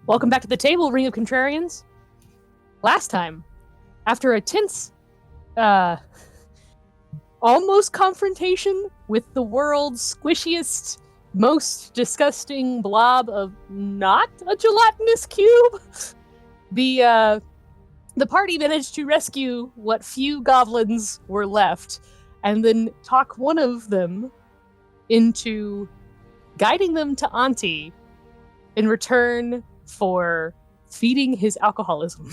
Welcome back to the table, Ring of Contrarians. Last time, after a tense, almost confrontation with the world's squishiest, most disgusting blob of not a gelatinous cube, the party managed to rescue what few goblins were left, and then talk one of them into guiding them to Auntie in return for feeding his alcoholism.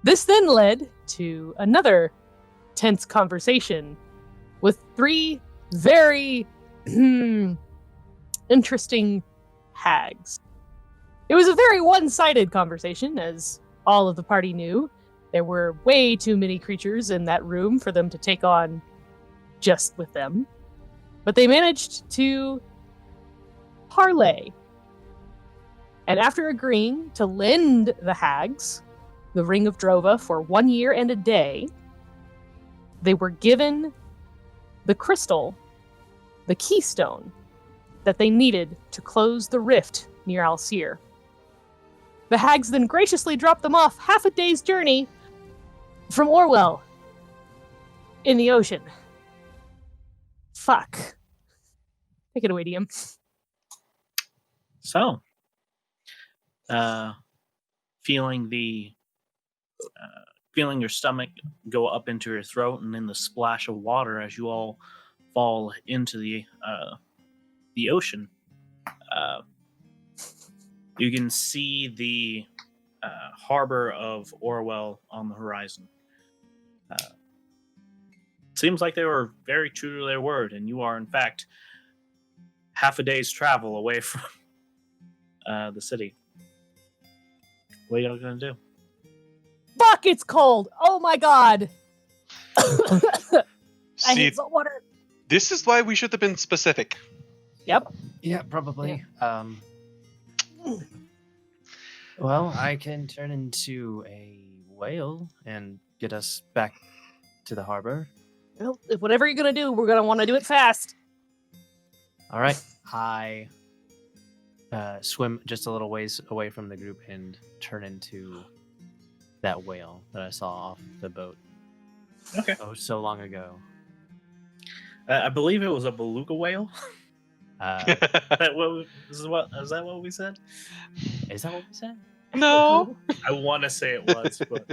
This then led to another tense conversation with three very interesting hags. It was a very one-sided conversation, as all of the party knew. There were way too many creatures in that room for them to take on just with them. But they managed to parlay. And after agreeing to lend the hags the Ring of Drova for 1 year and a day, they were given the crystal, the keystone, that they needed to close the rift near Alcier. The hags then graciously dropped them off half a day's journey from Orewel in the ocean. Fuck. Take it away, DM. So, feeling your stomach go up into your throat, and then the splash of water as you all fall into the ocean. You can see the harbor of Orewel on the horizon. Seems like they were very true to their word, and you are, in fact, half a day's travel away from the city. What are y'all gonna do? Fuck, it's cold! Oh my god! I See, hate salt water. this is why we should have been specific. Yep. Yeah, probably. Well, I can turn into a whale and get us back to the harbor. Well, whatever you're gonna do, we're gonna want to do it fast. All right. I swim just a little ways away from the group and turn into that whale that I saw off the boat. Okay. Oh, so long ago. I believe it was a beluga whale. Uh, Is that what we said? is that what we said? No. I want to say it was, but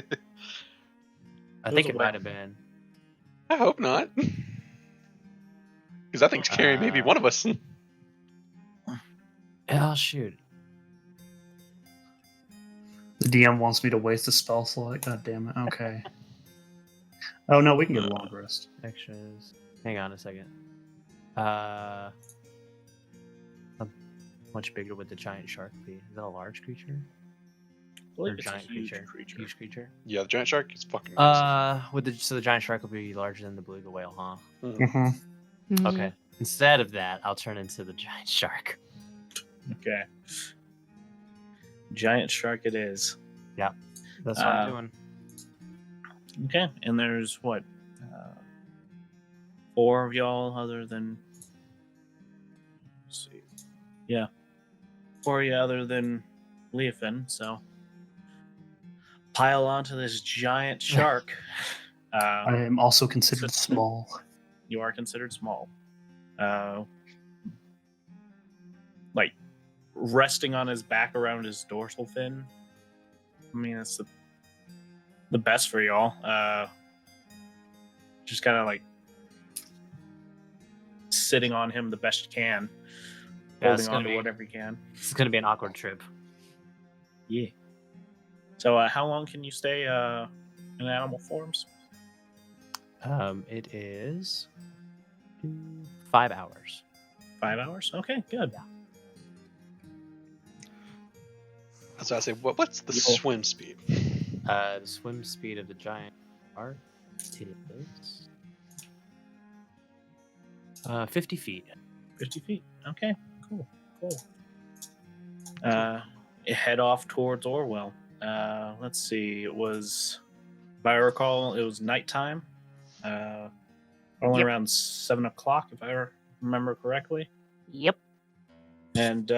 I It think was a it might whale. have been. I hope not. Because I think it's carrying maybe one of us. Oh, shoot. The DM wants me to waste a spell slot. God damn it. Okay. Oh no, we can get a long rest. Extras. Hang on a second. How much bigger would the giant shark be? Is that a large creature? I believe Or it's giant a huge creature? creature. Huge creature. Yeah, the giant shark is fucking massive. So the giant shark will be larger than the beluga whale, huh? Mm-hmm. Okay. Instead of that, I'll turn into the giant shark. Okay. Giant shark it is. That's what I'm doing. Okay, and there's what? 4 of y'all other than... Let's see. Yeah. 4 of you other than Leofin, so... Pile onto this giant shark. I am also considered small. You are considered small. Like, resting on his back around his dorsal fin. I mean, that's the best for y'all. Just kind of like sitting on him the best you can, Yeah, it's holding gonna on to be- whatever you can. This is going to be an awkward trip. Yeah. So, how long can you stay in animal forms? It is 5 hours. 5 hours? Okay, good. That's what I say. What's the Cool. swim speed? The swim speed of the giant shark is 50 feet. 50 feet. Okay, cool. You head off towards Orewel. Let's see. It was, if I recall, it was nighttime. Only Yep. around 7 o'clock, if I remember correctly. Yep. And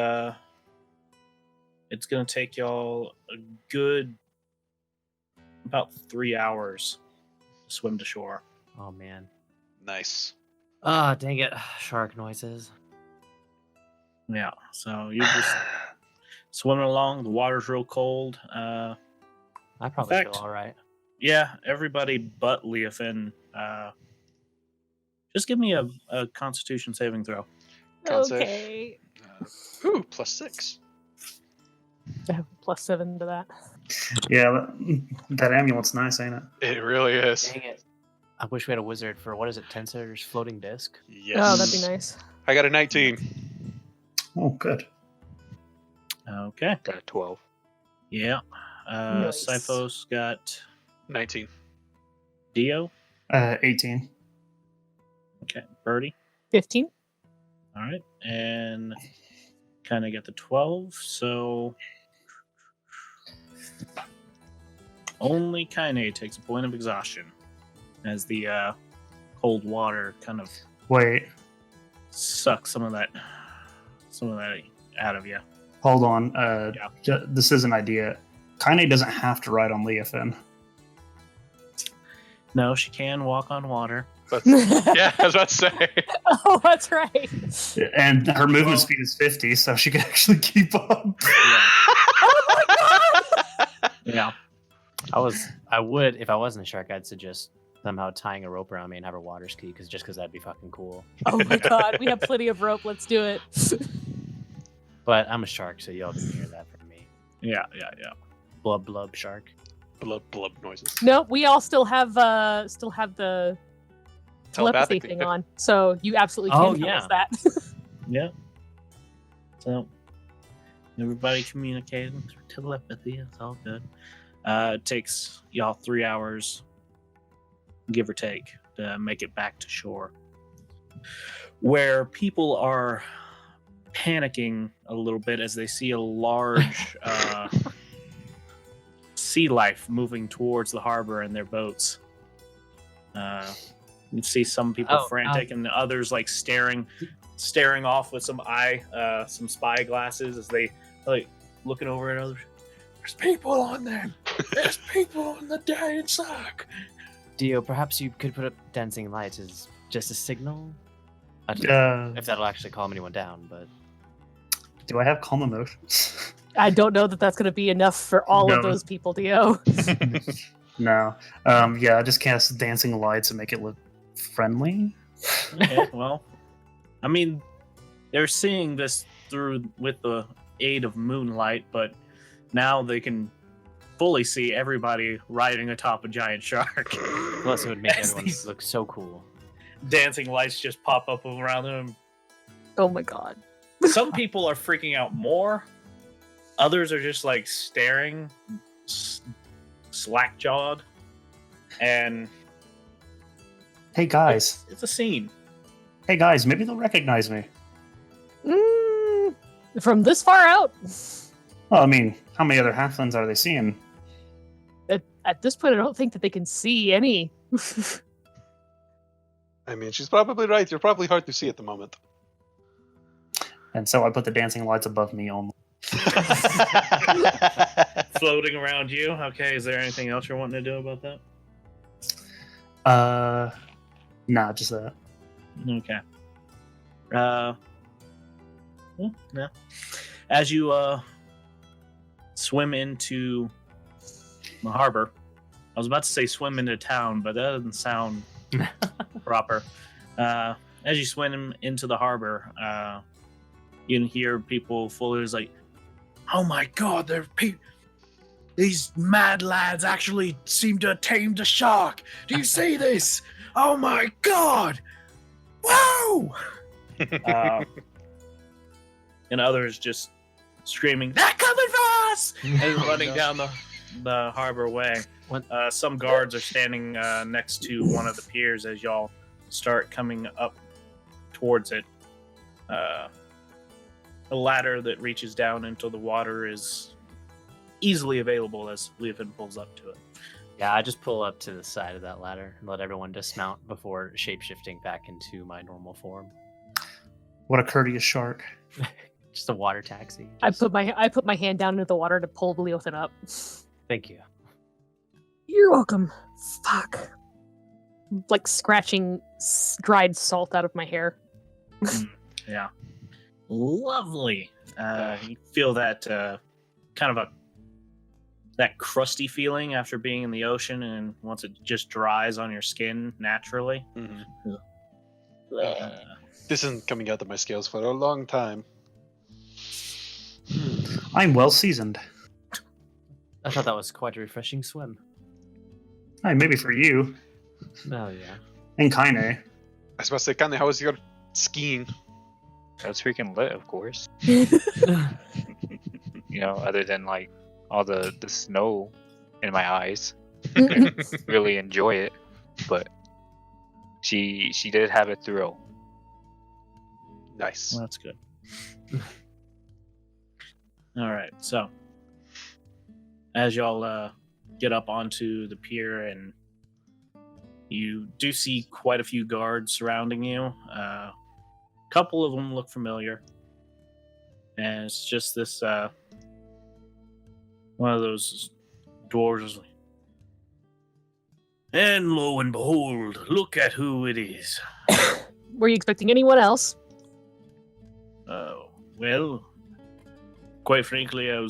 It's going to take y'all a good about 3 hours to swim to shore. Oh man. Nice. Ah, dang it. Shark noises. Yeah, so you're just swimming along. The water's real cold. I probably fact- feel all right. Yeah, everybody but Leofin. Just give me a Constitution saving throw. Con save. Okay. Ooh, +6. I have a +7 to that. Yeah, that amulet's nice, ain't it? It really is. Dang it. I wish we had a wizard for, what is it, Tensor's floating disc? Yes. Oh, that'd be nice. I got a 19. Oh, good. Okay. Got a 12. Yeah. Nice. Sifos got 19. Dio. 18. Okay. Birdie. 15. All right. And kind of got the 12. So only Kaine takes a point of exhaustion as the cold water kind of Wait, sucks some of that out of you. hold on. Yeah. This is an idea. Kaine doesn't have to ride on Leofin. No, she can walk on water. But, yeah, I was about to say. Oh, that's right. And her movement Well- speed is 50, so she can actually keep up. Yeah. I would, if I wasn't a shark, I'd suggest somehow tying a rope around me and have her water ski, because that'd be fucking cool. Oh my god, we have plenty of rope. Let's do it. But I'm a shark, so y'all can hear that from me. Yeah. Blub blub shark. Blub blub noises. No, we all still have the telepathy Telepathic thing on, so you absolutely Oh, can tell yeah. us that. Yeah. So everybody communicating through telepathy. It's all good. It takes y'all 3 hours, give or take, to make it back to shore, where people are panicking a little bit as they see a large sea life moving towards the harbor in their boats. You see some people frantic and others like staring off with some spy glasses as they like looking over at others. There's people on there. There's people on the giant shark. Dio, perhaps you could put up dancing lights as just a signal? I don't know if that'll actually calm anyone down, but... Do I have calm emotions? I don't know that that's going to be enough for all of No. those people, Dio. No. Yeah, I just cast dancing lights and make it look friendly. Yeah, well, I mean, they're seeing this with the aid of moonlight, but now they can fully see everybody riding atop a giant shark. Plus, it would make As everyone these- look so cool. Dancing lights just pop up around them. Oh my god. Some people are freaking out more. Others are just like staring, slack jawed, and Hey guys. it's a scene. Hey guys, maybe they'll recognize me. From this far out, Well, I mean, how many other halflings are they seeing? at this point, I don't think that they can see any. I mean, she's probably right. You're probably hard to see at the moment. And so I put the dancing lights above me only. Floating around you. Okay, is there anything else you're wanting to do about that? Nah, just that. Okay. Well, yeah. As you swim into the harbor, I was about to say swim into town, but that doesn't sound proper. As you swim into the harbor, you can hear people fully like, "Oh my God, these mad lads actually seem to have tamed a shark. Do you see this? Oh my God! Whoa!" And others just screaming, "They're coming for us!" and running down the harbor way. Some guards are standing next to one of the piers as y'all start coming up towards it. A ladder that reaches down into the water is easily available as Leofin pulls up to it. Yeah, I just pull up to the side of that ladder and let everyone dismount before shapeshifting back into my normal form. What a courteous shark. Just a water taxi. I Just- put my hand down into the water to pull Leothan up. Thank you. You're welcome. Fuck. Like scratching dried salt out of my hair. Yeah. Lovely. You feel that kind of that crusty feeling after being in the ocean, and once it just dries on your skin naturally. Mhm. This isn't coming out of my scales for a long time. I'm well seasoned. I thought that was quite a refreshing swim. Hey, maybe for you. Oh yeah. And Kaine. I was about to say, Kanye, how was your skiing? That's freaking lit, of course. Other than like all the snow in my eyes. Really enjoy it. But she did have a thrill. Nice. Well, that's good. All right, so as y'all get up onto the pier, and you do see quite a few guards surrounding you. A couple of them look familiar, and it's just this one of those dwarves. And lo and behold, look at who it is. Were you expecting anyone else? Well, quite frankly, I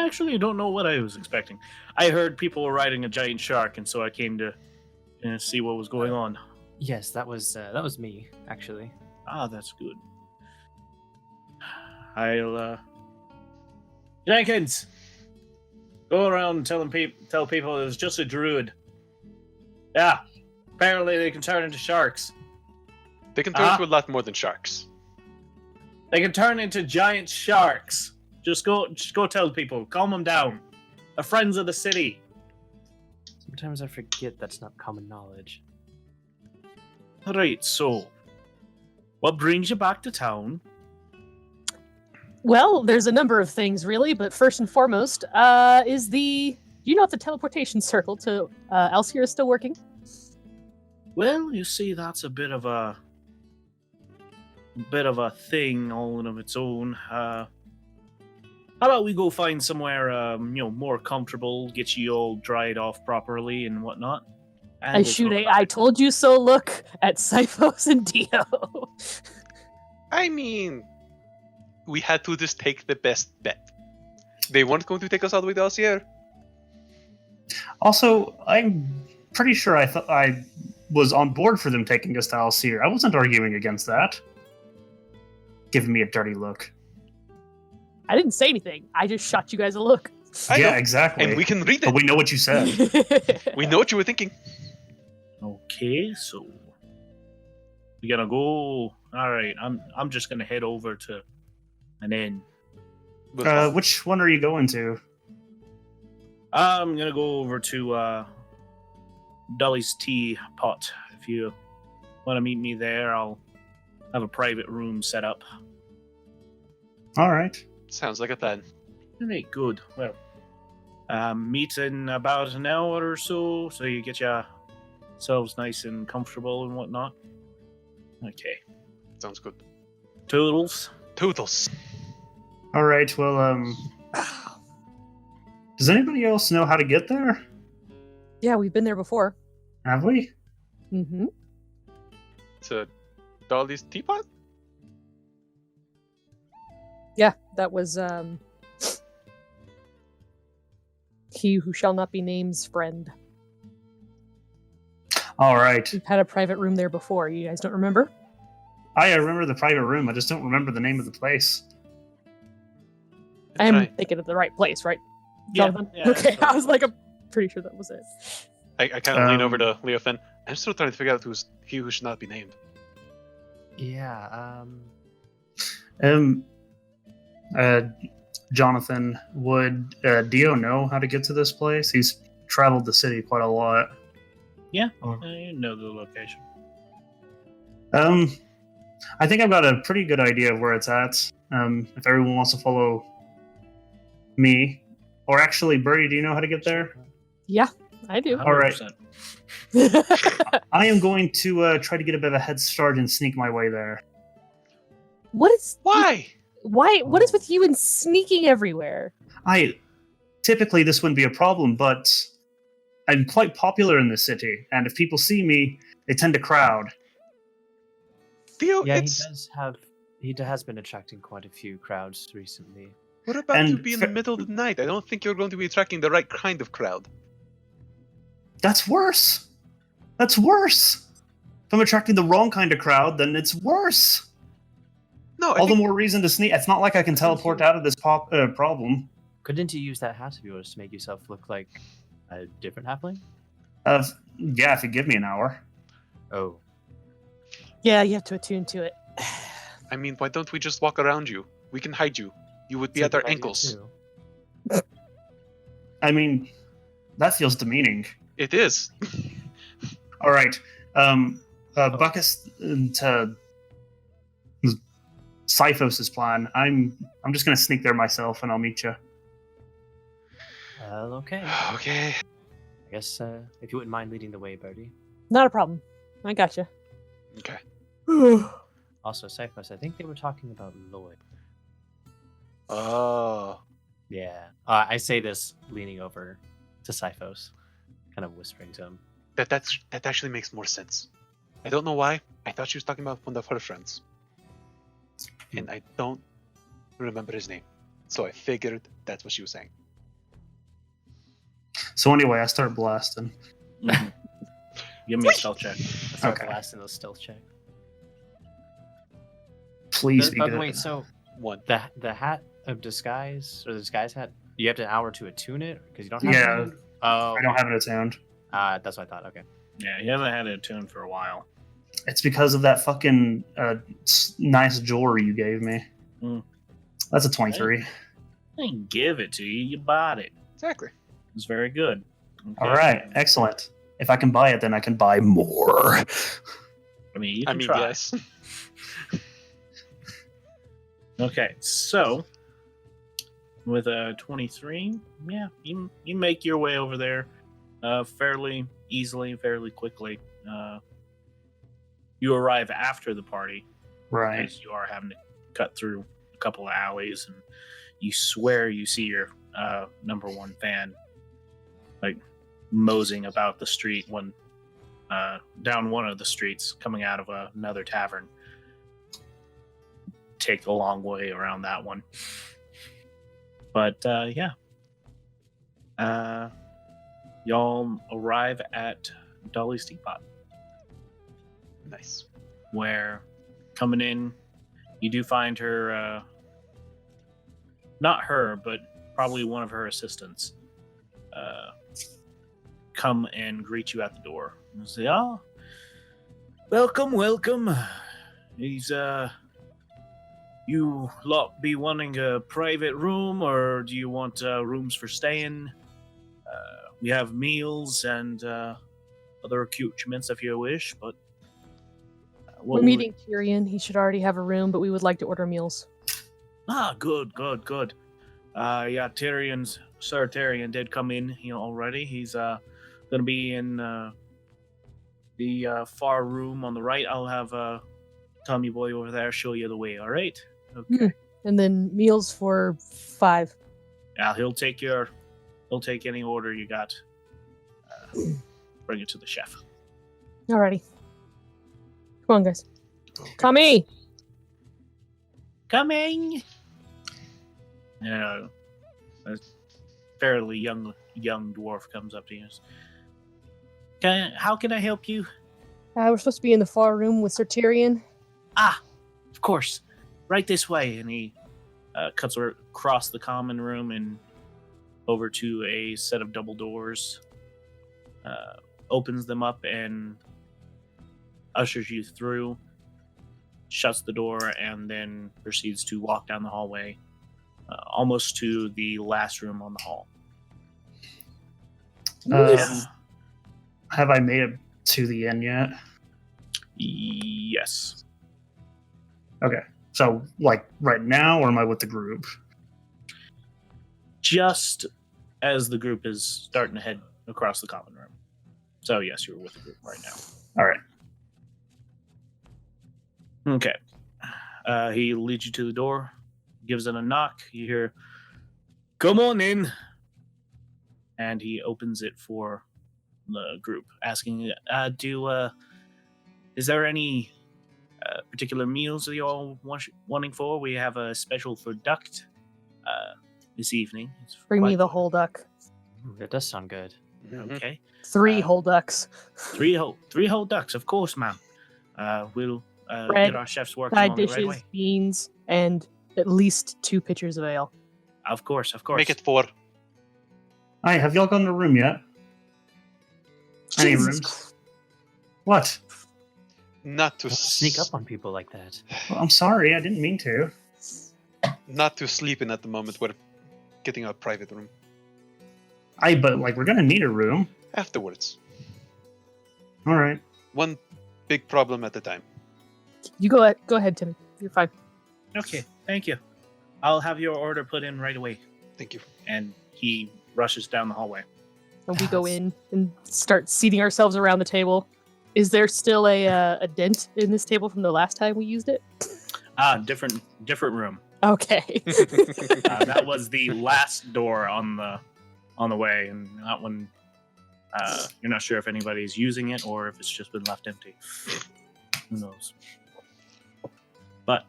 actually don't know what I was expecting. I heard people were riding a giant shark, and so I came to see what was going on. Yes, that was me actually. Ah, that's good. I'll Jenkins, go around and tell people it was just a druid. Yeah, apparently they can turn into sharks. They can turn into a lot more than sharks. They can turn into giant sharks. Just go tell people. Calm them down. They're friends of the city. Sometimes I forget that's not common knowledge. Right, so what brings you back to town? Well, there's a number of things, really, but first and foremost, is the... Do you know if the teleportation circle to Alcier is still working? Well, you see, that's a bit of a thing all of its own. How about we go find somewhere, more comfortable, get you all dried off properly and whatnot. And I we'll shoot talk a about I it. told you so look at Sipho's and Dio. I mean, we had to just take the best bet. They weren't going to take us all the way to Alcier. Also, I'm pretty sure I thought I was on board for them taking us to Alcier. I wasn't arguing against that. Giving me a dirty look. I didn't say anything. I just shot you guys a look. I Yeah, know. exactly. And we can read But it. we know what you said. We know what you were thinking. Okay, so we're gonna go. All right, I'm just gonna head over to an inn. Which one are you going to? I'm gonna go over to Dolly's Tea Pot. If you want to meet me there, I'll have a private room set up. All right. Sounds like a plan. All right, good. Well, meet in about an hour or so you get yourselves nice and comfortable and whatnot. Okay. Sounds good. Toodles. Toodles. All right. Well, does anybody else know how to get there? Yeah, we've been there before. Have we? Mm-hmm. To Dolly's teapot? Yeah, that was he who shall not be named's friend. All right. We've had a private room there before. You guys don't remember? I remember the private room. I just don't remember the name of the place. I am Right. thinking of the right place, right? Yeah, Jonathan? yeah, Okay, so- I was like, I'm pretty sure that was it. I kind of lean over to Leothan. I'm still trying to figure out who's he who should not be named. Yeah. Jonathan, would Dio know how to get to this place? He's traveled the city quite a lot. Yeah, you know the location. I think I've got a pretty good idea of where it's at. If everyone wants to follow me, or actually, Birdie, do you know how to get there? Yeah, I do. All right. 100%. I am going to try to get a bit of a head start and sneak my way there. What is Why? Why? What is with you and sneaking everywhere? Typically this wouldn't be a problem, but I'm quite popular in this city, and if people see me, they tend to crowd. Theo, Yeah, it's... he has been attracting quite a few crowds recently. We're about to And be in the middle of the night. I don't think you're going to be attracting the right kind of crowd. That's worse. That's worse. If I'm attracting the wrong kind of crowd, then it's worse. No, I All the think... more reason to sneak. It's not like I can teleport out of this problem. Couldn't you use that hat of yours to make yourself look like a different halfling? Yeah, if you give me an hour. Oh. Yeah, you have to attune to it. I mean, why don't we just walk around you? We can hide you. You would be at our ankles. I mean, that feels demeaning. It is. All right. Buckus to Sifos' plan. I'm just gonna sneak there myself, and I'll meet you. Well, okay. Okay. I guess if you wouldn't mind leading the way, Birdie. Not a problem. I gotcha. Okay. Also, Cyphus, I think they were talking about Lloyd. Oh. Yeah. I say this leaning over to Cyphos, kind of whispering to him. That actually makes more sense. I don't know why. I thought she was talking about one of her friends. And I don't remember his name. So I figured that's what she was saying. So anyway, I start blasting. Mhm. Give me a stealth check. Start Okay. blasting those stealth check. Please be By the good. way, so One. the hat of disguise, or the disguise hat, you have an hour to attune it because you don't have Yeah. it. Oh, I don't have it attuned. that's what I thought. Okay. Yeah, he hasn't had it tuned for a while. It's because of that fucking nice jewelry you gave me. Mm. That's a 23. I didn't give it to you. You bought it. Exactly. It's very good. Okay. All right, excellent. If I can buy it, then I can buy more. I mean, you can try. yes. Okay, so with a 23, yeah, you make your way over there fairly easily, fairly quickly. You arrive after the party, Right. because you are having to cut through a couple of alleys, and you swear you see your number one fan like moseying about the street when down one of the streets coming out of another tavern. Take a long way around that one, but yeah, y'all arrive at Dolly's Teapot, Nice. where coming in you do find her not her but probably one of her assistants come and greet you at the door and say, "Oh, welcome. He's you lot be wanting a private room, or do you want rooms for staying? We have meals and other accoutrements if you wish, but We're meeting Tyrion. He should already have a room, but we would like to order meals. Ah, good. Yeah, Sir Tyrion did come in here already. He's gonna be in the far room on the right. I'll have Tommy boy over there show you the way. All right? Okay. And then meals for 5. Yeah, he'll take any order you got. Bring it to the chef. Alrighty. Come on, guys. Tommy! Coming. A fairly young dwarf comes up to you. How can I help you? We're supposed to be in the far room with Sir Tyrion. Ah, of course. Right this way. And he cuts across the common room and over to a set of double doors. Opens them up and ushers you through. Shuts the door and then proceeds to walk down the hallway. Almost to the last room on the hall. Have I made it to the inn yet? Yes. Okay. So, like, right now, or am I with the group? Just as the group is starting to head across the common room. So, yes, you're with the group right now. All right. Okay. He leads you to the door, gives it a knock. You hear, "Come on in," and he opens it for the group, asking, is there any particular meals that you're all wanting for? We have a special for duck this evening. Bring me the whole duck. Ooh, that does sound good. Okay. 3 whole ducks. 3 whole ducks, of course, ma'am. We'll Bread, get our chefs working Side on it dishes, right away. beans, and at least 2 pitchers of ale. Of course, of course. Make it 4. Hi, have y'all gone to a room yet? Any Jesus rooms? What? Not to Don't sneak up on people like that. Well, I'm sorry, I didn't mean to. Not to sleep in at the moment. We're getting a private room But like, we're gonna need a room. afterwards. All right. One big problem at a time. You go ahead, Timmy. You're fine. Okay, thank you. I'll have your order put in right away. Thank you. And he rushes down the hallway. And we go in and start seating ourselves around the table. Is there still a dent in this table from the last time we used it? Different room. Okay. That was the last door on the way, and that one. You're not sure if anybody's using it or if it's just been left empty. Who knows? But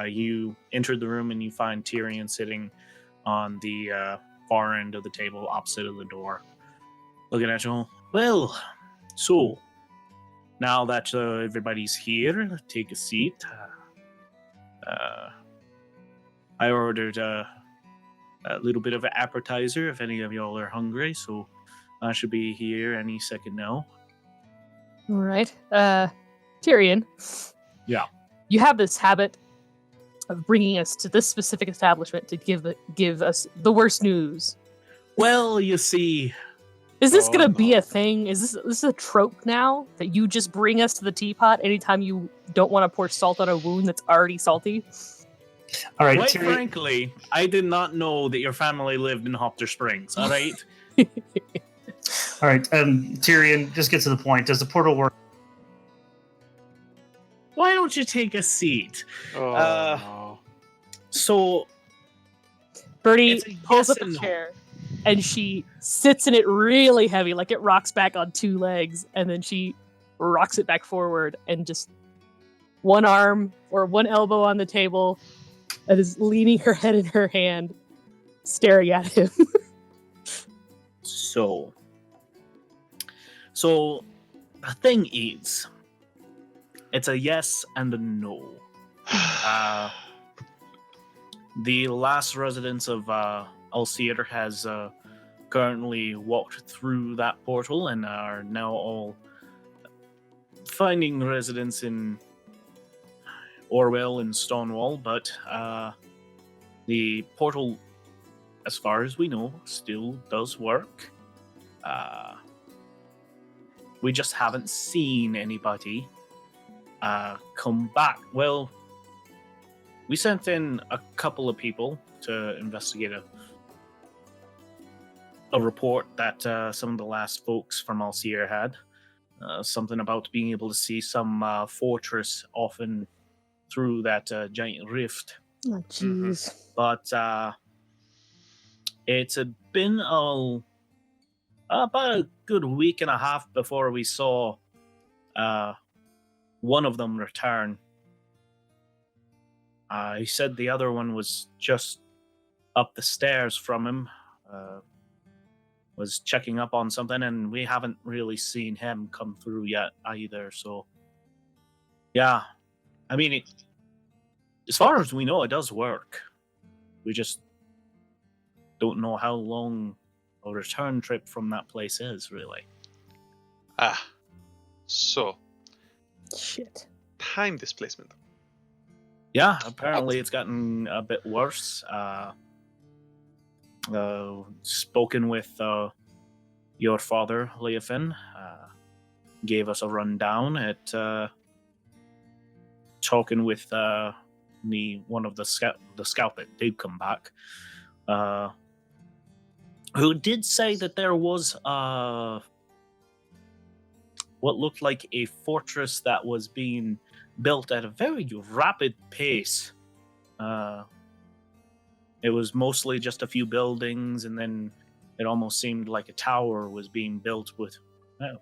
you entered the room and you find Tyrion sitting on the far end of the table, opposite of the door, looking at you. Well, so now that everybody's here, take a seat. I ordered a little bit of an appetizer if any of y'all are hungry, so I should be here any second now. All right. Tyrion. Yeah. You have this habit of bringing us to this specific establishment to give us the worst news. Well, you see, Is this gonna be no. a thing? Is this a trope now that you just bring us to the teapot anytime you don't want to pour salt on a wound that's already salty? All right, quite Tyrion. frankly, I did not know that your family lived in Hopter Springs, all right? All right, Tyrion, just get to the point. Does the portal work? Why don't you take a seat? Oh, Uh, no. So, Birdie It's a pulls yes up a and no. chair and she sits in it really heavy, like it rocks back on 2 legs, and then she rocks it back forward and just one arm or one elbow on the table and is leaning her head in her hand, staring at him. So the thing is, it's a yes and a no. The last residents of Alcier has currently walked through that portal and are now all finding residence in Orewel and Stonewall, but the portal, as far as we know, still does work. We just haven't seen anybody come back. Well, we sent in a couple of people to investigate a report that some of the last folks from Alcier had. Something about being able to see some fortress often through that giant rift. Oh, jeez. But it's been about a good week and a half before we saw one of them return. He said the other one was just up the stairs from him, was checking up on something, and we haven't really seen him come through yet either. So, yeah, I mean, as far as we know, it does work. We just don't know how long a return trip from that place is, really. So, Shit. time displacement. Yeah, apparently it's gotten a bit worse. Spoken with your father, Leofin, gave us a rundown at talking with one of the scout that did come back, who did say that there was what looked like a fortress that was being built at a very rapid pace. It was mostly just a few buildings, and then it almost seemed like a tower was being built within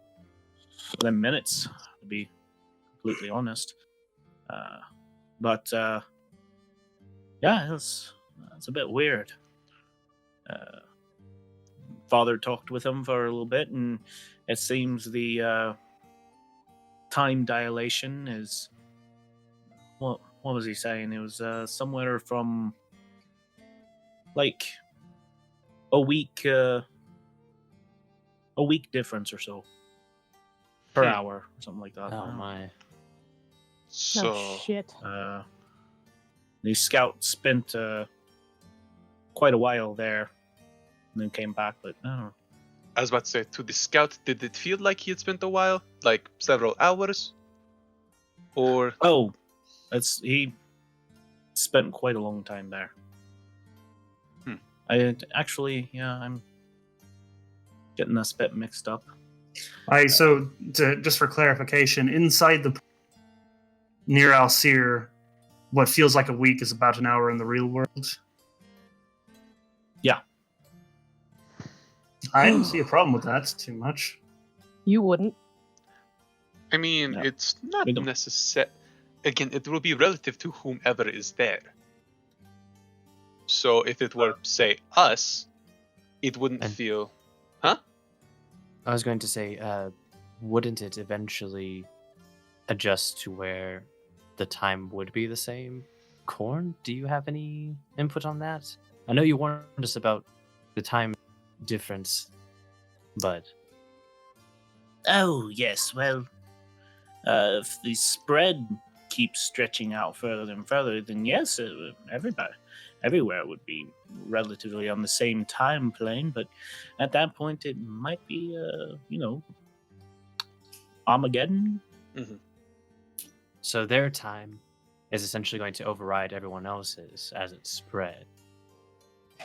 minutes, to be completely honest. But it's a bit weird. Father talked with him for a little bit, and it seems the time dilation is what was he saying? It was somewhere from like a week difference or so per hour or something like that. Oh my. So, Oh, shit. The scout spent quite a while there and then came back, but I don't know. I was about to say, to the scout, did it feel like he had spent a while? Like several hours? Or... Oh, he spent quite a long time there. I'm getting this bit mixed up. Just for clarification, inside near Alcier, what feels like a week is about an hour in the real world. Yeah. I don't see a problem with that too much. You wouldn't. I mean, No, it's not we don't. necessary. Again, it will be relative to whomever is there. So if it were, say, us, it wouldn't And- feel... I was going to say, wouldn't it eventually adjust to where the time would be the same? Korn, do you have any input on that? I know you warned us about the time difference, but Oh, yes. Well, if the spread keeps stretching out further and further, then yes, everywhere would be relatively on the same time plane. But at that point, it might be, Armageddon. so their time is essentially going to override everyone else's as it spread.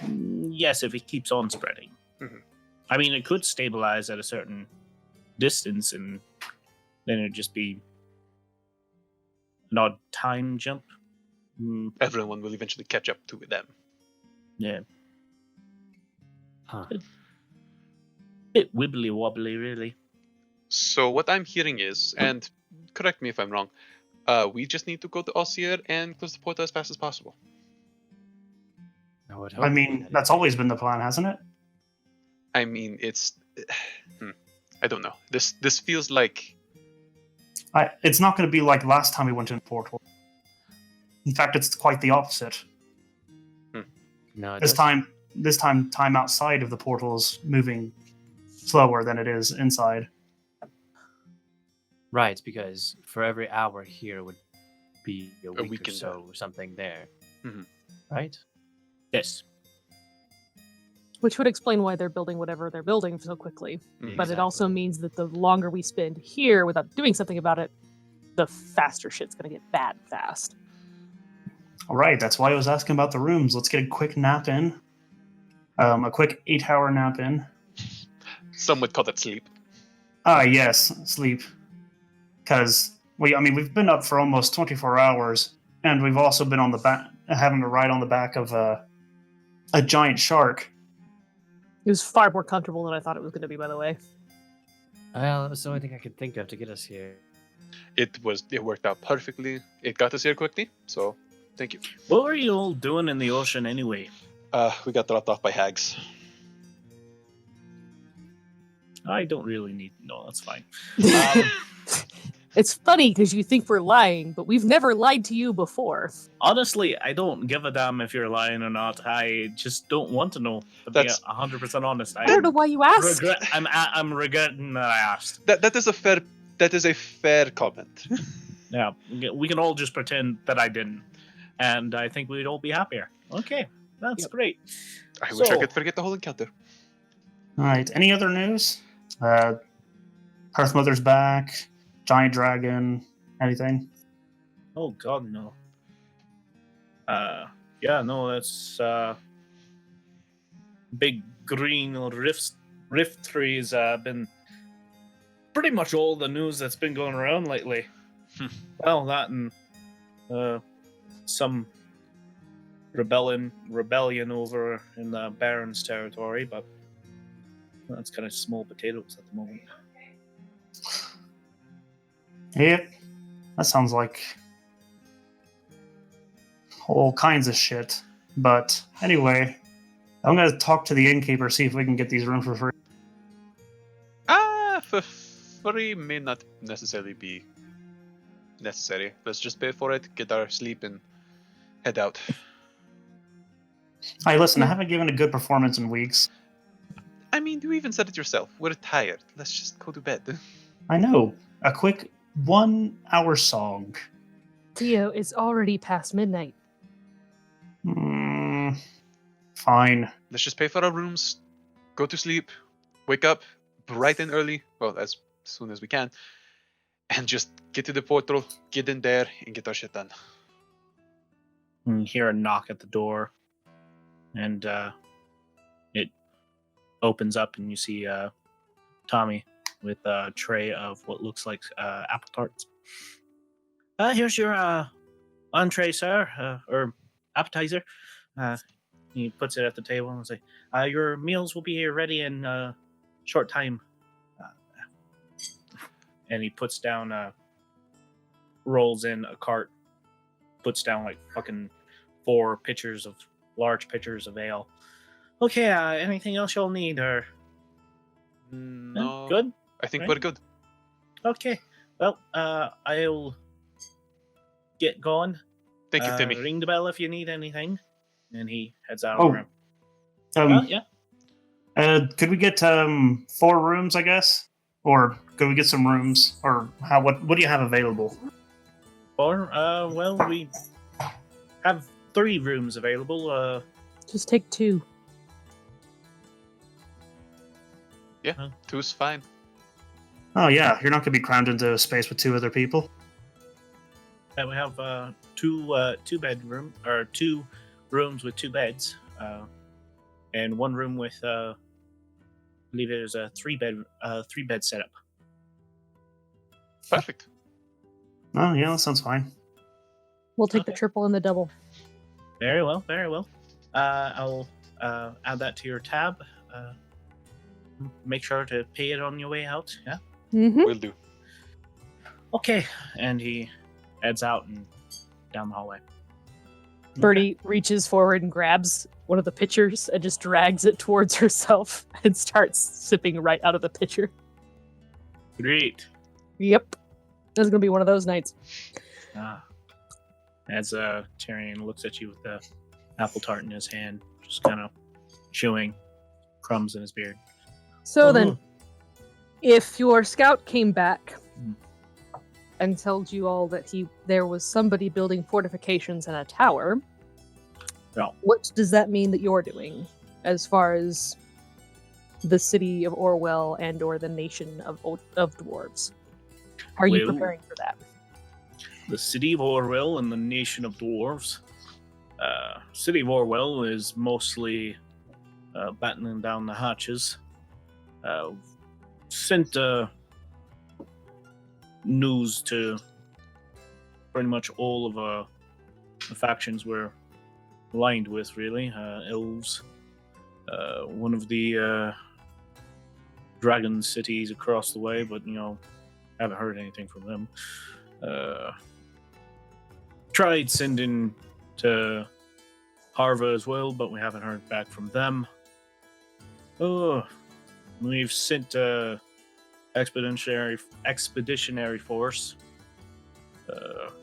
Yes, if it keeps on spreading. Mhm. I mean, it could stabilize at a certain distance, and then it'd just be an odd time jump. Everyone will eventually catch up to them. Yeah, Huh. bit wibbly wobbly, really. So what I'm hearing is, and correct me if I'm wrong, we just need to go to Alcier and close the portal as fast as possible. I would I hope mean, that that's always been the plan, hasn't it? I mean, it's... I don't know. This feels like... It's not going to be like last time we went in a portal. In fact, it's quite the opposite. no, it This does- time outside of the portal is moving slower than it is inside. right, because for every hour here would be a week week or in so or something there. Mhm. Right? Yes. Which would explain why they're building whatever they're building so quickly. But it also means that the longer we spend here without doing something about it, the faster shit's gonna get bad fast. All right, that's why I was asking about the rooms. Let's get a quick nap in. A quick 8-hour nap in. Some would call that sleep. Ah, yes, sleep. Because we've been up for almost 24 hours, and we've also been on the back, having to ride on the back of a giant shark. It was far more comfortable than I thought it was gonna be, by the way. Well, that was the only thing I could think of to get us here. It worked out perfectly. It got us here quickly, so thank you. What were you all doing in the ocean anyway? We got dropped off by hags. I don't really need to know. That's fine. It's funny because you think we're lying, but we've never lied to you before. Honestly, I don't give a damn if you're lying or not. I just don't want to know. To be That's- 100% honest, I don't know why you asked. I'm regretting that I asked. That is a fair comment. Yeah, we can all just pretend that I didn't, and I think we'd all be happier. Okay, that's great. I wish I So- could forget the whole encounter. All right, any other news? Hearth Mother's back. Giant dragon. Anything? Oh God, no. Yeah, no, that's big green rift trees. Been pretty much all the news that's been going around lately. Well, that and some rebellion over in the Baron's territory, but that's kind of small potatoes at the moment. Yep. That sounds like all kinds of shit. But anyway, I'm going to talk to the innkeeper, see if we can get these rooms for free. For free may not necessarily be necessary. Let's just pay for it, get our sleep, and head out. Hey, listen, I haven't given a good performance in weeks. I mean, you even said it yourself. We're tired. Let's just go to bed. I know. A quick 1 hour song. Theo, it's already past midnight. Fine. Let's just pay for our rooms, go to sleep, wake up bright and early, well, as soon as we can, and just get to the portal, get in there, and get our shit done. And you hear a knock at the door, and it opens up, and you see Tommy with a tray of what looks like apple tarts. Here's your entree, sir, or appetizer. He puts it at the table and say, your meals will be here ready in a short time. And he puts down, rolls in a cart, puts down like fucking 4 large pitchers of ale. Okay, anything else you'll need, or? No. Good? I think Right. we're good. Okay. Well, I'll get going. Thank you, Timmy. Ring the bell if you need anything. And he heads out Oh. of the room. Yeah. Could we get 4 rooms, I guess? Or could we get some rooms? Or what do you have available? Or, well, we have 3 rooms available. Just take 2. Yeah, 2's fine. Oh yeah, you're not going to be crammed into a space with 2 other people. And we have 2 bedroom or 2 rooms with 2 beds, and 1 room with I believe there's a 3 bed setup. Perfect. Oh yeah, that sounds fine. We'll take the Okay. triple and the double. Very well, very well. I'll add that to your tab. Make sure to pay it on your way out. Yeah. Mm-hmm. Will do. Okay. And he heads out and down the hallway. Birdie reaches forward and grabs one of the pitchers and just drags it towards herself and starts sipping right out of the pitcher. Great. Yep. This is going to be one of those nights. As Tyrion looks at you with the apple tart in his hand, just kind of chewing crumbs in his beard. So then, if your scout came back Mm. and told you all that there was somebody building fortifications in a tower, Yeah. what does that mean that you're doing as far as the city of Orewel and or the nation of dwarves? Are you Well- preparing for that? The city of Orewel and the nation of dwarves. City of Orewel is mostly battening down the hatches. Sent news to pretty much all of the factions we're aligned with, really. Elves. One of the dragon cities across the way, but, haven't heard anything from them. Tried sending to Harva as well, but we haven't heard back from them. We've sent expeditionary force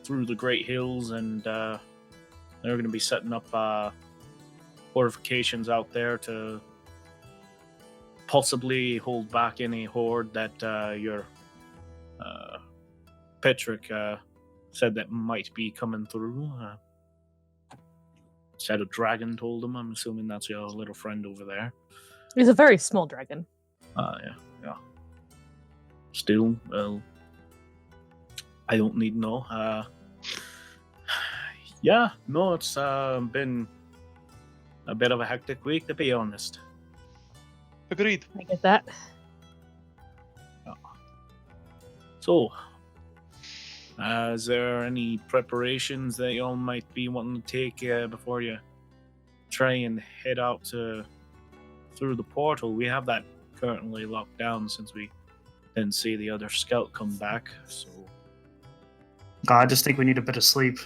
through the Great Hills, and they're going to be setting up fortifications out there to possibly hold back any horde that your Petrick said that might be coming through. Said a dragon told him. I'm assuming that's your little friend over there. He's a very small dragon. Yeah. Still, well, I don't need to know. Yeah, no, it's been a bit of a hectic week, to be honest. Agreed. I get that. So, Is there any preparations that y'all might be wanting to take before you try and head out through the portal? We have that currently locked down since we didn't see the other scout come back. So I just think we need a bit of sleep.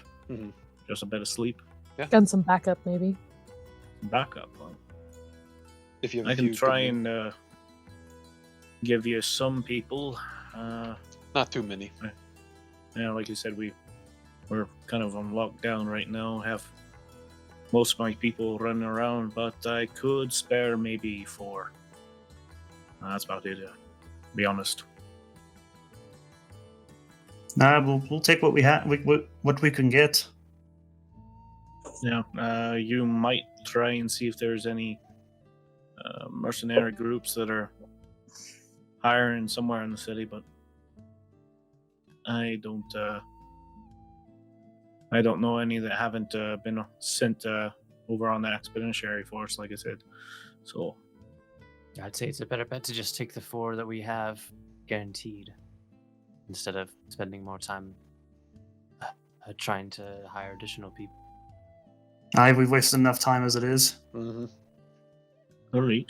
just a bit of sleep, And some backup, maybe. backup. Huh? If you have I a can few try good- and give you some people. Not too many. Yeah, like you said, we're kind of on lockdown right now. Have most of my people running around, but I could spare maybe 4. That's about it. To be honest. We'll take what we have, what we can get. Yeah, you might try and see if there's any mercenary groups that are hiring somewhere in the city, but I don't know any that haven't been sent over on the expeditionary force, like I said. So I'd say it's a better bet to just take the 4 that we have guaranteed instead of spending more time trying to hire additional people. We've wasted enough time as it is. Mm-hmm. all right.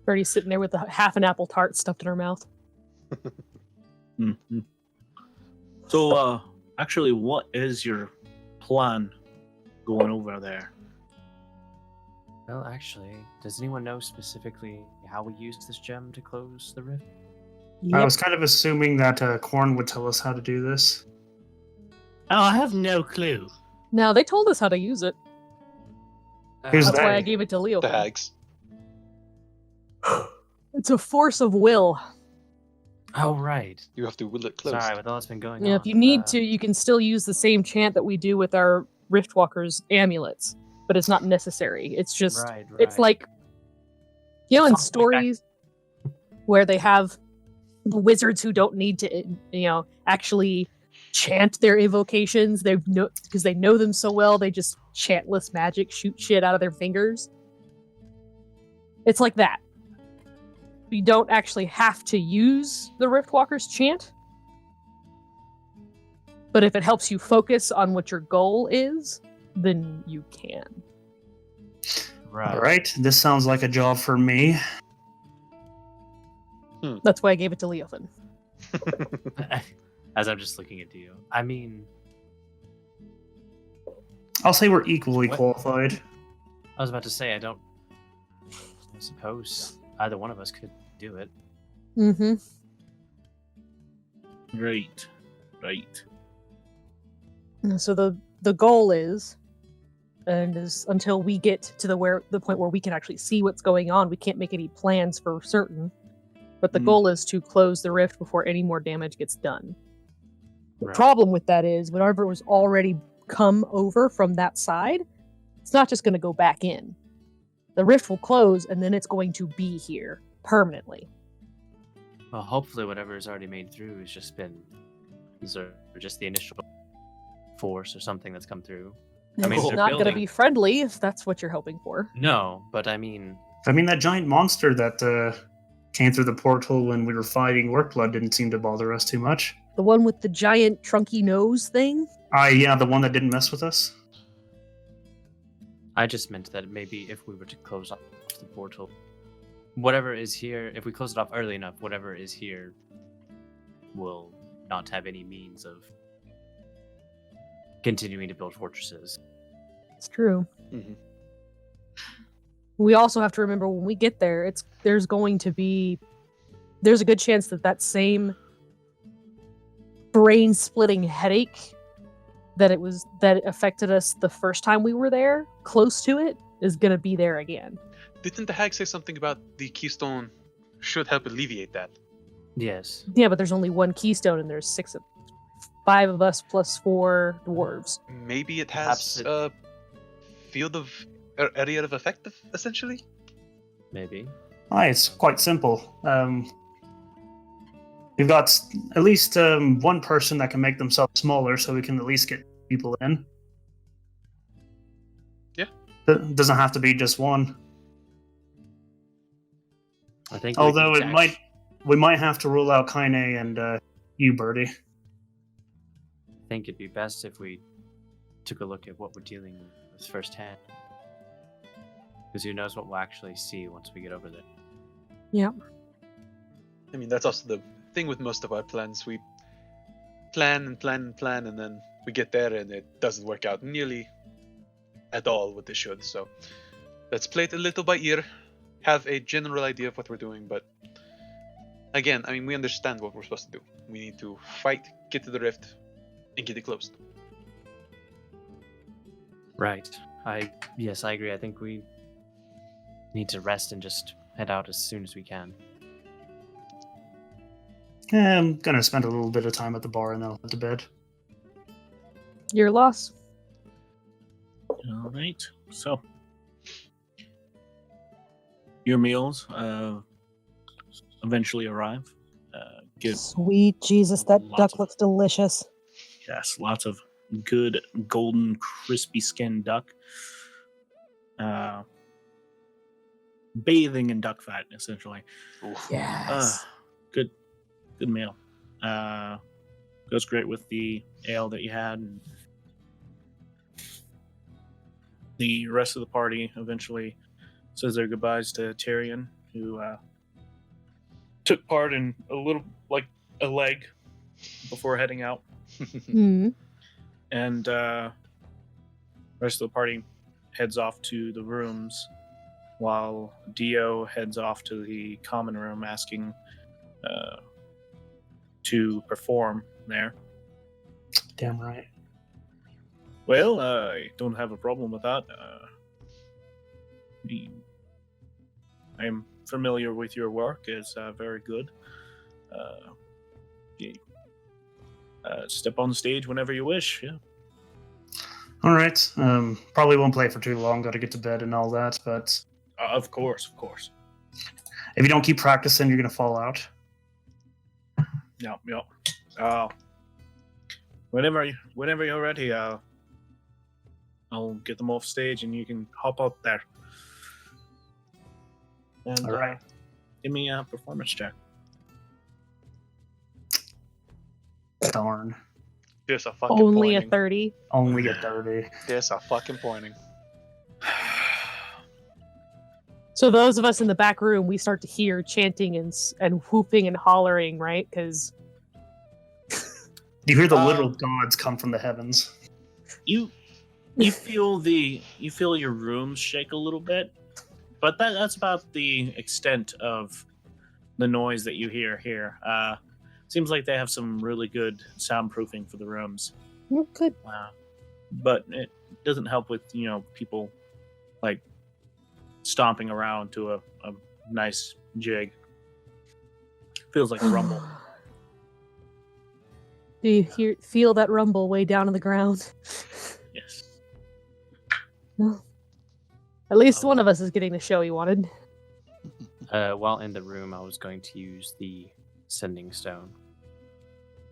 Birdie's sitting there with half an apple tart stuffed in her mouth. Mm-hmm. So, actually, what is your plan going over there? Well, actually, does anyone know specifically how we used this gem to close the rift? I Yep. was kind of assuming that Korn would tell us how to do this. Oh, I have no clue. No, they told us how to use it. Who's That's that? why I gave it to Leo. The hags. It's a force of will. Oh, right. You have to will it closed. Sorry, with all that's been going Yeah, on. if you need to, you can still use the same chant that we do with our Riftwalkers amulets, but it's not necessary. It's just, Right, it's right. like, you know, in Something like that. stories where they have wizards who don't need to, actually chant their evocations. Because they know them so well, they just chantless magic, shoot shit out of their fingers. It's like that. You don't actually have to use the Riftwalker's chant. But if it helps you focus on what your goal is, then you can. Right. All right, this sounds like a job for me. That's why I gave it to Leothan. As I'm just looking at you. I mean, I'll say we're equally What? qualified. I was about to say, I suppose either one of us could do it. Mm-hmm. Right. So the goal is until we get to the point where we can actually see what's going on, we can't make any plans for certain. But the goal is to close the rift before any more damage gets done. The Right. problem with that is whatever was already come over from that side, it's not just going to go back in. The rift will close, and then it's going to be here permanently. Well, hopefully whatever is already made through has just been just the initial force or something that's come through. I mean, It's they're not going to building- be friendly if that's what you're hoping for. No, but I mean, That giant monster that came through the portal when we were fighting Workblood didn't seem to bother us too much. The one with the giant trunky nose thing? Yeah, the one that didn't mess with us. I just meant that maybe if we were to close off the portal, whatever is here, if we close it off early enough, whatever is here will not have any means of continuing to build fortresses. It's true. Mhm. We also have to remember when we get there, there's a good chance that same brain-splitting headache that affected us the first time we were there, close to it, is going to be there again. Didn't the hag say something about the keystone should help alleviate that? Yes. Yeah, but there's only one keystone, and there's 5 of us plus 4 dwarves. Maybe it Perhaps has it- a field of area of effect, essentially. Maybe. It's quite simple. We've got at least one person that can make themselves smaller, so we can at least get people in. Yeah. It doesn't have to be just one. I think. Although we might have to rule out Kaine and you, Birdie. think it'd be best if we took a look at what we're dealing with firsthand. Because who knows what we'll actually see once we get over there. Yeah. I mean, that's also the thing with most of our plans. We plan and plan and plan, and then we get there and it doesn't work out nearly at all what they should. So let's play it a little by ear, have a general idea of what we're doing. But again, I mean, we understand what we're supposed to do. We need to fight, get to the rift, and get it closed. Right. Yes, I agree. I think we need to rest and just head out as soon as we can. I'm gonna spend a little bit of time at the bar and then I'll head to bed. Your loss. All right. So, your meals eventually arrive. Give Sweet Jesus, that Lots duck of- looks delicious. yes, lots of good golden, crispy skinned duck. Bathing in duck fat, essentially. Yes. Good meal. Goes great with the ale that you had. And the rest of the party eventually says their goodbyes to Tyrion, who took part in a leg before heading out. Mm. And the rest of the party heads off to the rooms, while Dio heads off to the common room asking to perform there. Damn right. Well, I don't have a problem with that. I'm familiar with your work. It's very good. Step on stage whenever you wish. Yeah. All right. Probably won't play for too long. Got to get to bed and all that. But Of course. if you don't keep practicing, you're gonna fall out. Yep. Whenever you're ready, I'll get them off stage and you can hop up there. And All right. give me a performance check. Darn. There's a fucking Only pointing. a 30. Only a 30. There's a fucking pointing. So those of us in the back room, we start to hear chanting and whooping and hollering, right? Because You hear the literal gods come from the heavens. You feel your rooms shake a little bit, but that's about the extent of the noise that you hear here. Seems like they have some really good soundproofing for the rooms, good. but it doesn't help with people like stomping around to a nice jig. Feels like a rumble. Do you feel that rumble way down on the ground? Yes. No. At least one of us is getting the show he wanted. While in the room, I was going to use the sending stone.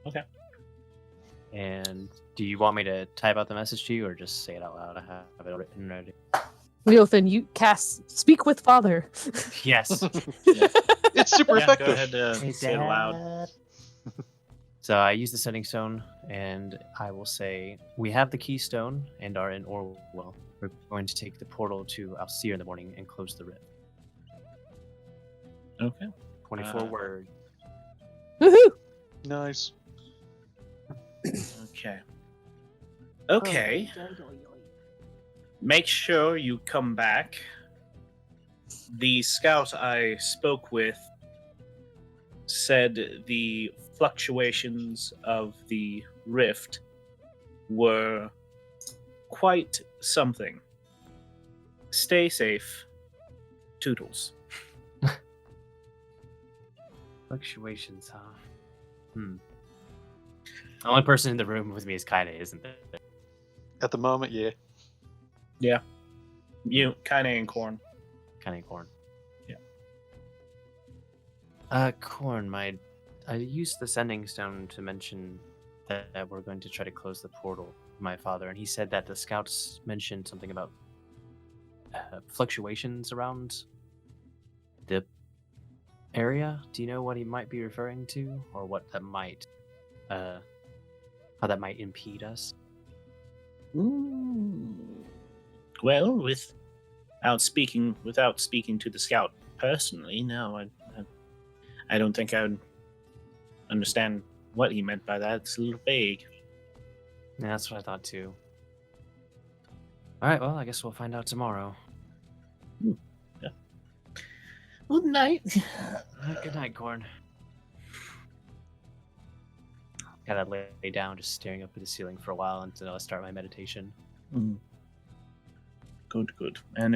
Okay. And do you want me to type out the message to you, or just say it out loud? I have it written ready. Neothan, you cast Speak with Father. Yes. It's super Yeah, effective. go ahead, say it aloud. So I use the sending stone, and I will say, we have the keystone and are in Orewel. We're going to take the portal to Alcier in the morning and close the rift. Okay. 24 words. Woohoo! Nice. Okay. Make sure you come back. The scout I spoke with said the fluctuations of the rift were quite something. Stay safe. Toodles. Fluctuations, huh? The only person in the room with me is Kaine, isn't there? At the moment, yeah. You, Kaine and Corn. Kaine Corn. Yeah. Corn, I used the sending stone to mention that we're going to try to close the portal with my father, and he said that the scouts mentioned something about fluctuations around the area. Do you know what he might be referring to, or what that might how that might impede us? Well, without speaking to the scout personally, no, I don't think I would understand what he meant by that. It's a little vague. Yeah, that's what I thought too. All right, well, I guess we'll find out tomorrow. Yeah. Good night. Good night, Corn. Gotta lay down, just staring up at the ceiling for a while until I start my meditation. Good. And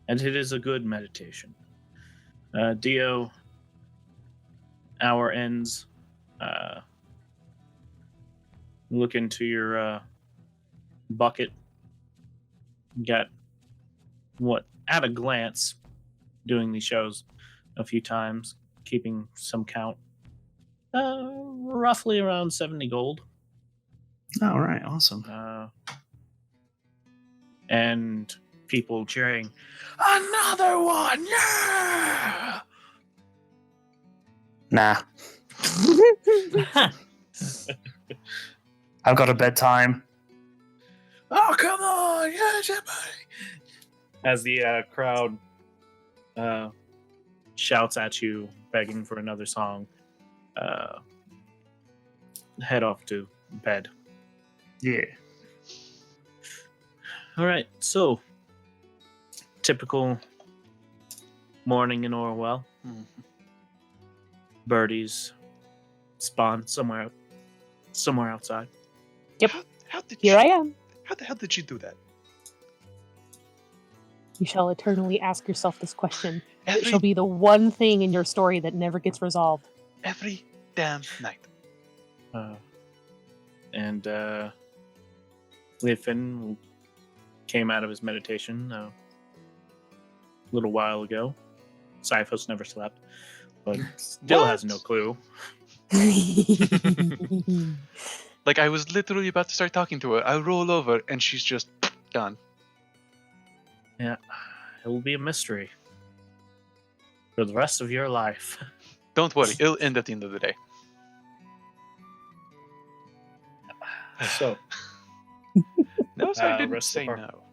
it is a good meditation. Dio, hour ends. Look into your bucket. You got what, at a glance, doing these shows a few times, keeping some count. Roughly around 70 gold. All right, awesome. And people cheering, "Another one! Yeah!" Nah. I've got a bedtime. Oh, come on! Yes, everybody! As the crowd shouts at you, begging for another song, head off to bed. Yeah. All right, so typical morning in Orewel. Birdies spawn somewhere outside. How did Here I am. How the hell did you do that? You shall eternally ask yourself this question. It Every shall be the one thing in your story that never gets resolved. every damn night. And Liefin came out of his meditation a little while ago. Siphos never slept, but still has no clue. Like, I was literally about to start talking to her. I roll over and she's just gone. Yeah, it will be a mystery for the rest of your life. Don't worry, it'll end at the end of the day. So, No, so I didn't rest of say the no.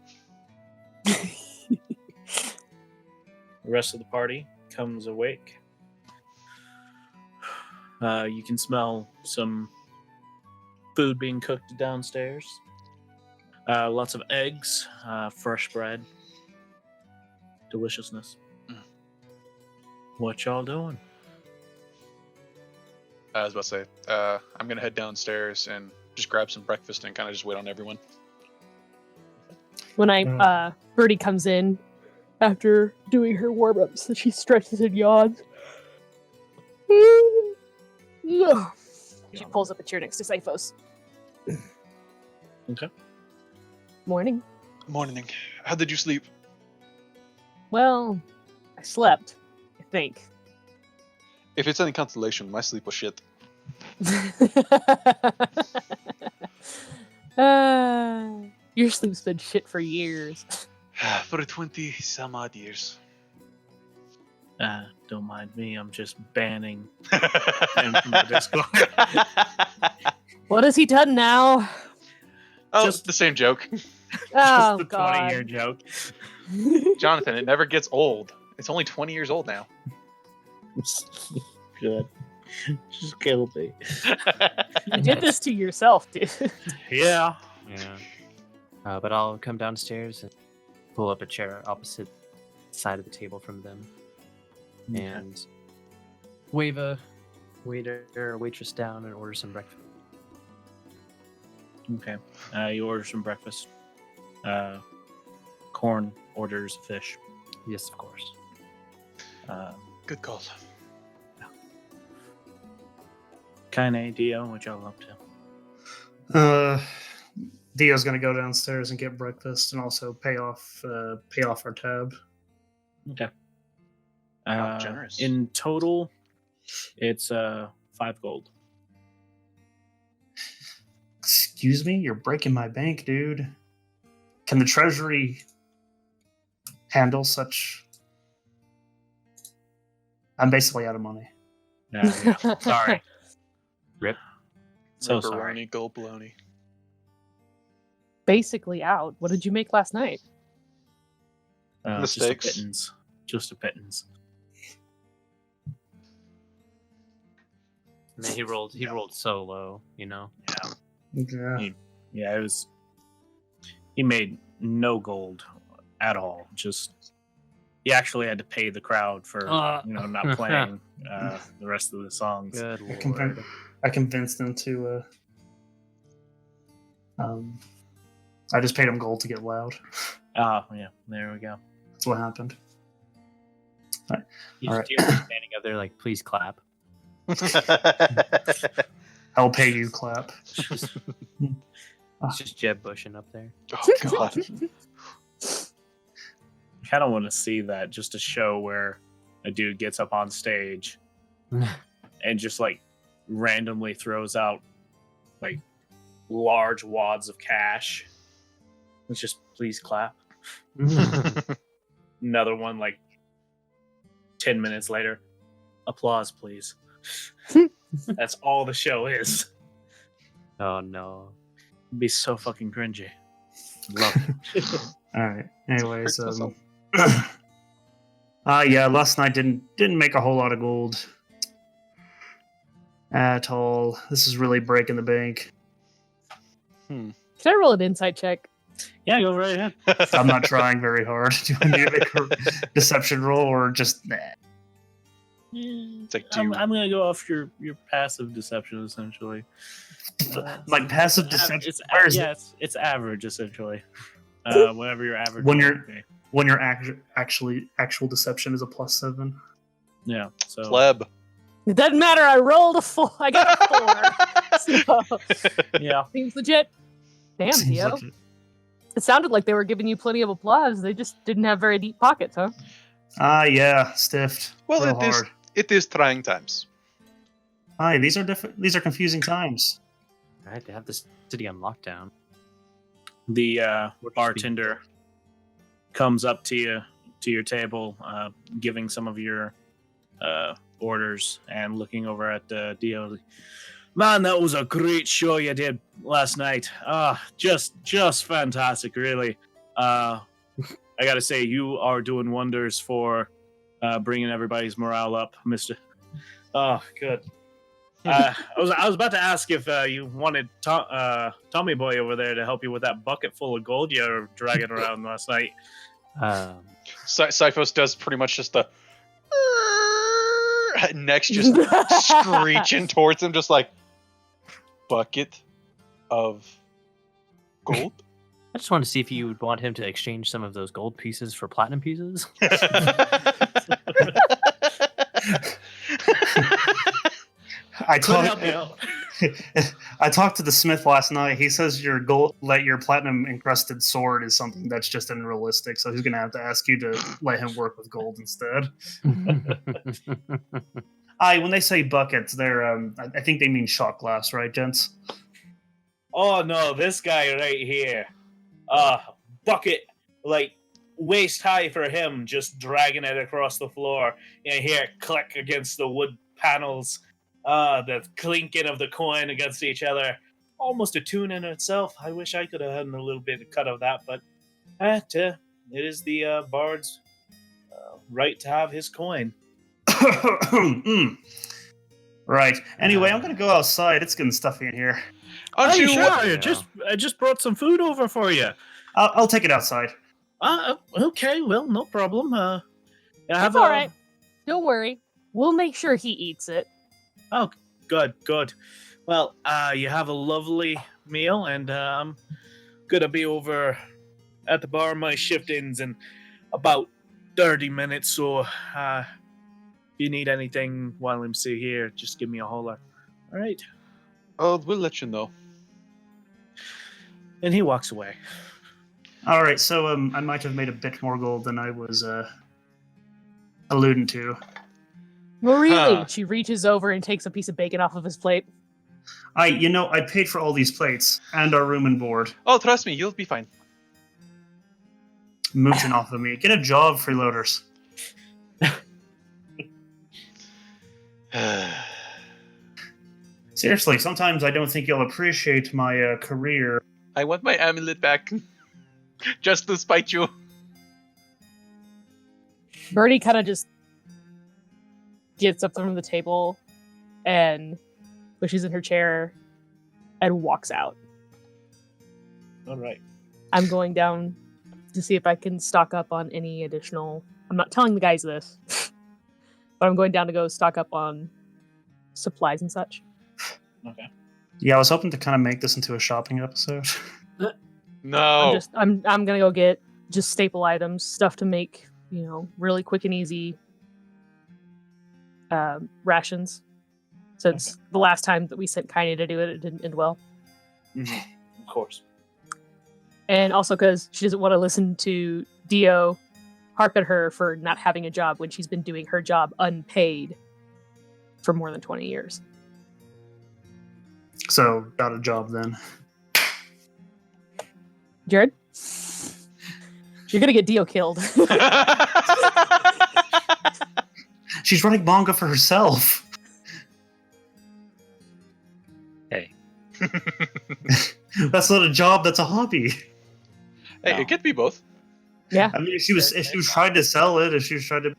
the rest of the party comes awake. You can smell some food being cooked downstairs. Lots of eggs, fresh bread, deliciousness. What y'all doing? I was about to say, I'm gonna head downstairs and just grab some breakfast and kind of just wait on everyone. When Birdie comes in after doing her warm-ups, she stretches and yawns. She pulls up a chair next to Siphos. Okay. Morning. Morning. How did you sleep? Well, I slept, I think. If it's any consolation, my sleep was shit. Your sleep's been shit for years. For 20 some odd years. Don't mind me. I'm just banning him from the Discord. What has he done now? Oh, Just- the same joke. Oh, the God. 20-year joke. Jonathan, it never gets old. It's only 20 years old now. Good. Just kill me. You did this to yourself, dude. Yeah. Yeah. But I'll come downstairs and pull up a chair opposite side of the table from them and wave a waiter or waitress down and order some breakfast. Okay. You order some breakfast. Corn orders fish. Yes, of course. Good call. Kaine, Dio, what y'all up to? Dio's gonna go downstairs and get breakfast and also pay off our tab. Okay. How generous. In total, it's 5 gold. Excuse me, you're breaking my bank, dude. Can the treasury handle such? I'm basically out of money. Yeah. Sorry. Rip. So sorry. Ripperoni, gold baloney. Basically out. What did you make last night? Mistakes. Just a pittance. Just a pittance. Man, he rolled so low, you know. Yeah. Yeah, it was. He made no gold at all. Just he actually had to pay the crowd for not playing the rest of the songs. Good I, lord. I convinced him to. I just paid him gold to get loud. Oh yeah, there we go. That's what happened. You All just right. hear him standing up there like, please clap. I'll pay you, clap. It's just Jeb bushing up there. Oh god. I kind of want to see that, just a show where a dude gets up on stage and just like randomly throws out like large wads of cash. Let's just please clap. Another one like 10 minutes later. Applause, please. That's all the show is. Oh no. It'd be so fucking cringy. Love it. All right. Anyways, Hurts myself. yeah, last night didn't make a whole lot of gold at all. This is really breaking the bank. Can I roll an insight check? Yeah, go right ahead. I'm not trying very hard. Do I need to make a deception roll or just nah? It's like, I'm gonna go off your passive deception essentially. Like passive deception. It's, Where is it? it's average essentially. Whatever your average. When is, you're- okay. When your actual deception is a +7. Yeah. So pleb. It doesn't matter. I rolled a 4. I got a 4. So, yeah. seems legit. Damn, Seems Theo. legit. It sounded like they were giving you plenty of applause. They just didn't have very deep pockets, huh? Yeah, stiffed. Well, real hard. it is trying times. Hi, these are these are confusing times. Right, they have this city on lockdown. The bartender comes up to your table, giving some of your orders and looking over at Dio. Man, that was a great show you did last night. Just fantastic, really. I gotta say, you are doing wonders for bringing everybody's morale up, Mister. Oh, good. I was about to ask if you wanted Tommy Boy over there to help you with that bucket full of gold you were dragging around last night. Cyphos does pretty much just the next just screeching towards him, just like bucket of gold. I just want to see if you would want him to exchange some of those gold pieces for platinum pieces. I Could help you out. I talked to the smith last night. He says your your platinum encrusted sword is something that's just unrealistic. So he's gonna have to ask you to let him work with gold instead. When they say buckets, they're I think they mean shot glass, right, gents? Oh no, this guy right here. Bucket like waist high for him, just dragging it across the floor. You hear it click against the wood panels. The clinking of the coin against each other. Almost a tune in itself. I wish I could have had a little bit of cut of that, but it is the bard's right to have his coin. Right. Anyway, I'm gonna go outside. It's getting stuffy in here. Aren't you? I just brought some food over for you. I'll take it outside. Okay, well, no problem. It's all right. Don't worry. We'll make sure he eats it. Oh, good. Well, you have a lovely meal, and I'm gonna be over at the bar. My shift ends in about 30 minutes, so if you need anything while I'm still here, just give me a holler. All right? Oh, we'll let you know. And he walks away. All right. So I might have made a bit more gold than I was alluding to. Well, really? Huh. She reaches over and takes a piece of bacon off of his plate. I paid for all these plates and our room and board. Oh, trust me, you'll be fine. Mooching off of me. Get a job, freeloaders. Seriously, sometimes I don't think you'll appreciate my career. I want my amulet back. Just to spite you. Birdie kind of just gets up from the table and pushes in her chair and walks out. All right. I'm going down to see if I can stock up on any additional. I'm not telling the guys this, but I'm going down to go stock up on supplies and such. Okay. Yeah, I was hoping to kind of make this into a shopping episode. No. I'm gonna go get just staple items, stuff to make, really quick and easy rations. Since the last time that we sent Kaine to do it, it didn't end well. Of course. And also because she doesn't want to listen to Dio harp at her for not having a job when she's been doing her job unpaid for more than 20 years. So, got a job then. Jared? You're gonna get Dio killed. She's writing manga for herself. Hey. That's not a job, that's a hobby. Hey, No. it could be both. Yeah. I mean, if she was trying to sell it, if she was trying to...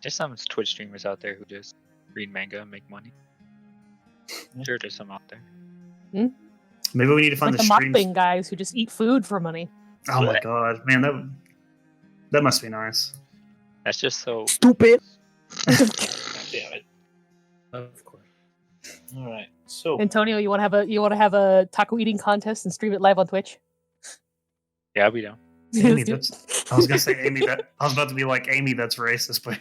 There's some Twitch streamers out there who just read manga and make money. Sure, there's some out there. Maybe we need to find Like the the streams. mukbang guys who just eat food for money. Oh my god, man, that must be nice. That's just so. Stupid. Damn it. Of course. All right. So Antonio, you want to have a taco eating contest and stream it live on Twitch? Yeah, I'll be down. Amy, I was gonna say Amy. I was about to be like Amy. That's racist, but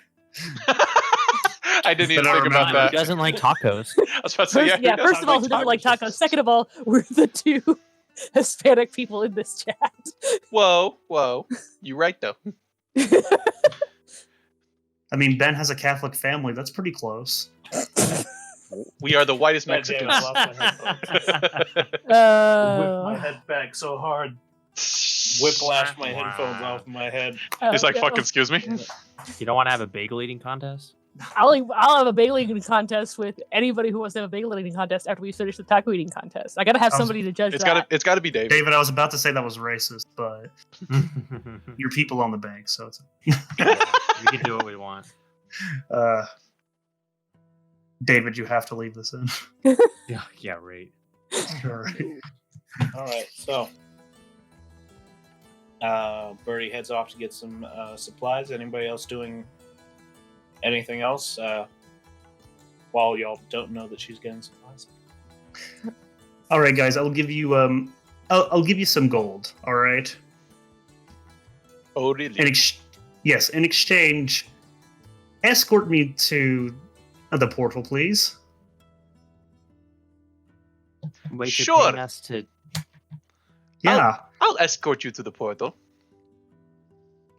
I didn't even But I think about remember- that. Who doesn't like tacos? I was about to say, First, first of all, who doesn't like tacos? Second of all, we're the two Hispanic people in this chat. Whoa. You're right, though. I mean, Ben has a Catholic family. That's pretty close. We are the whitest God damn it, Mexicans. I lost my headphones. Whipped my Uh, head back so hard. Whiplash my headphones off of my head. It's like, fucking, excuse me? You don't want to have a bagel eating contest? I'll have a bagel eating contest with anybody who wants to have a bagel eating contest after we finish the taco eating contest. I gotta have somebody to judge that. It's gotta be Dave. David, I was about to say that was racist, but you're people on the bank, so it's... We can do what we want. David, you have to leave this in. Yeah, right. Sure. All right. So Birdie heads off to get some supplies. Anybody else doing anything else while y'all don't know that she's getting supplies? All right, guys, I'll give you I'll give you some gold. All right. Oh, really? In exchange, escort me to the portal, please. Wait, you're Sure. paying us to. Yeah, I'll escort you to the portal.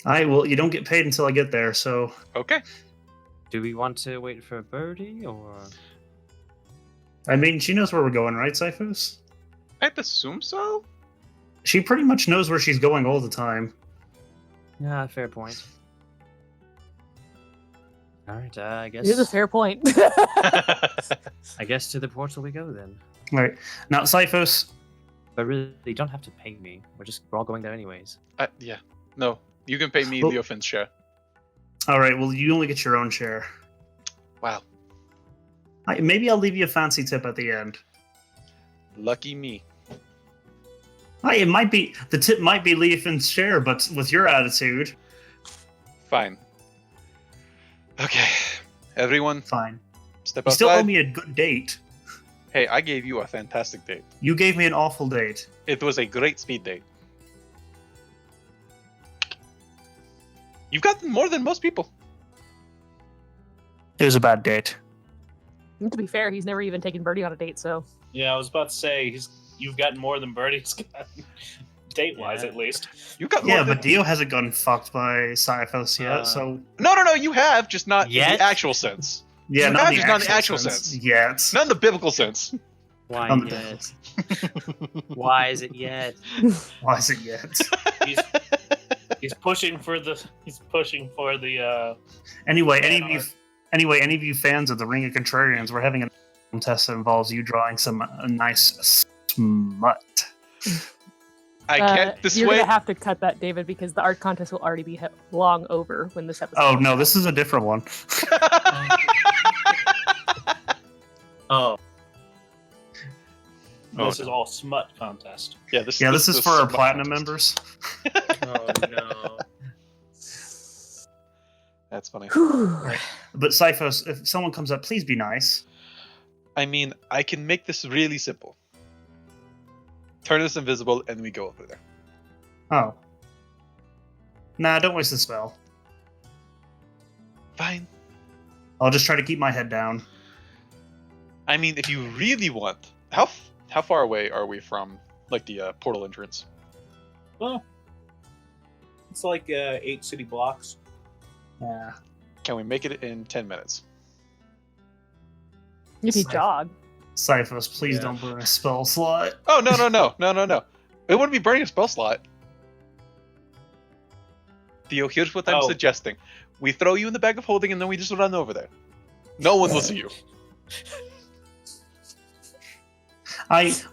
I will. You don't get paid until I get there, so Okay. Do we want to wait for Birdie or? I mean, she knows where we're going, right, Cyphos? I'd assume so. She pretty much knows where she's going all the time. Yeah, fair point. All right, I guess. Here's a fair point. I guess to the portal we go then. All right, now Cyphos. But really, you don't have to pay me. We're all going there anyways. Yeah. No, you can pay me Well- the offense share. All right, well, you only get your own share. Wow. Maybe I'll leave you a fancy tip at the end. Lucky me. It might be the tip might be Leofin's share, but with your attitude, Fine. Okay. Everyone, fine. step You still outside. owe me a good date. Hey, I gave you a fantastic date. You gave me an awful date. It was a great speed date. You've gotten more than most people. It was a bad date. To be fair, he's never even taken Birdie on a date, so Yeah, I was about to say you've gotten more than Birdie's gotten, date-wise Yeah. at least. You got more Yeah, than... but Dio hasn't gotten fucked by Cyphos yet, Uh, so No, you have, just not in Yet? the actual sense. yeah, You not have, in just the not in the actual actual sense. sense. Yet. Not in the biblical sense. Why On the yet? Why is it yet? Why is it yet? He's pushing for the. Anyway, Yeah, any of you fans of the Ring of Contrarians, we're having contest that involves you drawing some nice smut. I can't You're dissuade. gonna have to cut that, David, because the art contest will already be long over when this episode. Oh comes no, out. this is a different one. Oh, This is all smut contest. Yeah, this is for our smut platinum contest. members. oh no. That's funny. But Cyphos, if someone comes up, please be nice. I mean, I can make this really simple. Turn this invisible, and we go over there. Oh. Nah, don't waste the spell. Fine. I'll just try to keep my head down. I mean, if you really want, how far away are we from like the portal entrance? Well, it's like 8 city blocks. Yeah. Can we make it in 10 minutes? If you jog. Cyphos, please Yeah. don't burn a spell slot. Oh no! It wouldn't be burning a spell slot. Theo, here's what I'm Oh. suggesting: we throw you in the bag of holding, and then we just run over there. No one will see you.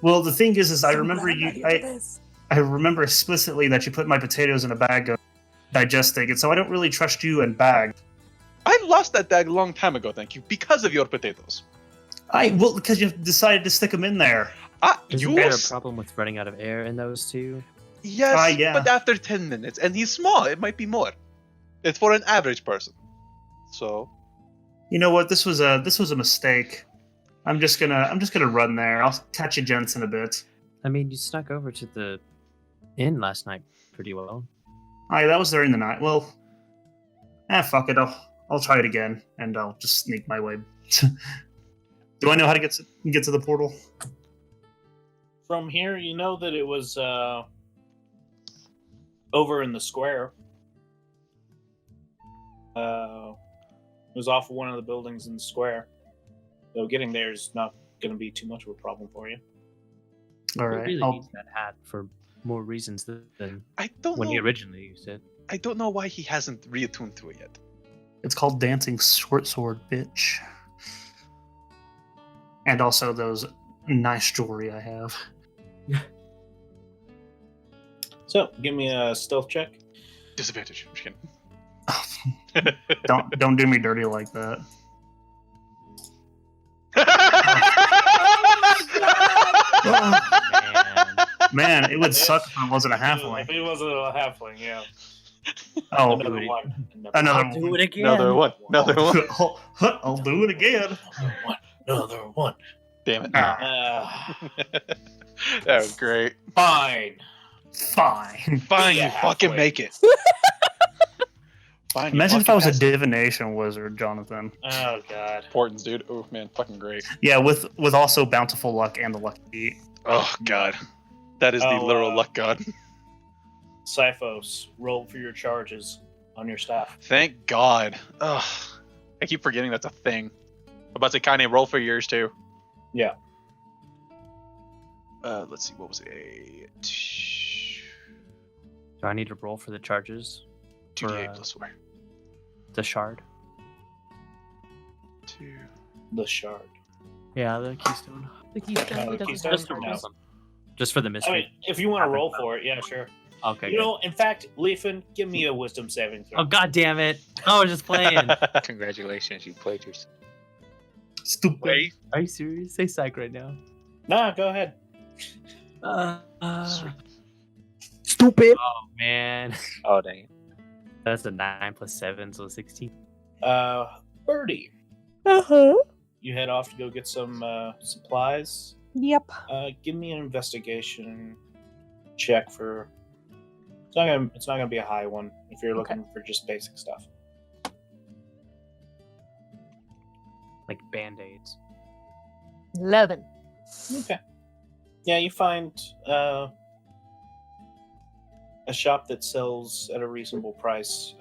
Well, the thing is I remember I remember explicitly that you put my potatoes in a bag of digesting, and so I don't really trust you and bag. I lost that bag a long time ago, thank you, because of your potatoes. Because you decided to stick them in there. Isn't there a problem with running out of air in those two? Yes, yeah. but after 10 minutes, and he's small, it might be more. It's for an average person. So, You know what? This was a mistake. I'm just gonna run there. I'll catch you gents in a bit. I mean, you snuck over to the inn last night pretty well. That was during the night. Well, fuck it. I'll try it again, and I'll just sneak my way. Do I know how to get to the portal? From here, you know that it was over in the square. It was off of one of the buildings in the square. So getting there is not going to be too much of a problem for you. All It right. really needs that hat for more reasons than I don't when know. he originally used it. I don't know why he hasn't reattuned to it yet. It's called Dancing Short Sword, bitch. And also those nice jewelry I have. So, give me a stealth check. Disadvantage. I'm just kidding. Don't do me dirty like that. Man, it would suck if I wasn't a halfling. If it wasn't a halfling, yeah. Oh, Another one. another I'll do it again. Another one. I'll do it again. Another one. Damn it. Uh, That was great. fine. Fine. Fine, Yeah, you fucking halfway. make it. Fine, you Imagine if fucking I was a pass it. divination wizard, Jonathan. Oh, God. Importance, dude. Oh man, fucking great. Yeah, with also bountiful luck and the lucky beat. Oh god, that is the Oh, literal luck god. Cyphos, roll for your charges on your staff. Thank God. Ugh, I keep forgetting that's a thing. I'm about to kind of roll for yours too. Yeah. Let's see. What was it? Do I need to roll for the charges? 2d8 For, plus 4. The shard? 2. The shard. Yeah, the keystone. The keystone. the He doesn't keystone? have Just for charges. one. Just for the I mystery. mean, if you want to roll for it, yeah, sure. Okay. You good. know, in fact, Leafin, give me a wisdom saving throw. Oh god damn it! I was just playing. Congratulations, you played yourself. Stupid. Wait. Are you serious? Say psych right now. Nah, go ahead. Stupid. Oh man, Oh dang it. that's a 9 plus 7, so 16. Birdie, Uh-huh. you head off to go get some supplies. Yep. Give me an investigation check for. It's not gonna be a high one if you're looking for just basic stuff. Like band-aids. 11. Okay. Yeah, you find a shop that sells at a reasonable price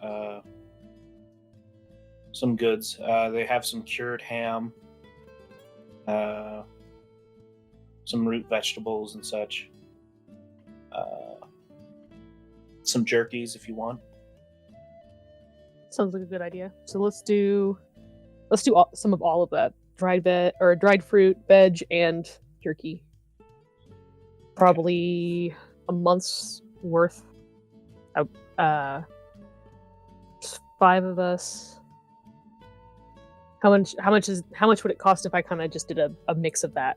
some goods. They have some cured ham, some root vegetables and such. Some jerkies if you want. Sounds like a good idea. So let's do some of all of that. dried fruit, veg, and jerky. Probably a month's worth. Just 5 of us. How much would it cost if I kind of just did a mix of that?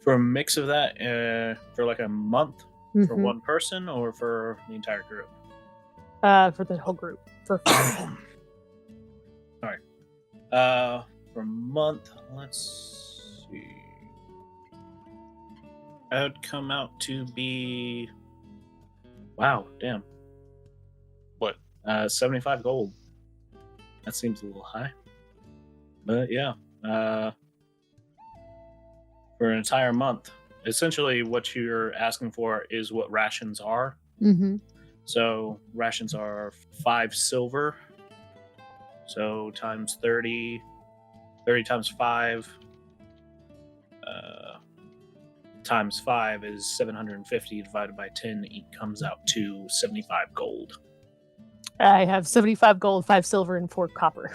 For a mix of that, for like a month, for Mhm. one person, or for the entire group? For the whole group. For All right. For a month, let's see. That would come out to be. Wow, damn. What? 75 gold. That seems a little high. But yeah. For an entire month. Essentially, what you're asking for is what rations are. Mm-hmm. So rations are 5 silver. So times 30. 30 times 5. Times 5 is 750 divided by 10. It comes out to 75 gold. I have 75 gold, 5 silver, and 4 copper.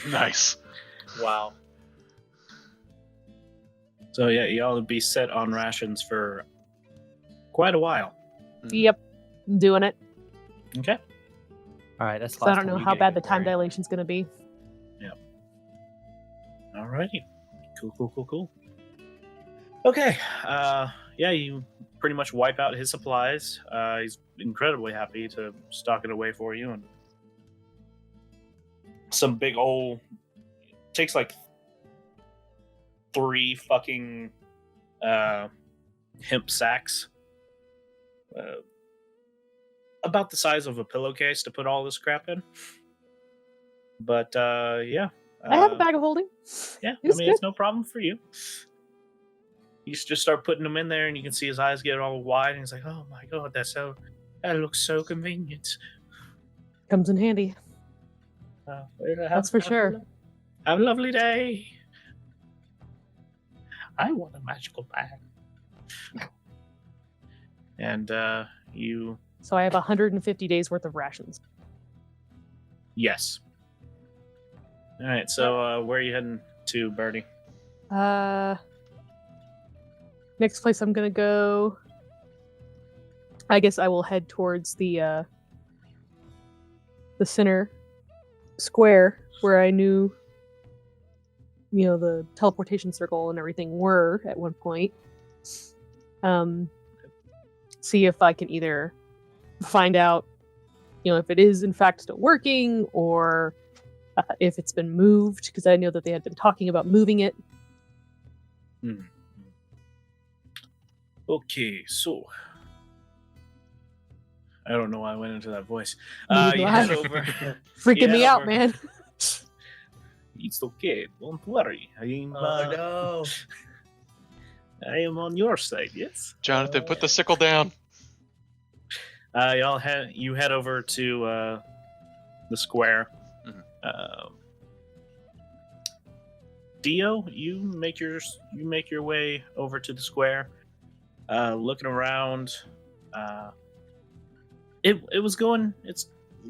Nice. Wow. So yeah, y'all would be set on rations for quite a while. Yep, I'm doing it. Okay. All right, that's. So I don't know how bad the time dilation's going to be. Alrighty. Cool. Okay. Yeah, you pretty much wipe out his supplies. He's incredibly happy to stock it away for you, and some big old takes like 3 fucking hemp sacks, about the size of a pillowcase to put all this crap in. But yeah, I have a bag of holding. yeah. It's It's no problem for you. You just start putting them in there, and you can see his eyes get all wide, and he's like, "Oh my god, that looks so convenient." Comes in handy. That's for sure. Have a lovely day. I want a magical bag. And you, So I have 150 days worth of rations. yes. All right. So where are you heading to, Birdie? Next place I'm gonna go. I guess I will head towards the center square where I knew, the teleportation circle and everything were at one point. See if I can either find out, if it is in fact still working, or if it's been moved, because I know that they had been talking about moving it. Okay, so I don't know why I went into that voice. Neither You do head I. over. Freaking me out, over. man. It's okay. Don't worry. No. I am on your side. Yes. Jonathan, put the sickle down. You head over to the square. Dio, you make your way over to the square. Looking around, it's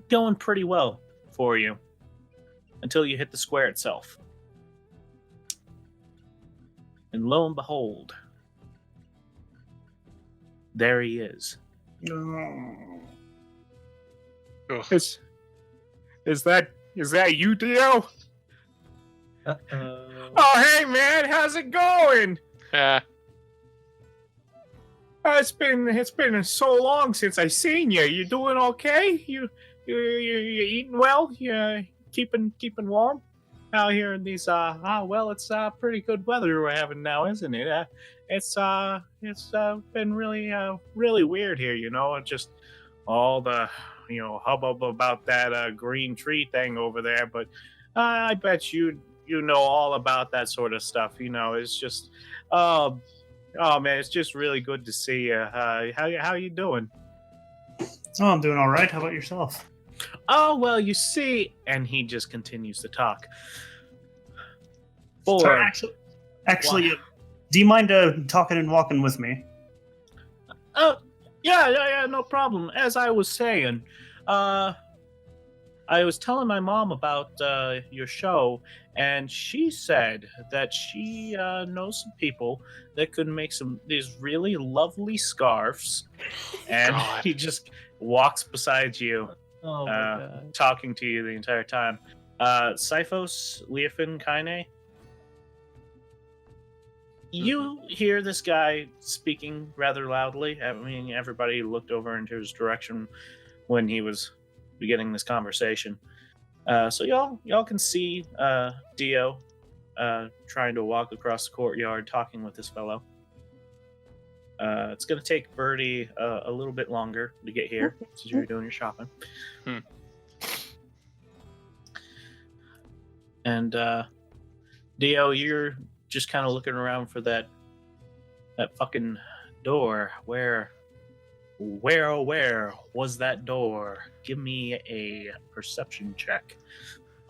going pretty well for you until you hit the square itself, and lo and behold, there he is. Ugh. Is that you, Dio? Uh-oh. Oh, hey man, how's it going? Yeah. It's been so long since I seen you. You doing okay? You eating well? You keeping warm out here in these it's pretty good weather we're having now, isn't it? It's been really weird here, just all the hubbub about that green tree thing over there, but I bet you know all about that sort of stuff. It's just oh man, it's just really good to see you. How you doing? Oh, I'm doing all right. How about yourself? Oh, well, you see, and he just continues to talk. Sorry, actually, do you mind talking and walking with me? Yeah, no problem. As I was saying, I was telling my mom about your show, and she said that she knows some people that could make these really lovely scarves. And God. he just walks beside you, Oh my god. talking to you the entire time. Sifos, Leofin, Kaine. You hear this guy speaking rather loudly. I mean, everybody looked over into his direction when he was beginning this conversation. So y'all can see Dio trying to walk across the courtyard talking with this fellow. It's going to take Birdie a little bit longer to get here since you're doing your shopping. And Dio, you're just kind of looking around for that fucking door. Where was that door? Give me a perception check.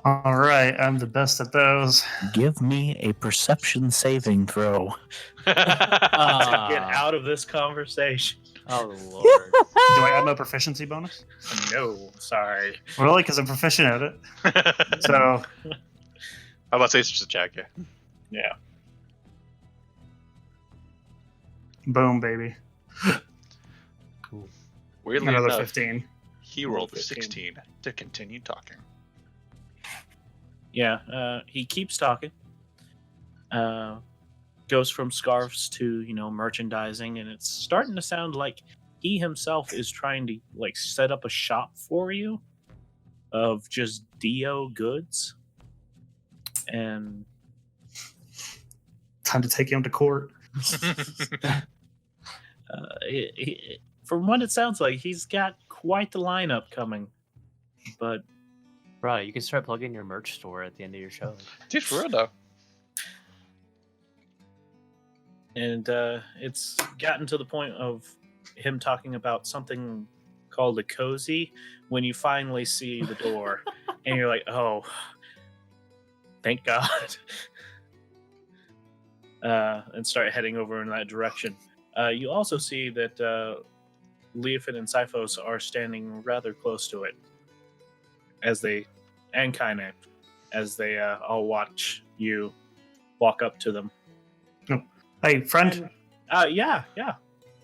All right, I'm the best at those. Give me a perception saving throw. To get out of this conversation. Oh lord. Do I add no proficiency bonus? No, sorry. Really? Because I'm proficient at it. So, How about say it's just a check? Yeah. Yeah. boom, baby. Cool. Weirdly Another enough, 15. he rolled a 15. 16 to continue talking. Yeah, he keeps talking. Goes from scarves to, merchandising, and it's starting to sound like he himself is trying to, set up a shop for you of just Dio goods. And Time to take him to court. from what it sounds like, he's got quite the lineup coming. But Right, you can start plugging your merch store at the end of your show. Dude, for real though. And it's gotten to the point of him talking about something called a cozy when you finally see the door and you're like, oh, thank God. And start heading over in that direction. You also see that Leofin and Sifos are standing rather close to it and Kaine, as they all watch you walk up to them. Hey, friend. Yeah.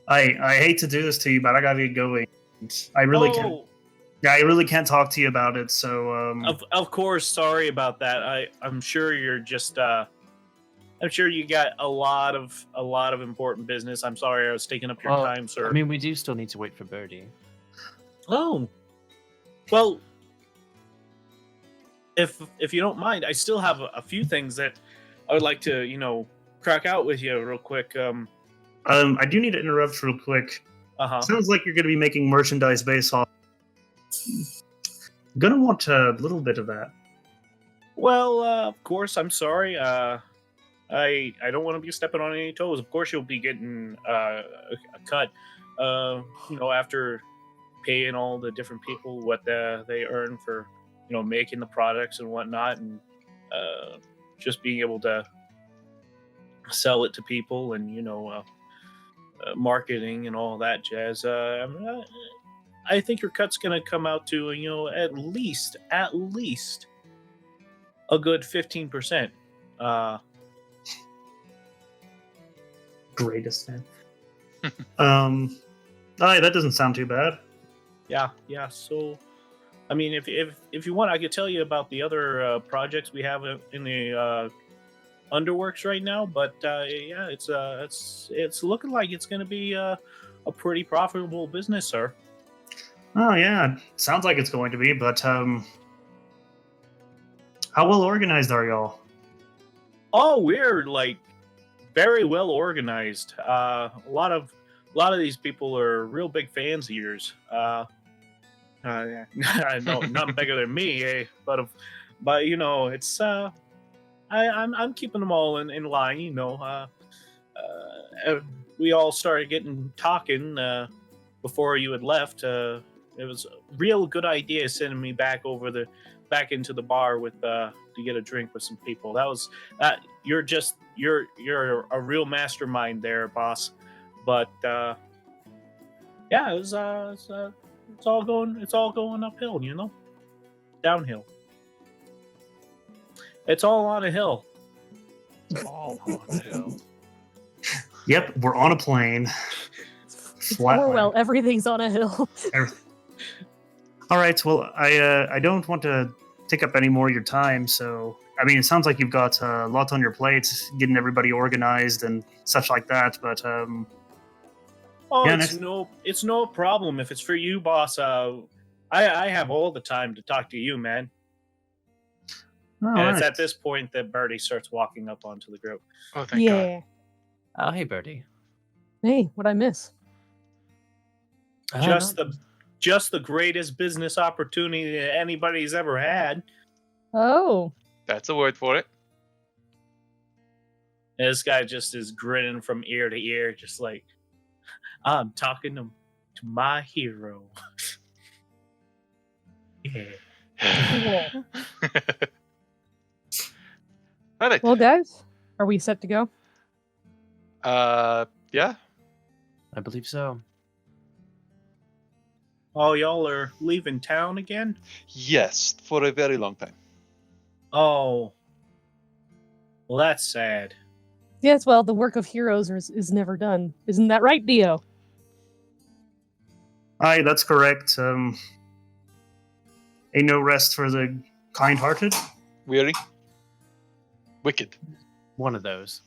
I hate to do this to you, but I gotta get going. I really can't. Yeah, I really can't talk to you about it. So, Of course, sorry about that. I'm sure you're just. I'm sure you got a lot of important business. I'm sorry I was taking up your time, sir. I mean, we do still need to wait for Birdie. Oh, well, if you don't mind, I still have a few things that I would like to, crack out with you real quick. I do need to interrupt real quick. Sounds like you're going to be making merchandise based off. Gonna want a little bit of that. Well, of course, I'm sorry. I don't want to be stepping on any toes. Of course, you'll be getting a cut. After paying all the different people what they earn for, making the products and whatnot, and just being able to sell it to people and marketing and all that jazz. I think your cut's gonna come out to at least a good 15%. Greatest fan. All right, that doesn't sound too bad. Yeah. So, I mean, if you want, I could tell you about the other projects we have in the underworks right now. But yeah, it's looking like it's going to be a pretty profitable business, sir. Oh yeah, sounds like it's going to be. But how well organized are y'all? Oh, we're very well organized. A lot of these people are real big fans of yours. No, nothing bigger than me, eh? But it's I'm keeping them all in line. We all started talking before you had left. It was a real good idea sending me back into the bar with to get a drink with some people. You're a real mastermind there, boss. But yeah, it's all going uphill, downhill. It's all on a hill. All on the hill. Yep, we're on a plane. It's Flat Orewell. Everything's on a hill. All right. Well, I don't want to take up any more of your time. So, I mean, it sounds like you've got a lot on your plate, getting everybody organized and such like that. But Oh, Yeah, it's no problem if it's for you, boss. I have all the time to talk to you, man. all And it's right. at this point that Birdie starts walking up onto the group. Oh, thank God. Yeah. Oh, hey, Birdie. Hey, what'd I miss? Just the greatest business opportunity that anybody's ever had. Oh. That's a word for it. And this guy just is grinning from ear to ear, just like, I'm talking to my hero. Yeah. Cool. All right. Well, guys, are we set to go? Yeah. I believe so. Oh, y'all are leaving town again? Yes, for a very long time. Oh. Well, that's sad. Yes, well, the work of heroes is never done. Isn't that right, Dio? Aye, that's correct. Ain't no rest for the kind-hearted. Weary? Wicked. One of those.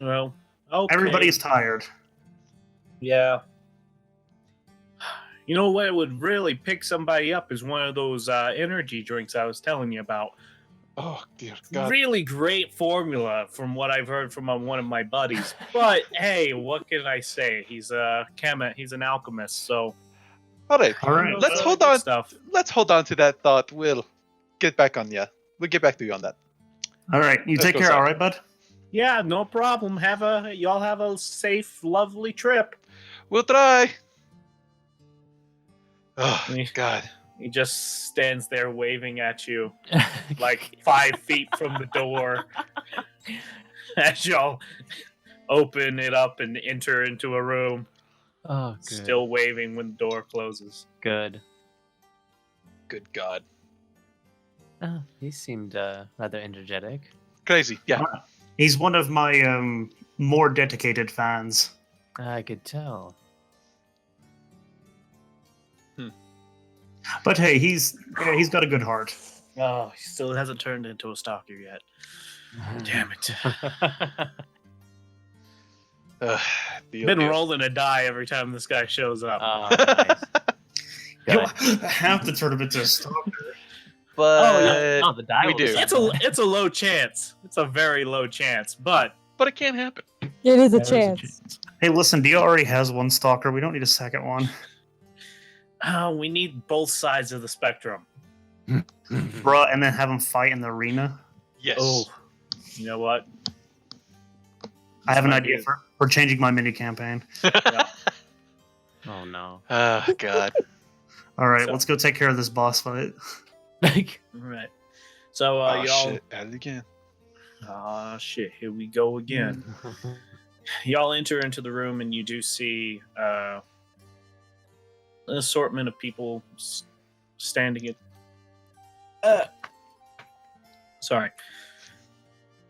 Well, okay. Everybody's tired. Yeah. You know what would really pick somebody up is one of those energy drinks I was telling you about. Oh, dear God. Really great formula from what I've heard from one of my buddies. But hey, what can I say? He's a chemist. He's an alchemist. So All right. All right. Let's hold good on. Stuff. Let's hold on to that thought. We'll get back on you. We'll get back to you on that. All right, you Let's take go, care. Zach. All right, bud. Yeah, no problem. Y'all have a safe, lovely trip. We'll try. Oh, Yeah. God. He just stands there waving at you, like 5 feet from the door, as y'all open it up and enter into a room. Oh, good. Still waving when the door closes. Good. Good God. Oh, he seemed rather energetic. Crazy. Yeah. He's one of my more dedicated fans. I could tell. But hey, he's got a good heart. Oh, he still hasn't turned into a stalker yet. Damn it. Deal, Been deal. rolling a die every time this guy shows up. Nice. You'll Good. have to turn him into a stalker. But Oh, the die we will do. decide. It's a low chance. It's a very low chance, but it can't happen. It is a There's chance. Hey, listen, Dio already has one stalker. We don't need a second one. we need both sides of the spectrum. Bruh, and then have him fight in the arena. Yes. Oh, you know what? I have an might idea be- for changing my mini campaign. Oh no. Oh, God. All right, So- let's go take care of this boss fight. Like, All right. So Oh, y'all. shit. At it again. Ah, shit. Here we go again. Y'all enter into the room and you do see an assortment of people standing at. Sorry.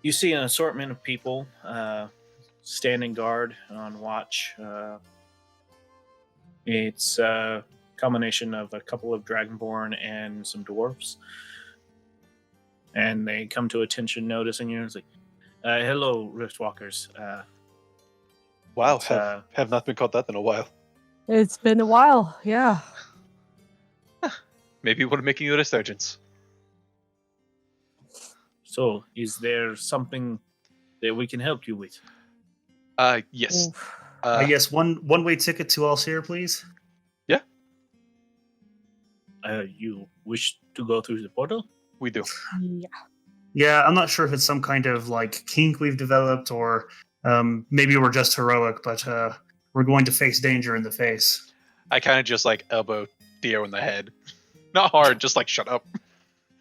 You see an assortment of people standing guard on watch. It's a combination of a couple of Dragonborn and some dwarves. And they come to attention noticing you. It's like, hello, Riftwalkers. Wow. It's, Have not been called that in a while. It's been a while, yeah. Maybe we're making a resurgence. So, is there something that we can help you with? Yes. Oof. Yes, one-way ticket to Alcier, please. You wish to go through the portal? We do. Yeah. Yeah, I'm not sure if it's some kind of like kink we've developed, or maybe we're just heroic, but we're going to face danger in the face. I kind of just like elbow Theo in the head. Not hard, just like shut up.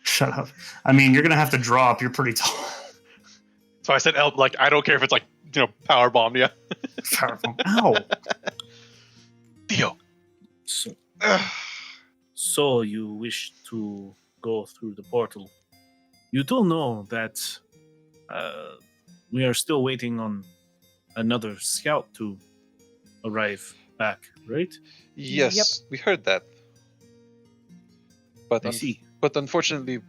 Shut up. I mean, you're gonna have to drop. You're pretty tall. So I said, like, I don't care if it's like, power bomb you. Powerful. Ow. Theo. So you wish to go through the portal. You do know that we are still waiting on another scout to arrive back, right? Yes, we heard that. But I see. But unfortunately,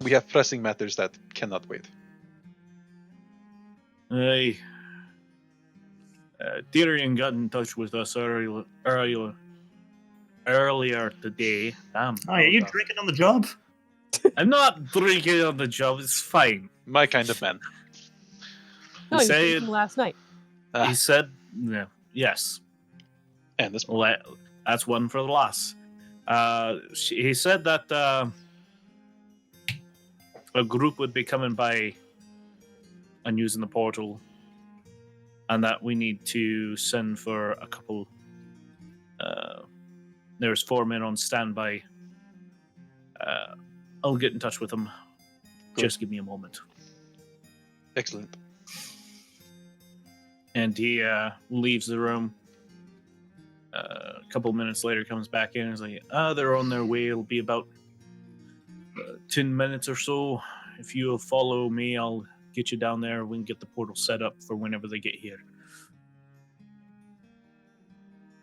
we have pressing matters that cannot wait. Tyrion got in touch with us earlier today. Damn. Oh, are you drinking on the job? I'm not drinking on the job. It's fine. My kind of man. No, he was drinking last night. He said, yeah, yes. And this Well, that's one for the loss. He said that a group would be coming by and using the portal, and that we need to send for a couple. There's 4 men on standby. I'll get in touch with them. Good. Just give me a moment. Excellent. And he leaves the room. A couple minutes later, comes back in and is like, they're on their way. It'll be about 10 minutes or so. If you'll follow me, I'll get you down there. We can get the portal set up for whenever they get here.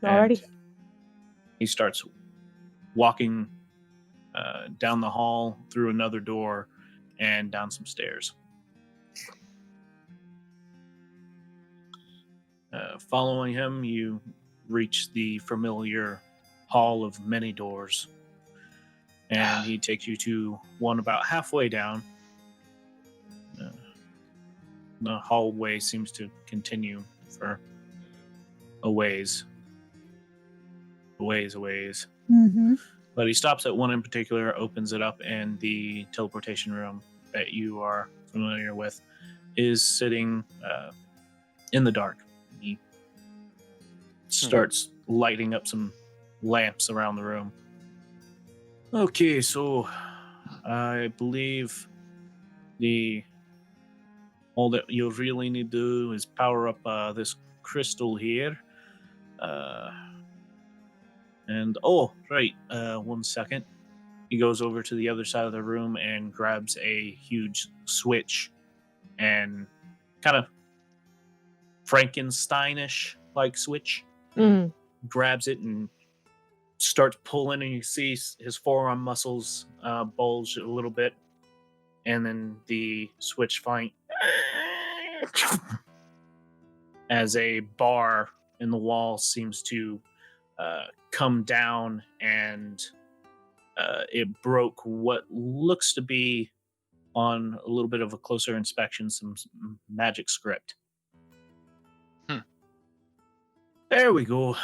Alrighty. And he starts walking down the hall, through another door, and down some stairs. Following him, you reach the familiar hall of many doors, and he takes you to one about halfway down. The hallway seems to continue for a ways. Mm-hmm. But he stops at one in particular, opens it up, and the teleportation room that you are familiar with is sitting in the dark. He starts lighting up some lamps around the room. Okay, so I believe all that you really need to do is power up this crystal here. And right, 1 second. He goes over to the other side of the room and grabs a huge switch and kind of Frankensteinish like switch. Mm. Grabs it and starts pulling, and you see his forearm muscles bulge a little bit, and then the switch fight as a bar in the wall seems to come down, and it broke what looks to be, on a little bit of a closer inspection, some magic script. There we go.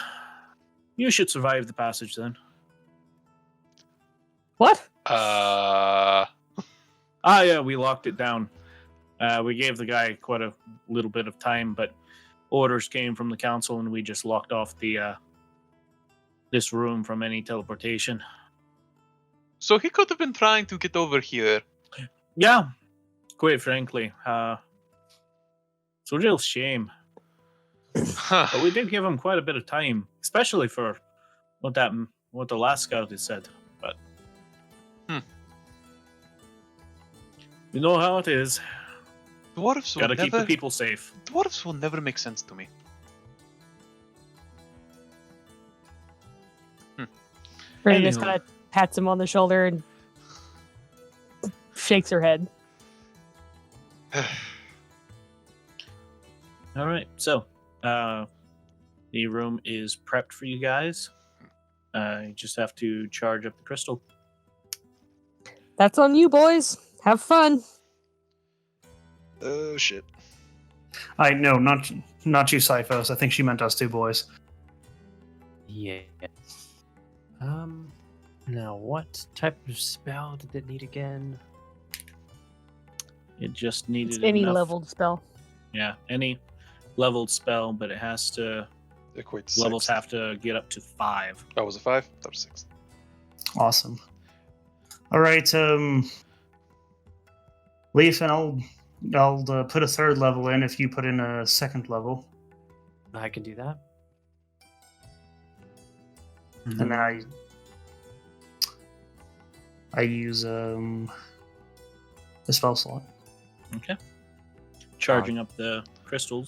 You should survive the passage then. What? Yeah, we locked it down. We gave the guy quite a little bit of time, but orders came from the council, and we just locked off this room from any teleportation. So he could have been trying to get over here. Yeah, quite frankly. It's a real shame. But we did give him quite a bit of time, especially for what the last scout had said. But you know how it is. Dwarves will Gotta keep the never. people safe. Dwarves will never make sense to me. Brandon just Anywho. kind of pats him on the shoulder and shakes her head. All right, so the room is prepped for you guys. You just have to charge up the crystal. That's on you, boys. Have fun. Oh shit. No, not you, Cyphos. I think she meant us two boys. Yeah. Now what type of spell did it need again? It just needed It's any enough. leveled spell. Yeah, any leveled spell, but it has to. Equate to Levels 6. have to get up to 5. That was a 5. That was 6. Awesome. All right, Leaf, and I'll put a 3rd level in if you put in a 2nd level, I can do that. and then I use the spell slot. Okay. Charging up the crystal.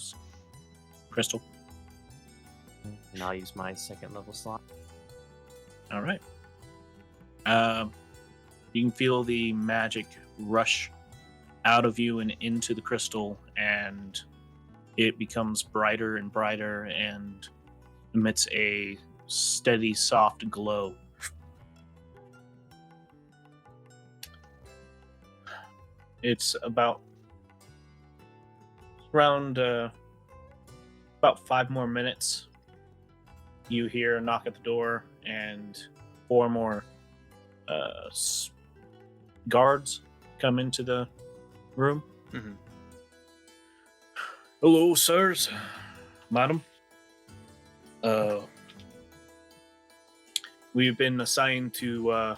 And I'll use my second level slot. All right. You can feel the magic rush out of you and into the crystal, and it becomes brighter and brighter and emits a steady, soft glow. It's around about 5 more minutes. You hear a knock at the door, and 4 more guards come into the room. Mm-hmm. Hello, sirs, madam. We've been assigned to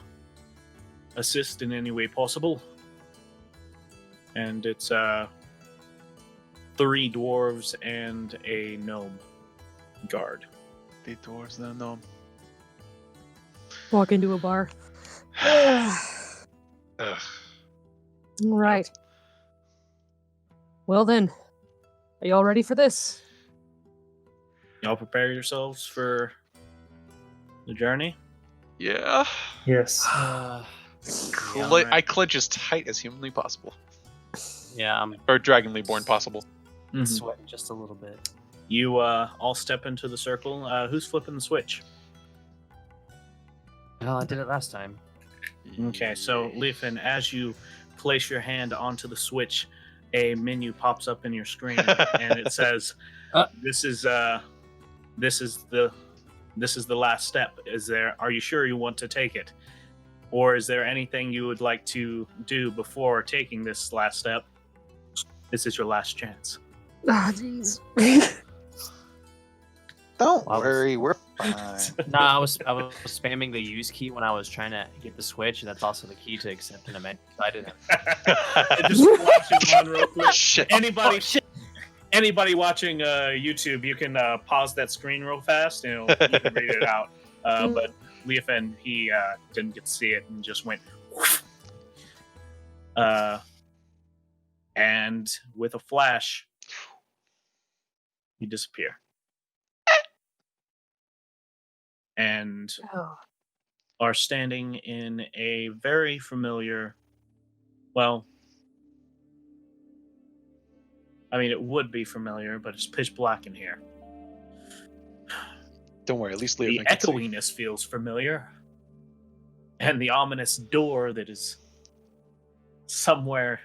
assist in any way possible, and it's 3 dwarves and a gnome guard. The dwarves, no, no. Walk into a bar. Ugh. All right. Well then, are y'all ready for this? Y'all prepare yourselves for the journey. Yeah. Yes. I clench as tight as humanly possible. Yeah, I'm Or dragonly born possible. Mhm. sweating just a little bit. You all step into the circle. Who's flipping the switch? Well, I did it last time. Okay, so Leafin, as you place your hand onto the switch, a menu pops up in your screen, and it says, "This is the last step. Are you sure you want to take it, or is there anything you would like to do before taking this last step? This is your last chance." Ah, jeez. Don't Wow. worry, we're fine. No, I was spamming the use key when I was trying to get the switch, and that's also the key to accept an event. I didn't. It just flashes on real quick. Shit. Anybody watching YouTube, you can pause that screen real fast, and you can read it out. But Leofin, he didn't get to see it and just went. And with a flash, you disappear. And Oh. are standing in a very familiar, well, I mean, it would be familiar, but it's pitch black in here. Don't worry, at least The Leo can see. echoiness feels familiar. And the ominous door that is somewhere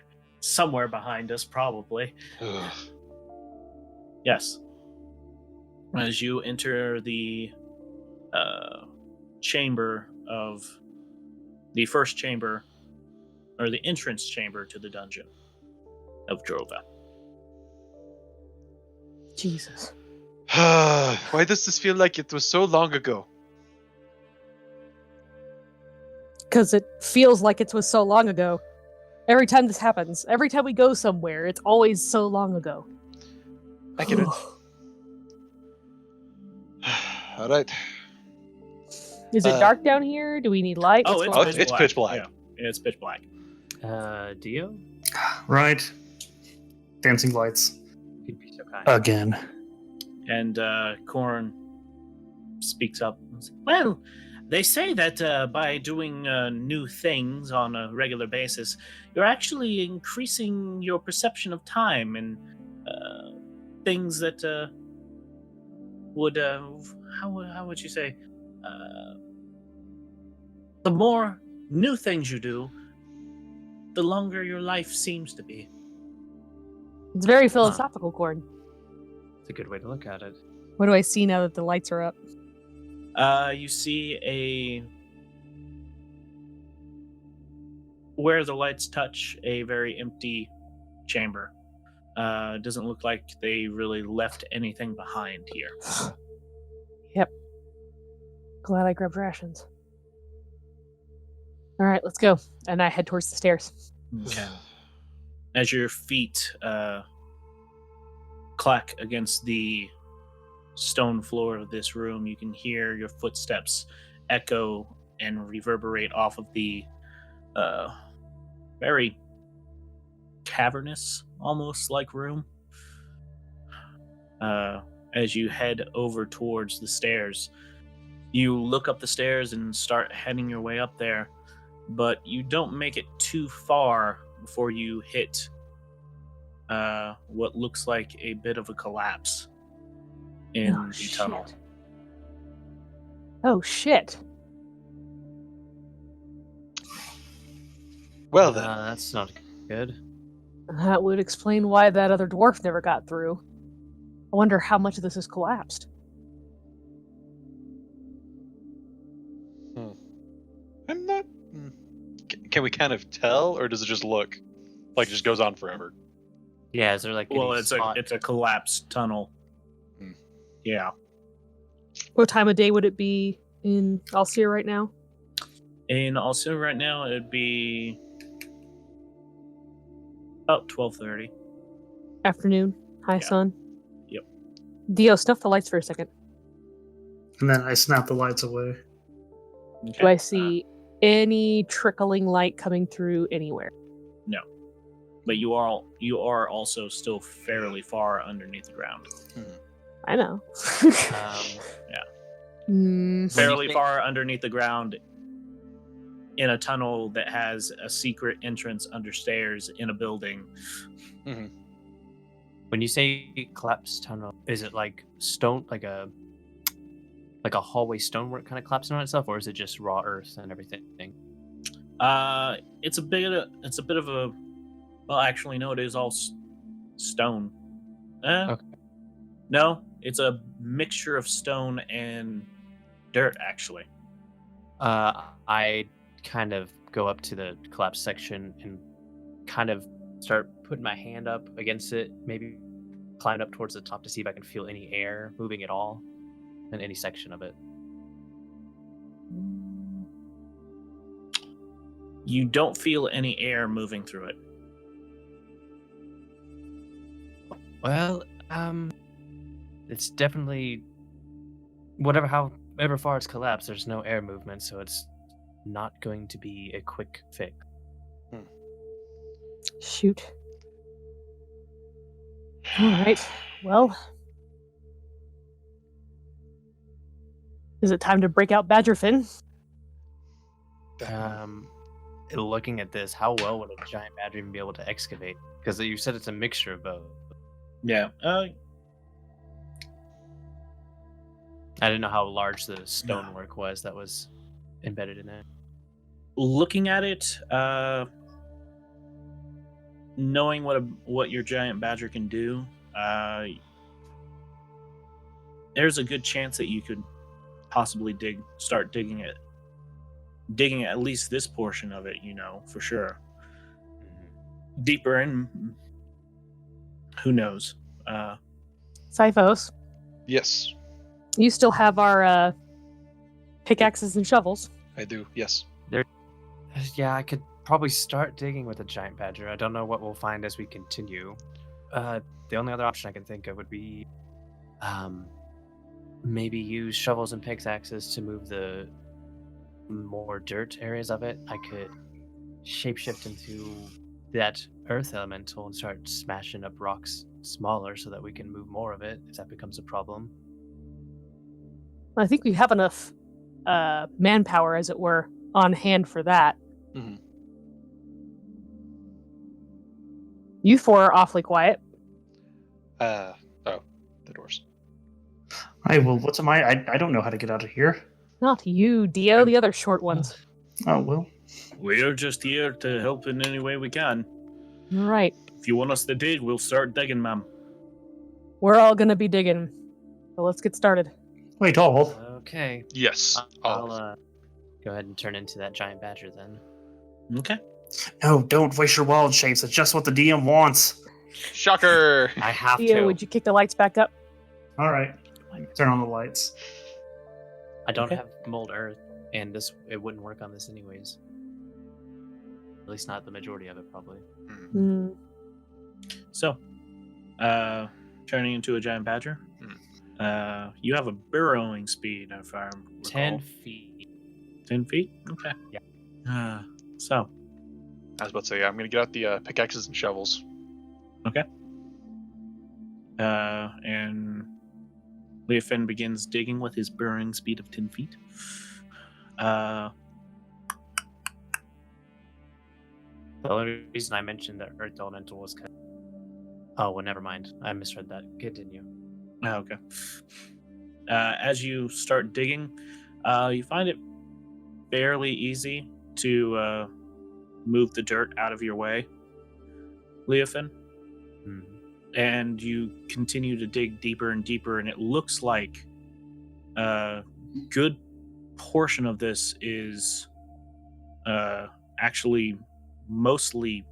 behind us, probably. Ugh. Yes. As you enter the chamber of the first chamber, or the entrance chamber to the dungeon of Drova. Jesus. Why does this feel like it was so long ago? Because it feels like it was so long ago. Every time this happens, every time we go somewhere, it's always so long ago. I get it. All right. Is it dark down here? Do we need light? Oh, What's it's, going pitch on? it's black. pitch black. Yeah, it's pitch black. Dio? Right. Dancing lights. You'd be so kind. Again. And Korn speaks up. Well, they say that by doing new things on a regular basis, you're actually increasing your perception of time and things that would how would you say? The more new things you do, the longer your life seems to be. It's very philosophical, Corn. It's a good way to look at it. What do I see now that the lights are up? You see where the lights touch a very empty chamber. Doesn't look like they really left anything behind here. Yep. Glad I grabbed rations. All right, let's go. And I head towards the stairs. Okay. As your feet clack against the stone floor of this room, you can hear your footsteps echo and reverberate off of the very cavernous, almost like room. As you head over towards the stairs, you look up the stairs and start heading your way up there, but you don't make it too far before you hit what looks like a bit of a collapse in the tunnel. Oh, shit. Well then, That's not good. That would explain why that other dwarf never got through. I wonder how much of this has collapsed. I'm not. Can we kind of tell, or does it just look like it just goes on forever? Yeah, is there like Well, any it's spot- a collapsed tunnel. Hmm. Yeah. What time of day would it be in Alcier right now? In Alcier right now, it'd be about 12:30. Afternoon? High Yeah. sun? Yep. Dio, snuff the lights for a second. And then I snap the lights away. Do I see any trickling light coming through anywhere? No, but you are also still fairly far underneath the ground. I know. Fairly think- far underneath the ground in a tunnel that has a secret entrance under stairs in a building. When you say collapsed tunnel, is it like stone, like a hallway stonework kind of collapsing on itself, or is it just raw earth and everything? It's a bit of a. Well, actually, no. It is all stone. Okay. No, it's a mixture of stone and dirt. Actually, I kind of go up to the collapsed section and kind of start putting my hand up against it, maybe climb up towards the top to see if I can feel any air moving at all in any section of it. you don't feel any air moving through it. Well, it's definitely however far it's collapsed, there's no air movement, so it's not going to be a quick fix. Shoot. Alright, well. Is it time to break out Badgerfin? Looking at this, how well would a giant badger even be able to excavate? Because you said it's a mixture of both. Yeah. I didn't know how large the stonework was that was embedded in it. Looking at it, knowing what your giant badger can do, there's a good chance that you could possibly start digging at least this portion of it, for sure. Deeper in, who knows? Sifos, Yes, you still have our pickaxes and shovels. I do. Yes. Yeah, I could probably start digging with a giant badger. I don't know what we'll find as we continue. The only other option I can think of would be maybe use shovels and pickaxes to move the more dirt areas of it. I could shapeshift into that earth elemental and start smashing up rocks smaller so that we can move more of it if that becomes a problem. I think we have enough manpower, as it were, on hand for that. Mhm. You four are awfully quiet. The doors. I will. What's am I don't know how to get out of here. Not you, Dio, the other short ones. Oh well. We're just here to help in any way we can. Right. If you want us to dig, we'll start digging, ma'am. We're all gonna be digging. So let's get started. Wait, all. Okay. Yes. I'll go ahead and turn into that giant badger then. Okay. No, don't waste your wild shapes. That's just what the DM wants. Shocker. I have Dio, to. would you kick the lights back up? All right. Turn on the lights. I don't Okay. have mold earth, and it wouldn't work on this anyways. At least not the majority of it, probably. Hmm. So, turning into a giant badger. You have a burrowing speed, if I recall. 10 feet. 10 feet? Okay. Yeah. So, I was about to say, I'm gonna get out the pickaxes and shovels. And Leofin begins digging with his burrowing speed of 10 feet. The only reason I mentioned that Earth Elemental was kind of... Oh, well, never mind. I misread that. Continue. Okay. As you start digging, you find it fairly easy to move the dirt out of your way, Leofin. And you continue to dig deeper and deeper, and it looks like a good portion of this is actually mostly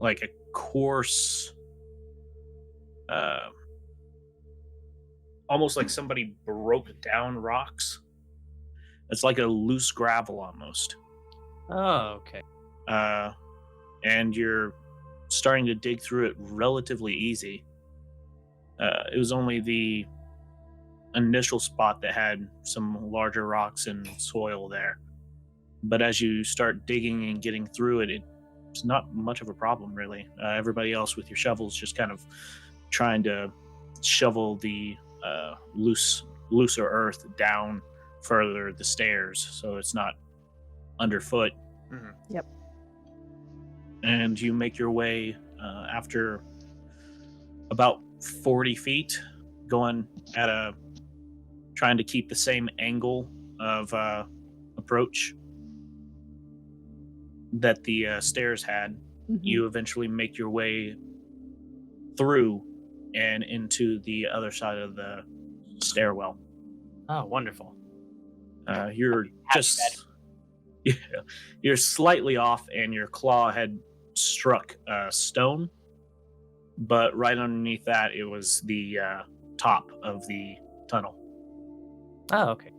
like a coarse, almost like somebody broke down rocks. It's like a loose gravel almost. Oh, okay. And you're starting to dig through it relatively easy. It was only the initial spot that had some larger rocks and soil there. But as you start digging and getting through it, it's not much of a problem, really. Everybody else with your shovels just kind of trying to shovel the looser earth down further the stairs so it's not underfoot. Mhm. Yep. And you make your way after about 40 feet, going at trying to keep the same angle of approach that the stairs had. You eventually make your way through and into the other side of the stairwell. Oh, wonderful. You're just you're slightly off, and your claw had struck stone, but right underneath that it was the top of the tunnel. Oh, okay.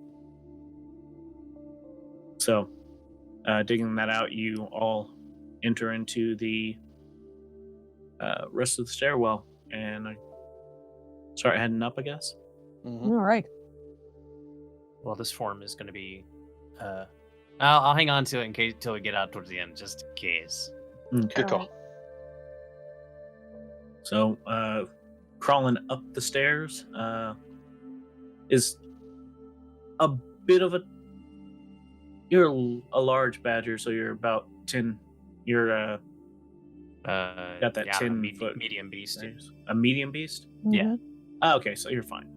So digging that out, you all enter into the rest of the stairwell and start heading up, I guess. Mhm. All right. Well, this form is going to be... I'll hang on to it in case till we get out towards the end, just in case. Good call. So crawling up the stairs is a bit of a... You're a large badger, so you're about 10... You're got that 10 foot... Medium beast. stairs. A medium beast? Yeah. Oh, okay, so you're fine.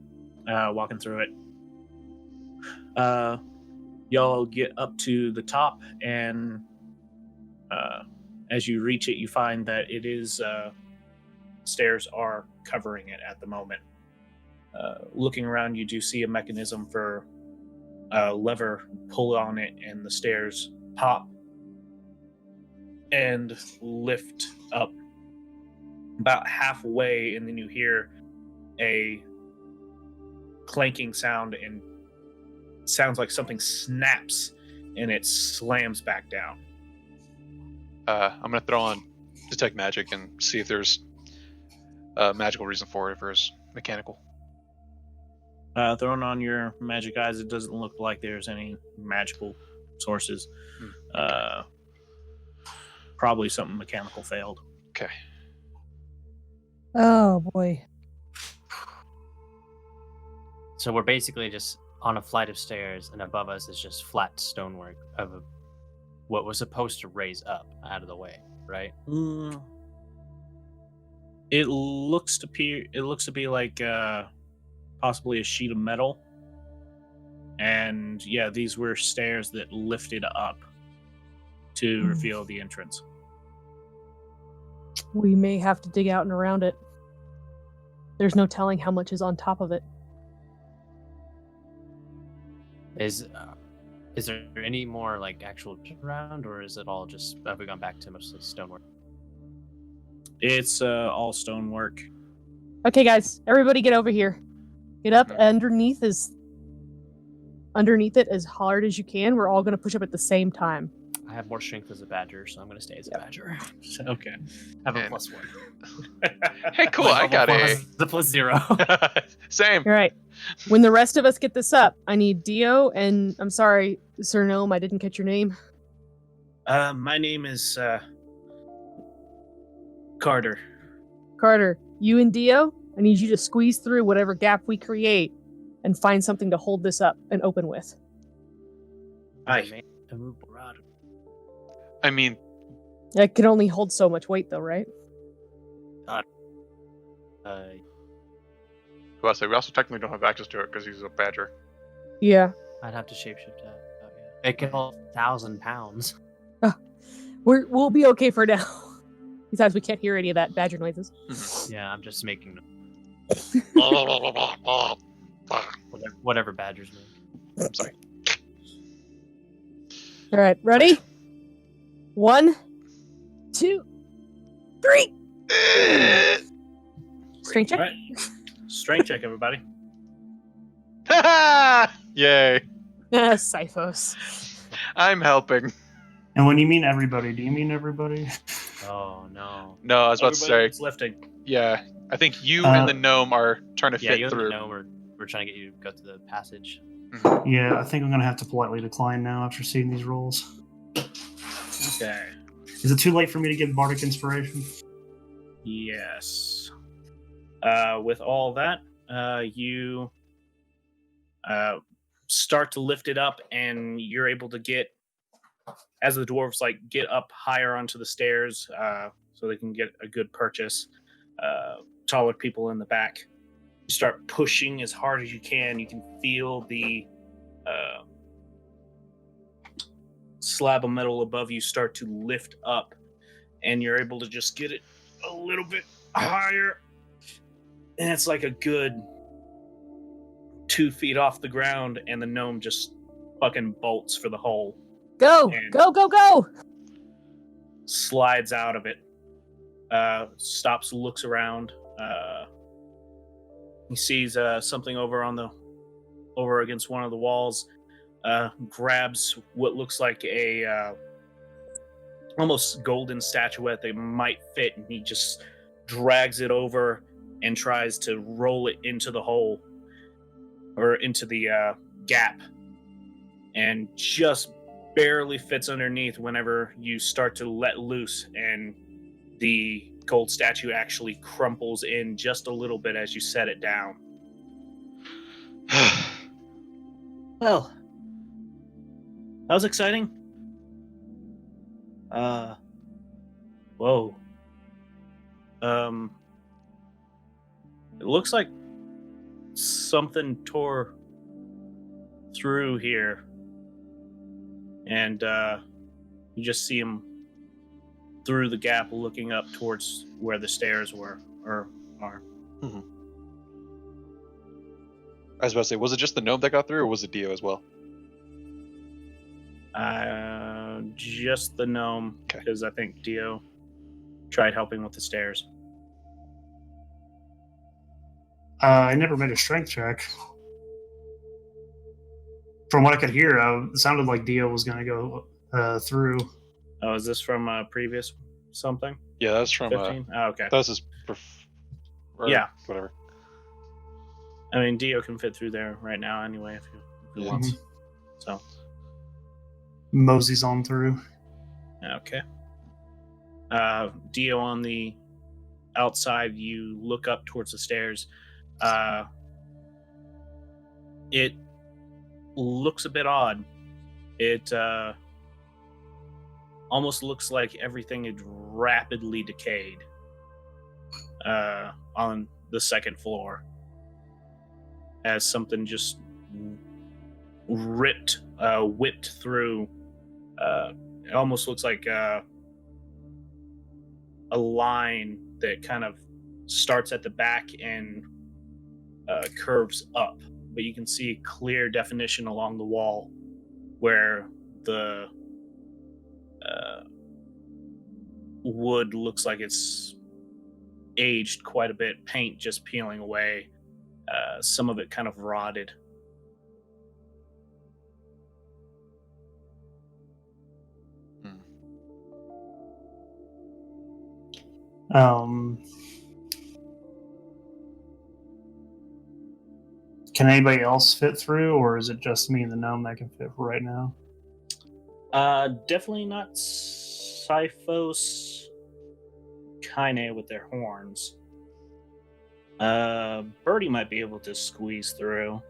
Walking through it. Y'all get up to the top, and as you reach it, you find that it is stairs are covering it at the moment. Looking around, you do see a mechanism for a lever, pull on it, and the stairs pop and lift up about halfway, and then you hear a clanking sound, and sounds like something snaps and it slams back down. I'm gonna throw on detect magic and see if there's a magical reason for it, if it's mechanical. Throwing on your magic eyes, it doesn't look like there's any magical sources. Probably something mechanical failed. Okay. Oh boy. So we're basically just on a flight of stairs, and above us is just flat stonework of what was supposed to raise up out of the way, right? It looks to be like possibly a sheet of metal, and yeah, these were stairs that lifted up to reveal the entrance. We may have to dig out and around it. There's no telling how much is on top of it. Is there any more like actual around, or is it all just have we gone back to mostly stonework? It's all stonework. Okay, guys, everybody get over here. Get up underneath it as hard as you can. We're all going to push up at the same time. I have more strength as a badger, so I'm going to stay as a badger. Okay. I have a And- +1. Hey, cool. I got a The +0. same. All right. When the rest of us get this up, I need Dio and I'm sorry, Sir Gnome, I didn't catch your name. My name is Carter. Carter, you and Dio, I need you to squeeze through whatever gap we create and find something to hold this up and open with. Aye. I mean, It can only hold so much weight, though, right? who else? We also technically don't have access to it because he's a badger. Yeah. I'd have to shapeshift that. Oh, yeah. It can hold 1,000 pounds. We'll be okay for now. Besides, we can't hear any of that badger noises. Yeah, I'm just making whatever badgers make. I'm sorry. All right, ready? 1, 2, 3. Strength check. All right. Strength check, everybody. Yay! Sifos. I'm helping. And when you mean everybody, do you mean everybody? Oh, no. No, I was about to Everybody say, that's lifting. yeah. I think you and the gnome are trying to Yeah, fit you through. know we're trying to get you to go to the passage. Yeah, I think I'm gonna have to politely decline now after seeing these rolls. Okay. Is it too late for me to give bardic inspiration? Yes. With all that, you start to lift it up, and you're able to get, as the dwarves get up higher onto the stairs, so they can get a good purchase. Taller people in the back. You start pushing as hard as you can. You can feel the slab of metal above you start to lift up, and you're able to just get it a little bit higher. And it's like a good 2 feet off the ground, and the gnome just fucking bolts for the hole. Go, And- go, go, go! Slides out of it. Stops, looks around. He sees something over against one of the walls. Grabs what looks like a almost golden statuette that might fit, and he just drags it over and tries to roll it into the hole, or into the gap, and just barely fits underneath whenever you start to let loose, and the gold statue actually crumples in just a little bit as you set it down. Well, that was exciting. Whoa. It looks like something tore through here, and you just see him through the gap looking up towards where the stairs were, or are. I was about to say, was it just the gnome that got through, or was it Dio as well? Just the gnome, Okay. because I think Dio tried helping with the stairs. I never made a strength check. From what I could hear, it sounded like Dio was going to go through. Oh, is this from previous something? Yeah, that's from 15? Oh, okay. that was his Yeah. whatever. I mean, Dio can fit through there right now anyway if he wants. So, Mosey's on through. okay. Dio on the outside, you look up towards the stairs. It looks a bit odd. It almost looks like everything had rapidly decayed on the second floor, as something just whipped through. It almost looks like a line that kind of starts at the back and curves up, but you can see clear definition along the wall where the wood looks like it's aged quite a bit, paint just peeling away, some of it kind of rotted. Can anybody else fit through, or is it just me and the gnome that can fit for right now? Definitely not Siphos Kaine with their horns. Birdie might be able to squeeze through.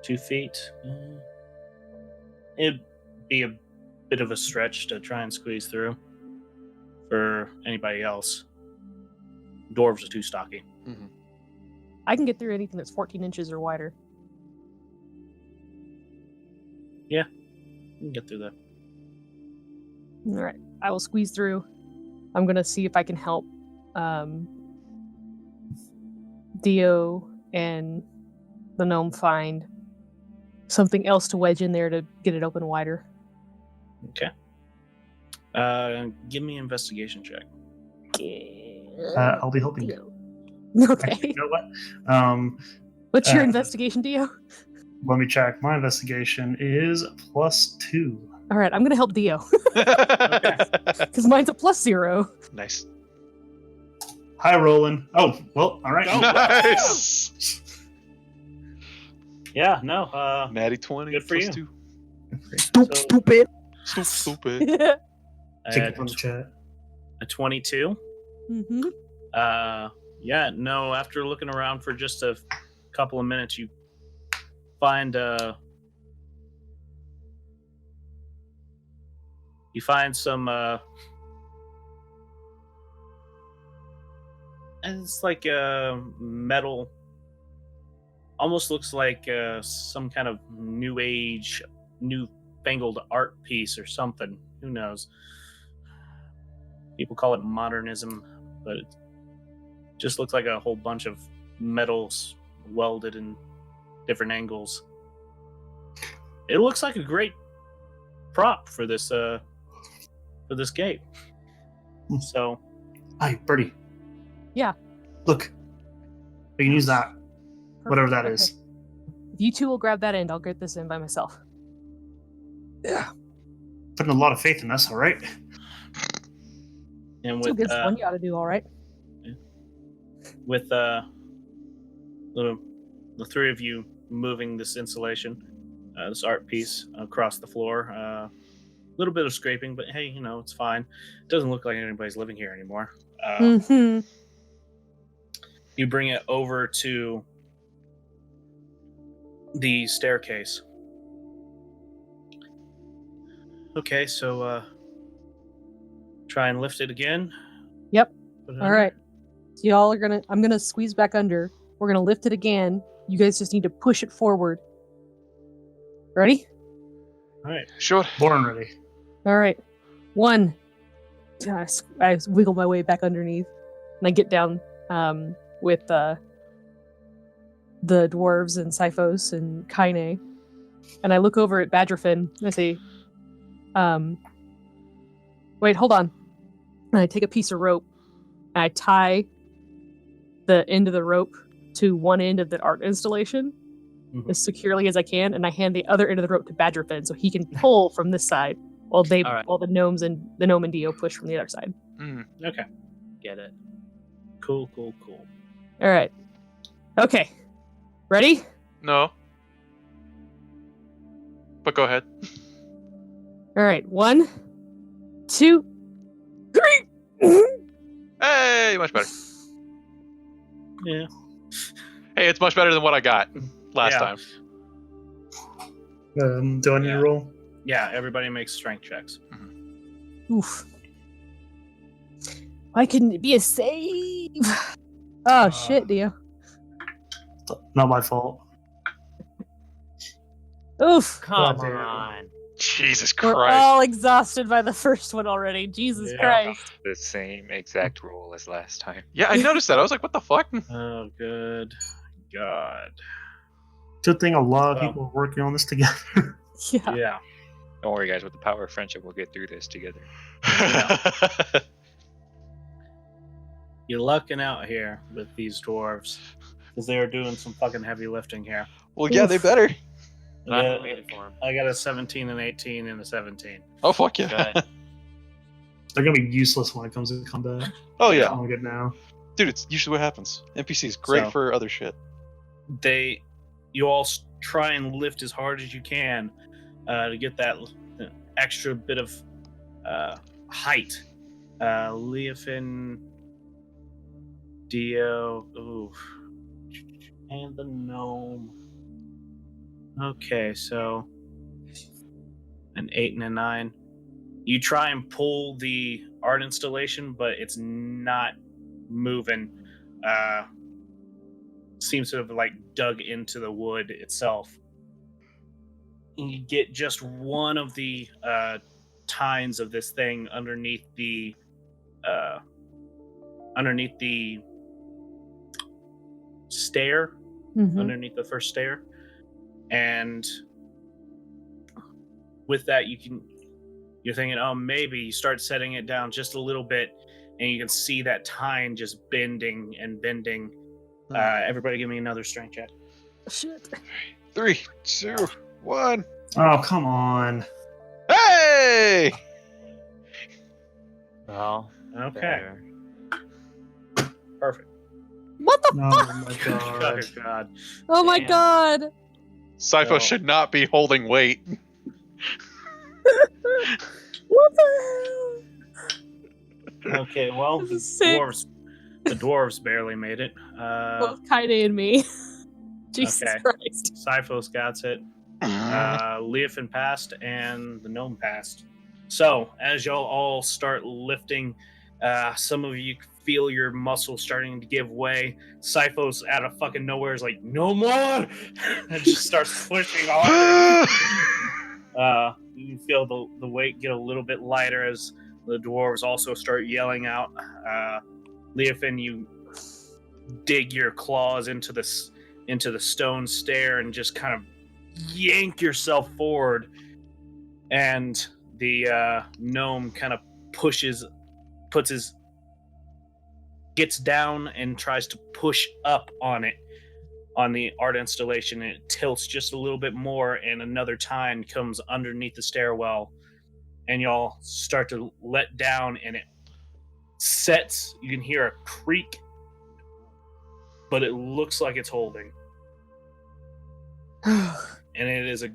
2 feet. It'd be a bit of a stretch to try and squeeze through for anybody else. Dwarves are too stocky. Mhm. I can get through anything that's 14 inches or wider. You can get through that. All right, I will squeeze through. I'm gonna see if I can help Dio and the gnome find something else to wedge in there to get it open wider. Okay. Give me an investigation check. I'll be helping. Okay. Actually, you know what? What's your investigation, Dio? Let me check. My investigation is +2. All right, I'm gonna help Dio because mine's a +0. Nice. Hi, Roland. Oh, well, all right. Nice. Yeah, no. Natty 20. Good for you. +2. Stupid. Stupid. Take At it from the chat. a 22. Mm-hmm. Yeah, no, after looking around for just a couple of minutes, you find some and it's like a metal, almost looks like some kind of new age, newfangled art piece or something. Who knows? People call it modernism, but it just looks like a whole bunch of metals welded in different angles. It looks like a great prop for this gate. So, Hi, Birdie. Yeah. Look. We can use that. Whatever that Okay. is. If you two will grab that end, I'll get this in by myself. Yeah. Putting a lot of faith in us, all right? and Two with against one, you ought to do all right. the three of you moving this insulation, this art piece across the floor, a little bit of scraping, but hey, it's fine. It doesn't look like anybody's living here anymore. Mm-hmm. You bring it over to the staircase. Okay, so try and lift it again. Yep. Put it All under. right. So y'all are I'm gonna squeeze back under. We're gonna lift it again. You guys just need to push it forward. Ready? All right. Sure. Born ready. All right. 1. I wiggle my way back underneath, and I get down with the dwarves and Siphos and Kaine, and I look over at Badgerfin and I say, wait, hold on. And I take a piece of rope and I tie the end of the rope to one end of the art installation as securely as I can, and I hand the other end of the rope to Badgerfin so he can pull from this side while All right. while the gnome and Dio push from the other side. Okay. Get it. Cool. All right. Okay. Ready? No. But go ahead. All right. 1, 2, 3. Hey, much better. Yeah. Hey, it's much better than what I got last Yeah. time. Do I need to roll? Yeah, everybody makes strength checks. Oof. Why couldn't it be a save? Oh shit, Dio. Not my fault. Oof. Come damn. on. Jesus We're Christ. all exhausted by the first one already. Jesus Yeah. Christ. The same exact roll as last time. Yeah, I noticed that. I was like, what the fuck? Oh, good God. Good thing a lot of Well. people are working on this together. Yeah. Yeah. Don't worry, guys. With the power of friendship, we'll get through this together. You're lucking out here with these dwarves because they are doing some fucking heavy lifting here. Well, yeah, they better. Not Yeah, waiting for him. I got a 17 and 18 and a 17. Oh, fuck yeah. Good. They're gonna be useless when it comes to combat. Oh, yeah. I'm good now. Dude, it's usually what happens. NPCs, great So- for other shit. You all try and lift as hard as you can to get that extra bit of height. Leofin, Dio, ooh, and the gnome. Okay, so an 8 and a 9. You try and pull the art installation, but it's not moving. Seems to have like dug into the wood itself. And you get just one of the tines of this thing underneath the stair, underneath the first stair, and with that you're thinking, oh, maybe you start setting it down just a little bit, and you can see that tine just bending and bending. Everybody give me another strength check. Shit. 3, 2, 1. Oh, come on. Hey! Well, Okay. there. Perfect. What the Oh fuck? my Oh god. god. Oh my Damn. god. Sypho So- should not be holding weight. What the hell? Okay, well, the Six. dwarves barely made it. Both Kaide and me. Jesus Okay. Christ. Syphos got it. Leofin passed, and the gnome passed. So, as y'all all start lifting, some of you feel your muscles starting to give way. Syphos out of fucking nowhere is like, no more! And just starts pushing harder. You feel the weight get a little bit lighter as the dwarves also start yelling out. Leofin, you dig your claws into the stone stair and just kind of yank yourself forward, and the gnome kind of gets down and tries to push up on the art installation, and it tilts just a little bit more, and another tine comes underneath the stairwell, and y'all start to let down, and it sets. You can hear a creak, but it looks like it's holding. And it is a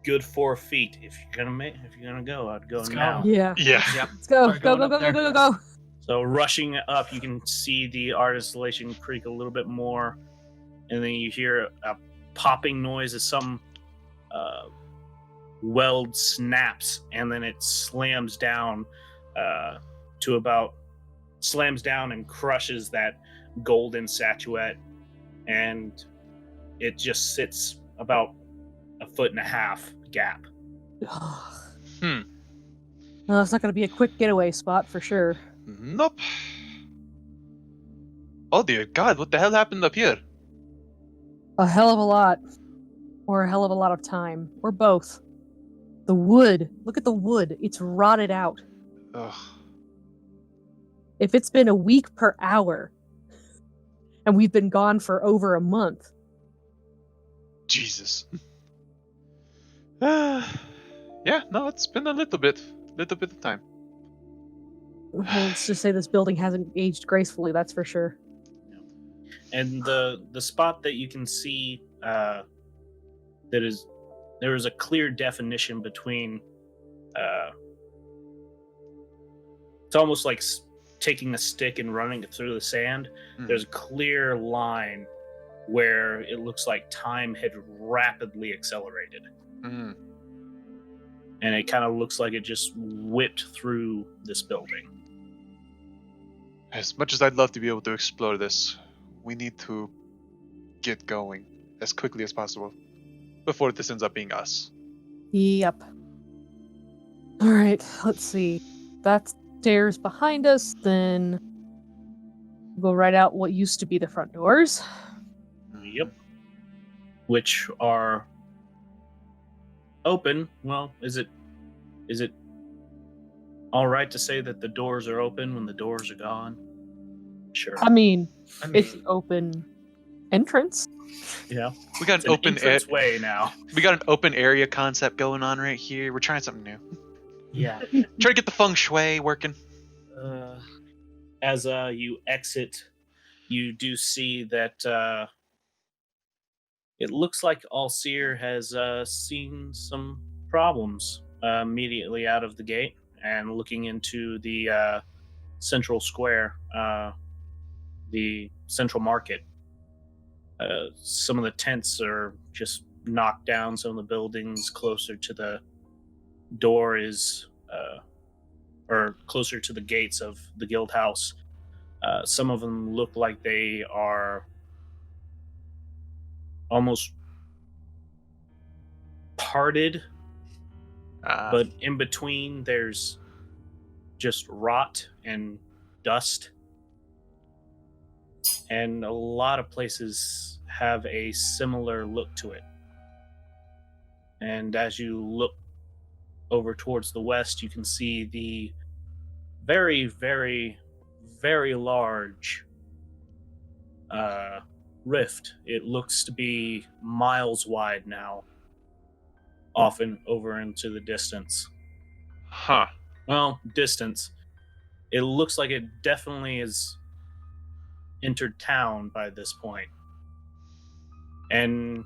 good 4 feet. If you're gonna go, I'd go Let's go. now. Yeah. Yeah. Let's go. Start Go, going go, up go, go, there. go, go, go. So rushing up, you can see the art installation creak a little bit more, and then you hear a popping noise as some weld snaps, and then it slams down and crushes that golden statuette, and it just sits about 1.5 foot gap. Hmm. Well, it's not going to be a quick getaway spot for sure. Nope. Oh dear God, what the hell happened up here? A hell of a lot. Or a hell of a lot of time. Or both. The wood. Look at the wood. It's rotted out. Ugh. If it's been a week per hour, and we've been gone for over a month. Jesus. Yeah, no, it's been a little bit of time. Let's just say this building hasn't aged gracefully, that's for sure. And the spot that you can see there is a clear definition between it's almost like taking a stick and running it through the sand. There's a clear line where it looks like time had rapidly accelerated, Mm. and it kind of looks like it just whipped through this building. As much as I'd love to be able to explore this, we need to get going as quickly as possible before this ends up being us. Yep. Alright, let's see. That's stairs behind us, then we'll go right out what used to be the front doors. Yep. Which are open. Well, is it all right to say that the doors are open when the doors are gone? Sure. I mean, it's open entrance. Yeah. We got It's an an open entrance way now. We got an open area concept going on right here. We're trying something new. Yeah. Trying to get the feng shui working. As you exit, you do see that it looks like Alcier has seen some problems immediately out of the gate and looking into the central square, the central market. Some of the tents are just knocked down. Some of the buildings closer to the door or closer to the gates of the guild house. Some of them look like they are almost parted, but in between there's just rot and dust. And a lot of places have a similar look to it. And as you look over towards the west, you can see the very, very, very large rift. It looks to be miles wide now, often over into the distance. Huh. Well, distance. It looks like it definitely is entered town by this point. And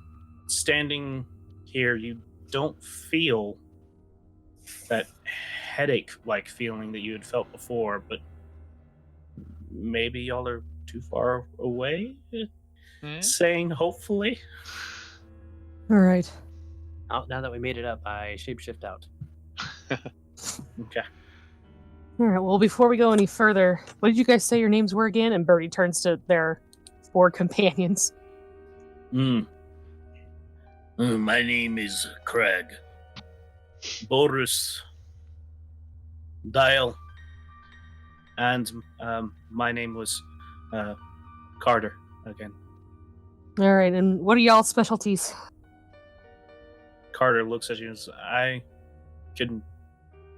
standing here, you don't feel that headache-like feeling that you had felt before, but maybe y'all are too far away? Saying hopefully? All right. Oh, now that we made it up, I shapeshift out. Okay. All right. Well, before we go any further, what did you guys say your names were again? And Birdie turns to their 4 companions. My name is Craig. Boris, Dial, and my name was Carter again. All right. And what are y'all's specialties? Carter looks at you and says, I can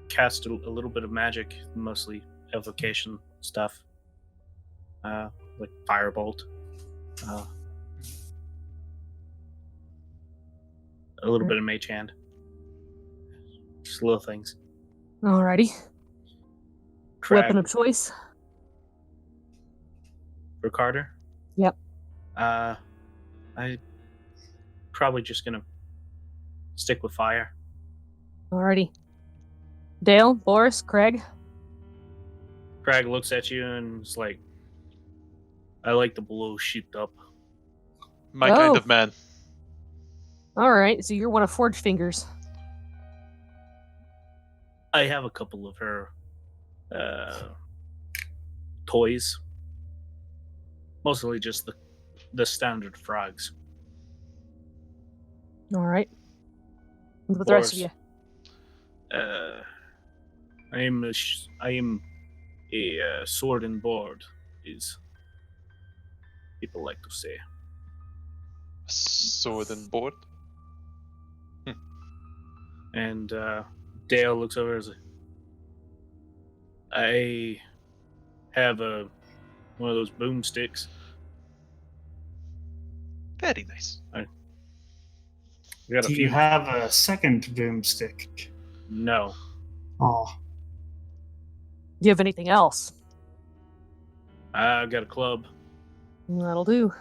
cast a little bit of magic, mostly evocation stuff, like firebolt, a little bit of mage hand, just little things. Alrighty. Crag Weapon of choice? for Carter. Yep. I probably just gonna stick with fire. Alrighty. Dale, Boris, Craig? Crag looks at you and is like, I like to blow shit up. My kind of man. Alright, so you're one of Forge Fingers. I have a couple of her toys. Mostly just the standard frogs. Alright. What about the rest of you? I am a sword and board, is people like to say. Sword and board? And Dale looks over and says, I have one of those boomsticks. Very nice. We got a Do few. you have a second boomstick? No. Oh, Do you have anything else? I got a club. That'll do.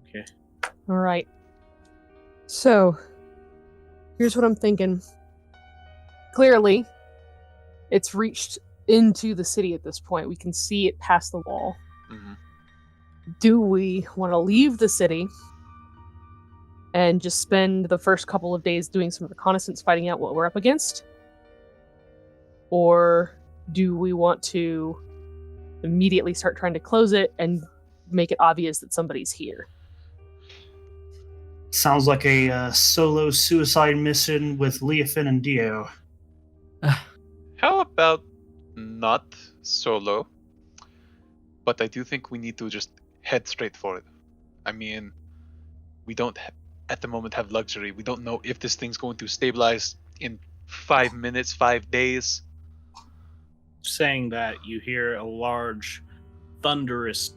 Okay. Alright. So, here's what I'm thinking. Clearly, it's reached into the city at this point. We can see it past the wall. Mm-hmm. Do we want to leave the city and just spend the first couple of days doing some reconnaissance, fighting out what we're up against? Or do we want to immediately start trying to close it and make it obvious that somebody's here? sounds like a solo suicide mission with Leofin and Dio. How about not solo? But I do think we need to just head straight for it. I mean, we don't at the moment have luxury. We don't know if this thing's going to stabilize in 5 minutes, 5 days. Saying that, you hear a large, thunderous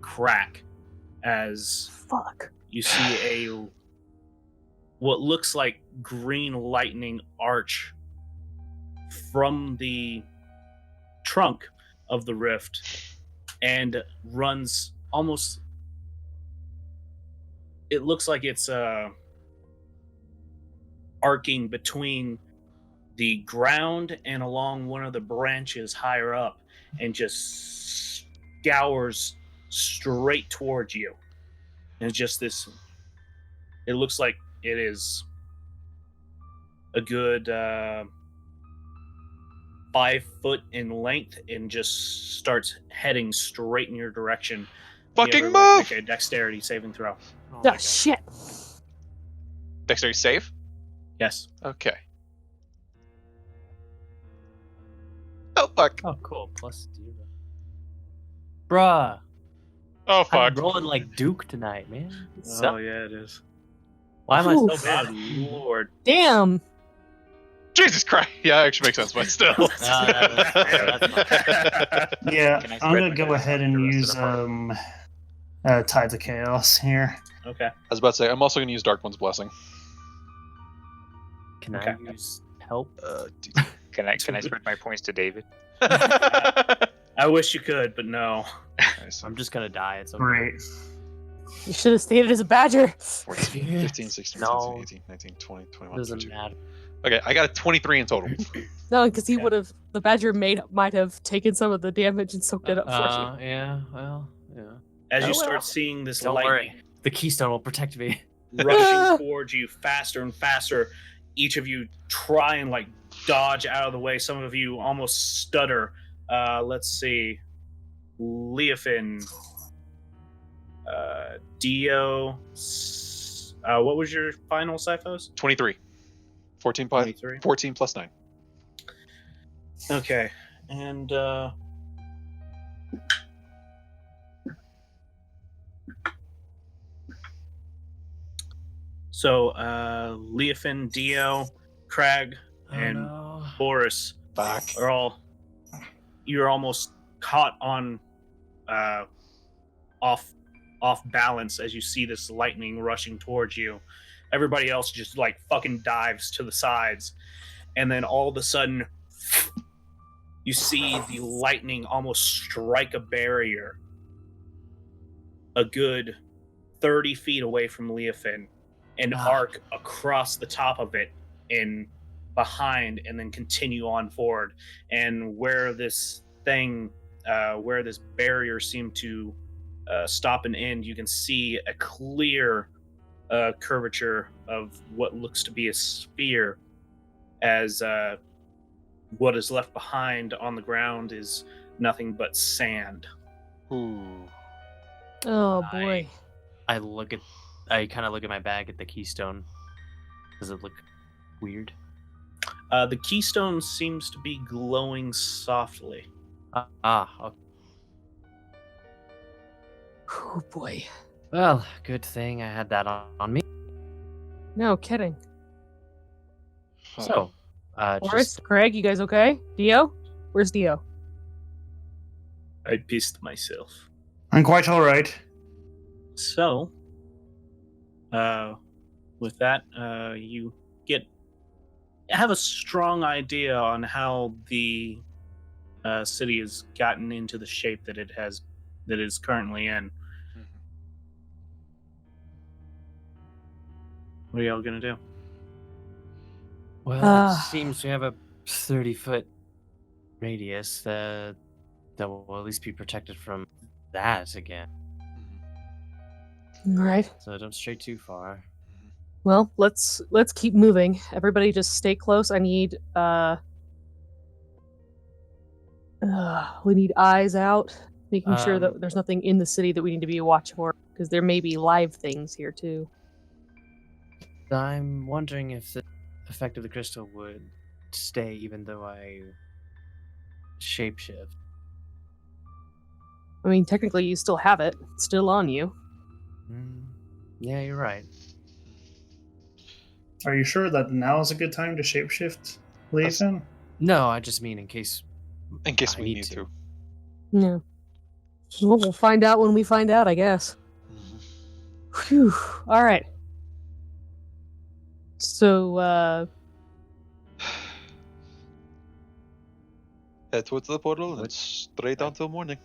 crack as you see what looks like green lightning arch from the trunk of the rift and runs almost, it looks like it's arcing between the ground and along one of the branches higher up, and just scours straight towards you. And it's just this. It looks like it is a good 5 foot in length, and just starts heading straight in your direction. Fucking You ever, move! make a dexterity saving throw. Oh, Ah, shit. Dexterity save? Yes. Okay. Oh, fuck. Oh, cool. Plus 0. Bruh. Oh, I'm fuck. rolling like Duke tonight, man. Oh yeah, it is. Why am I Ooh. so bad? Lord. Damn. Jesus Christ. Yeah, it actually makes sense, but still. that's fair, that's Yeah, Can I I'm spread gonna my go dice ahead out and the rest of use the party? Tides of Chaos here. Okay. I was about to say, I'm also going to use Dark One's Blessing. Can Okay. I use help? Can I spread my points to David? I wish you could, but no. Nice. I'm just gonna die. It's okay. Great. You should have stayed as a badger. 14, 15, 16, No. 17, 18, 19, 20, 21, Doesn't 22. matter. Okay, I got a 23 in total. No, because he Okay. would have. The badger might have taken some of the damage and soaked it up for you. Yeah. Well, yeah. As Oh, you well. start seeing this Don't lightning worry. The keystone will protect me. rushing towards you faster and faster, each of you try and like dodge out of the way. Some of you almost stutter. Let's see. Leofin, Dio. What was your final, Cyphos? 23. 14 plus, 23. 14 plus 9. Okay, and so Leofin, Dio, Crag, and no. Boris Back. are all. You're almost caught on off balance as you see this lightning rushing towards you. Everybody else just like fucking dives to the sides, and then all of a sudden you see the lightning almost strike a barrier a good 30 feet away from Leofin and arc across the top of it and behind, and then continue on forward. And where this thing where this barrier seemed to stop and end, you can see a clear curvature of what looks to be a sphere, as what is left behind on the ground is nothing but sand. Ooh. Oh boy. I kind of look at my bag at the keystone. Does it look weird? The keystone seems to be glowing softly. Okay. Oh boy. Well, good thing I had that on me. No kidding. So, Boris, just Craig, you guys okay? Dio? Where's Dio? I pissed myself. I'm quite all right. So, with that, you have a strong idea on how the city has gotten into the shape that it is currently in. What are y'all gonna do? well, it seems we have a 30-foot radius that will at least be protected from that again. All right. So don't stray too far. Well, let's keep moving. Everybody, just stay close. I need we need eyes out, making sure that there's nothing in the city that we need to be a watch for, because there may be live things here too. I'm wondering if the effect of the crystal would stay even though I shapeshift. I mean, technically, you still have it. It's still on you. Yeah, you're right. Are you sure that now is a good time to shapeshift, Leofin? No, I just mean in case. In case I we need need to. to. No. Well, we'll find out when we find out, I guess. Whew. All right. So, Head towards the portal and What? straight on till morning.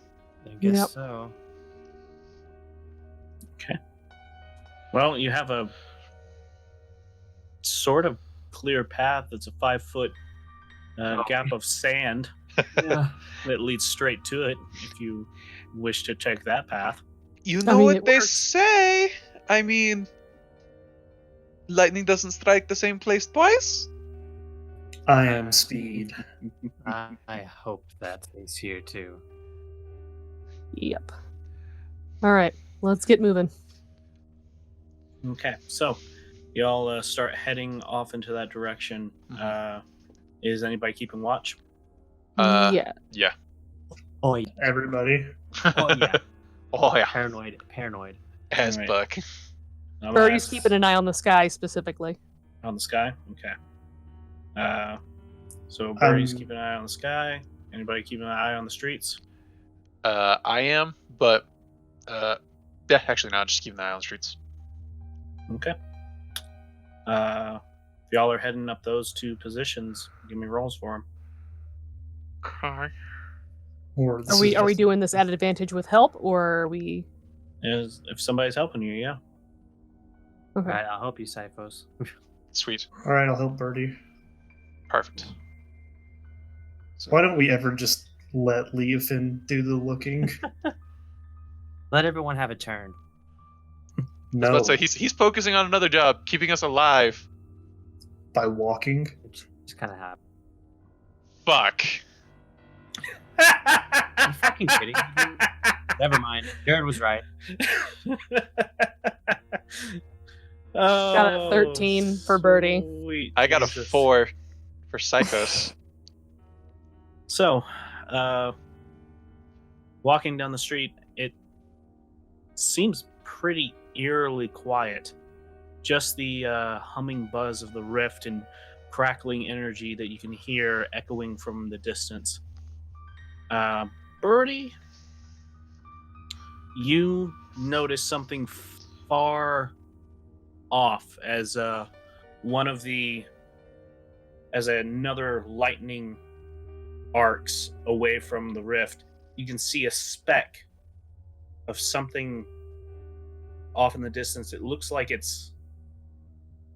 I guess Yep. so. Well, you have a sort of clear path that's a 5 foot gap of sand Yeah. that leads straight to it if you wish to take that path. You know mean, what it they works. say? I mean, lightning doesn't strike the same place twice? I am speed. I hope that is here too. Yep. All right, let's get moving. Okay, so y'all start heading off into that direction. Is anybody keeping watch? Yeah. Yeah. Oh yeah. Everybody. Oh yeah. Oh yeah. Paranoid. As Alright. Buck. I'll Birdie's ask- keeping an eye on the sky specifically. on the sky. Okay. So Birdie's Um, keeping an eye on the sky. Anybody keeping an eye on the streets? I am, but yeah, actually no, just keeping an eye on the streets. Okay. If y'all are heading up those two positions, give me rolls for them. Okay. Or this Are is we just- doing this at advantage with help, or are we? If somebody's helping you, yeah. Okay. Alright, I'll help you, Cyphos. Sweet. All right, I'll help Birdie. Perfect. Why don't we ever just let Leofin do the looking? Let everyone have a turn. No, Let's say he's focusing on another job, keeping us alive. by walking. Just kind of happen. Fuck. Are you fucking kidding me? Never mind. Jared was right. Got a 13 for Birdie. Sweet I got a Jesus. 4 for Psychos. So, walking down the street, it seems pretty eerily quiet. Just the humming buzz of the rift and crackling energy that you can hear echoing from the distance. Birdie, you notice something far off as another lightning arcs away from the rift. You can see a speck of something off in the distance. It looks like it's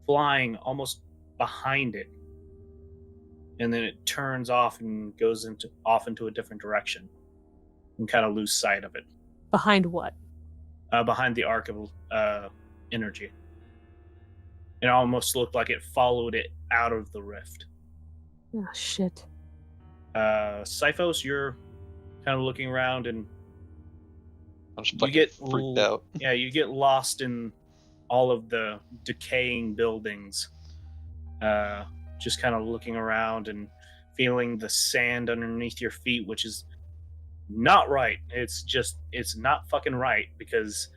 flying almost behind it, and then it turns off and goes off into a different direction, and kind of lose sight of it. Behind what? Behind the arc of energy. It almost looked like it followed it out of the rift. Oh, shit. Cyphos, you're kind of looking around, and I'm just you fucking get freaked out. Yeah, you get lost in all of the decaying buildings. Just kind of looking around and feeling the sand underneath your feet, which is not right. It's not fucking right, because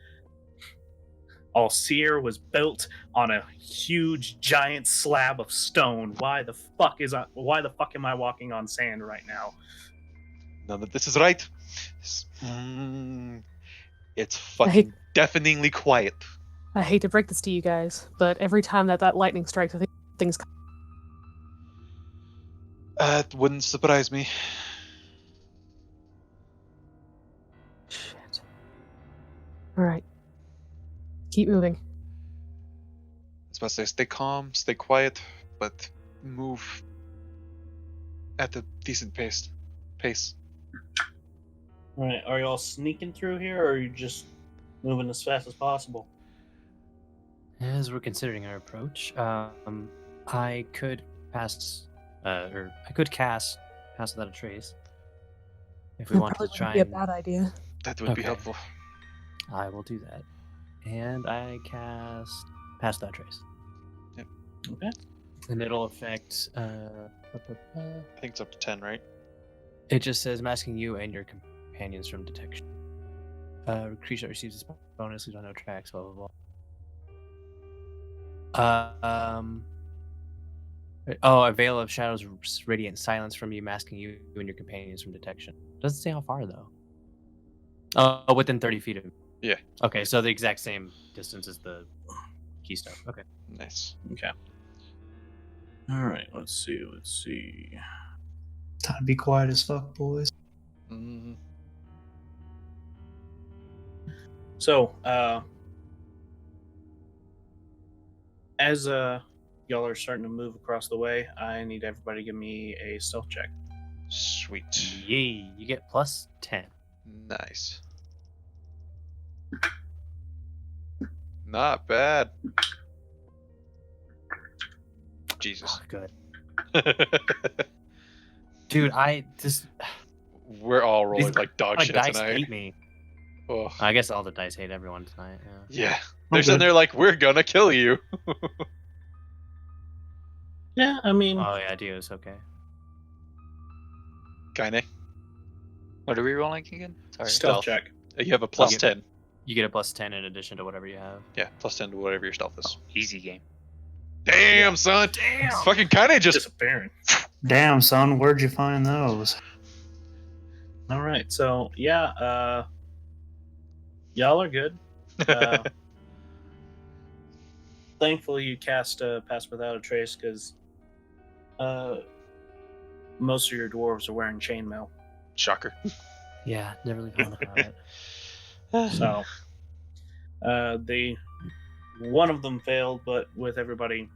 Alcier was built on a huge giant slab of stone. Why the fuck am I walking on sand right now? None of this is right. It's fucking deafeningly quiet. I hate to break this to you guys, but every time that lightning strikes, I think things. It wouldn't surprise me. Shit. All right. Keep moving. I was about to say, stay calm, stay quiet, but move at a decent pace. All right, are y'all sneaking through here, or are you just moving as fast as possible? As we're considering our approach, I could cast Pass Without a Trace. If we That wanted probably to try wouldn't be and... a bad idea. That would be Okay. helpful. I will do that. And I cast Pass Without a Trace. Okay. And it'll affect... I think it's up to 10, right? It just says masking you and your companions from detection. Creature that receives this bonus leaves on no tracks, blah blah blah. A veil of shadows radiant silence from you, masking you and your companions from detection. Doesn't say how far though. Oh, within 30 feet of him. Yeah. Okay, so the exact same distance as the key stuff. Okay. Nice. Okay. All right. Let's see. Time to be quiet as fuck, boys. Mm, So, as y'all are starting to move across the way, I need everybody to give me a stealth check. Sweet. Yay! You get plus 10. Nice. Not bad. Jesus. Oh, good. Dude, We're all rolling these like dog shit dice tonight. hate me. Oh. I guess all the dice hate everyone tonight. Yeah. Yeah. They're sitting there like, we're gonna kill you. Yeah, I mean, Oh yeah, Dio's okay. Kinda. What are we rolling again? Sorry. stealth stealth. check. You have a plus Okay. 10. You get a plus 10 in addition to whatever you have. Yeah, plus 10 to whatever your stealth is. Easy game. Damn, son. Damn. Fucking kinda just. Disappearing. Damn, son, where'd you find those? All right, so yeah, y'all are good. Thankfully, you cast Pass Without a Trace because most of your dwarves are wearing chainmail. Shocker. Yeah, never really found about it. So, one of them failed, but with everybody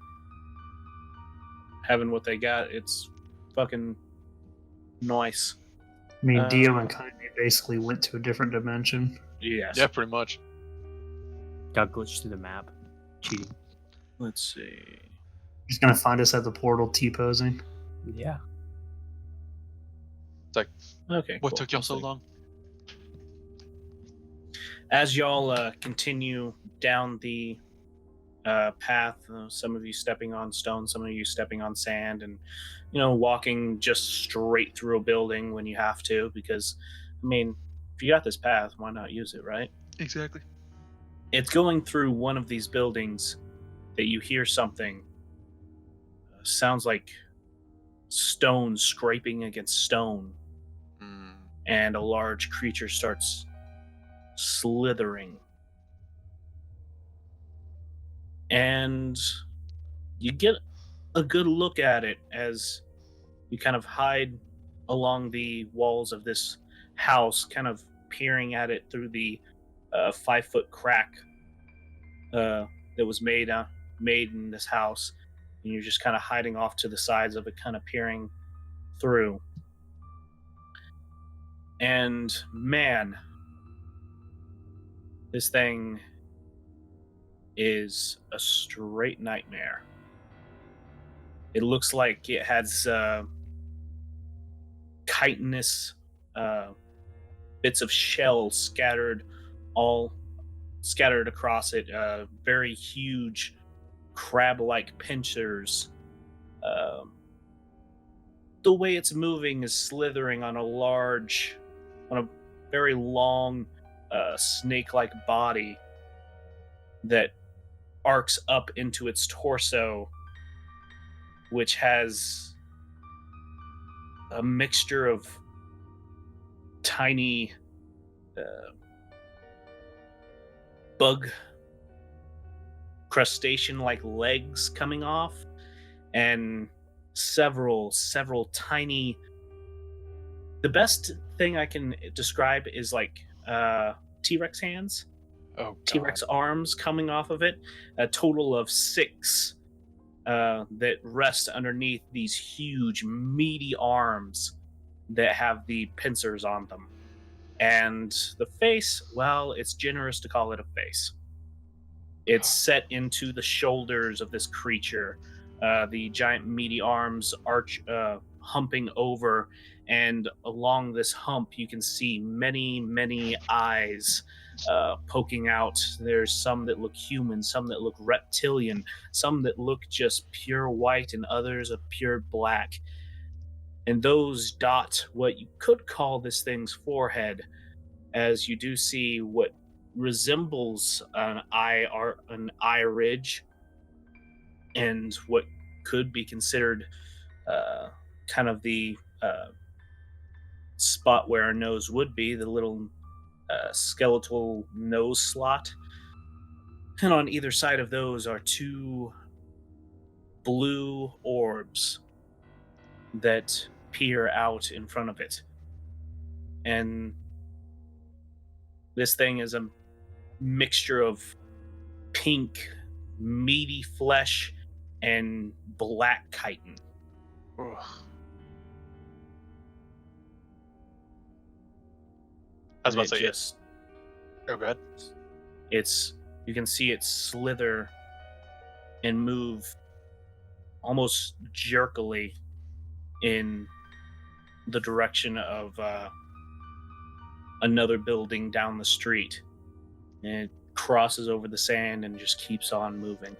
having what they got, it's fucking nice. I mean, Uh, Dio and Kanye basically went to a different dimension. Yes. Yeah, pretty much. Got glitched through the map. Cheating. Let's see. He's gonna find us at the portal T-posing. Yeah. Okay. What cool. took y'all Let's so see. long? As y'all continue down the path, some of you stepping on stone, some of you stepping on sand, and walking just straight through a building when you have to, because I mean, if you got this path, why not use it, right? Exactly. It's going through one of these buildings that you hear something. Sounds like stone scraping against stone, and a large creature starts slithering. And you get a good look at it as you kind of hide along the walls of this house, kind of peering at it through the 5-foot crack that was made in this house, and you're just kind of hiding off to the sides of it, kind of peering through. And man, this thing is a straight nightmare. It looks like it has chitinous bits of shell scattered across it, very huge crab-like pincers. The way it's moving is slithering on a very long snake-like body that arcs up into its torso, which has a mixture of tiny bug crustacean-like legs coming off, and several tiny. The best thing I can describe is like T-Rex hands. Oh, God. T-Rex arms coming off of it, a total of 6 that rest underneath these huge, meaty arms that have the pincers on them. And the face, well, it's generous to call it a face. It's set into the shoulders of this creature, the giant, meaty arms humping over, and along this hump you can see many, many eyes poking out. There's some that look human, some that look reptilian, some that look just pure white, and others of pure black. And those dot what you could call this thing's forehead, as you do see what resembles an eye ridge, and what could be considered kind of the spot where a nose would be, the little skeletal nose slot. And on either side of those are 2 blue orbs that peer out in front of it. And this thing is a mixture of pink, meaty flesh and black chitin. Ugh. I was about to say just Oh, good. you can see it slither and move almost jerkily in the direction of another building down the street. And it crosses over the sand and just keeps on moving.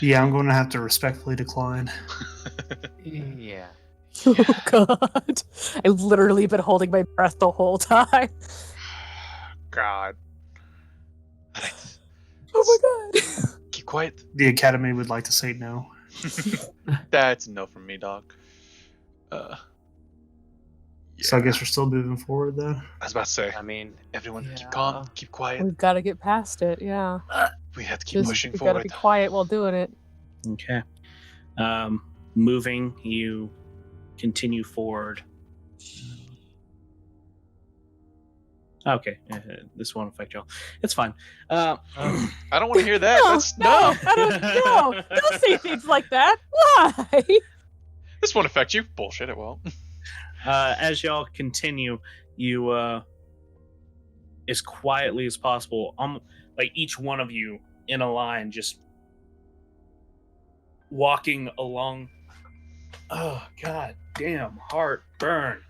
Yeah, I'm going to have to respectfully decline. Yeah. Oh god. I've literally been holding my breath the whole time. God. Oh my god. Keep quiet. The Academy would like to say no. That's no from me, dog. So I guess we're still moving forward, though. I was about to say, I mean, everyone, keep yeah. calm, keep quiet. We've got to get past it, yeah. We have to keep pushing we've got to forward. be quiet while doing it. Okay. Moving, you continue forward. Okay, this won't affect y'all. It's fine. I don't want to hear that. No, I don't know. Don't say things like that. Why? This won't affect you. Bullshit, it won't. As y'all continue, you as quietly as possible, like each one of you in a line, just walking along. Oh god damn, heartburn.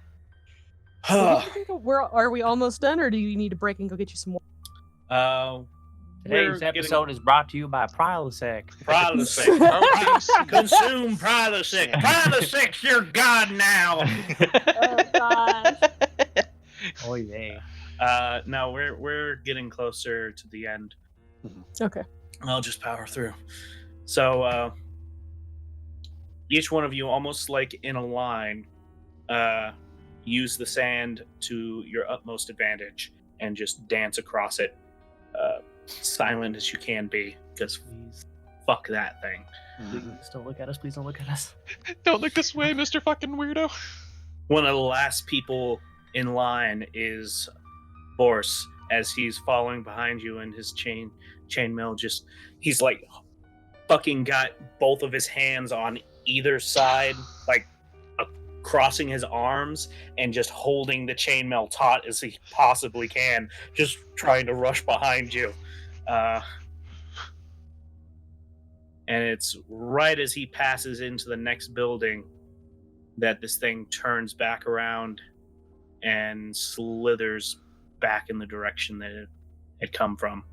Are we almost done, or do you need to break and go get you some more? Today's episode is brought to you by Prilosec. Prilosec. Consume Prilosec. Prilosec's your god now. Oh god. Oh yeah. Now we're getting closer to the end. Okay. I'll just power through. So each one of you, almost like in a line, use the sand to your utmost advantage and just dance across it, silent as you can be, because fuck that thing. Please don't look at us. Please don't look at us. Don't look this way, Mr. fucking weirdo. One of the last people in line is Boris, as he's following behind you in his chainmail. Just he's like fucking got both of his hands on either side, like crossing his arms and just holding the chainmail taut as he possibly can, just trying to rush behind you. And it's right as he passes into the next building that this thing turns back around and slithers back in the direction that it had come from.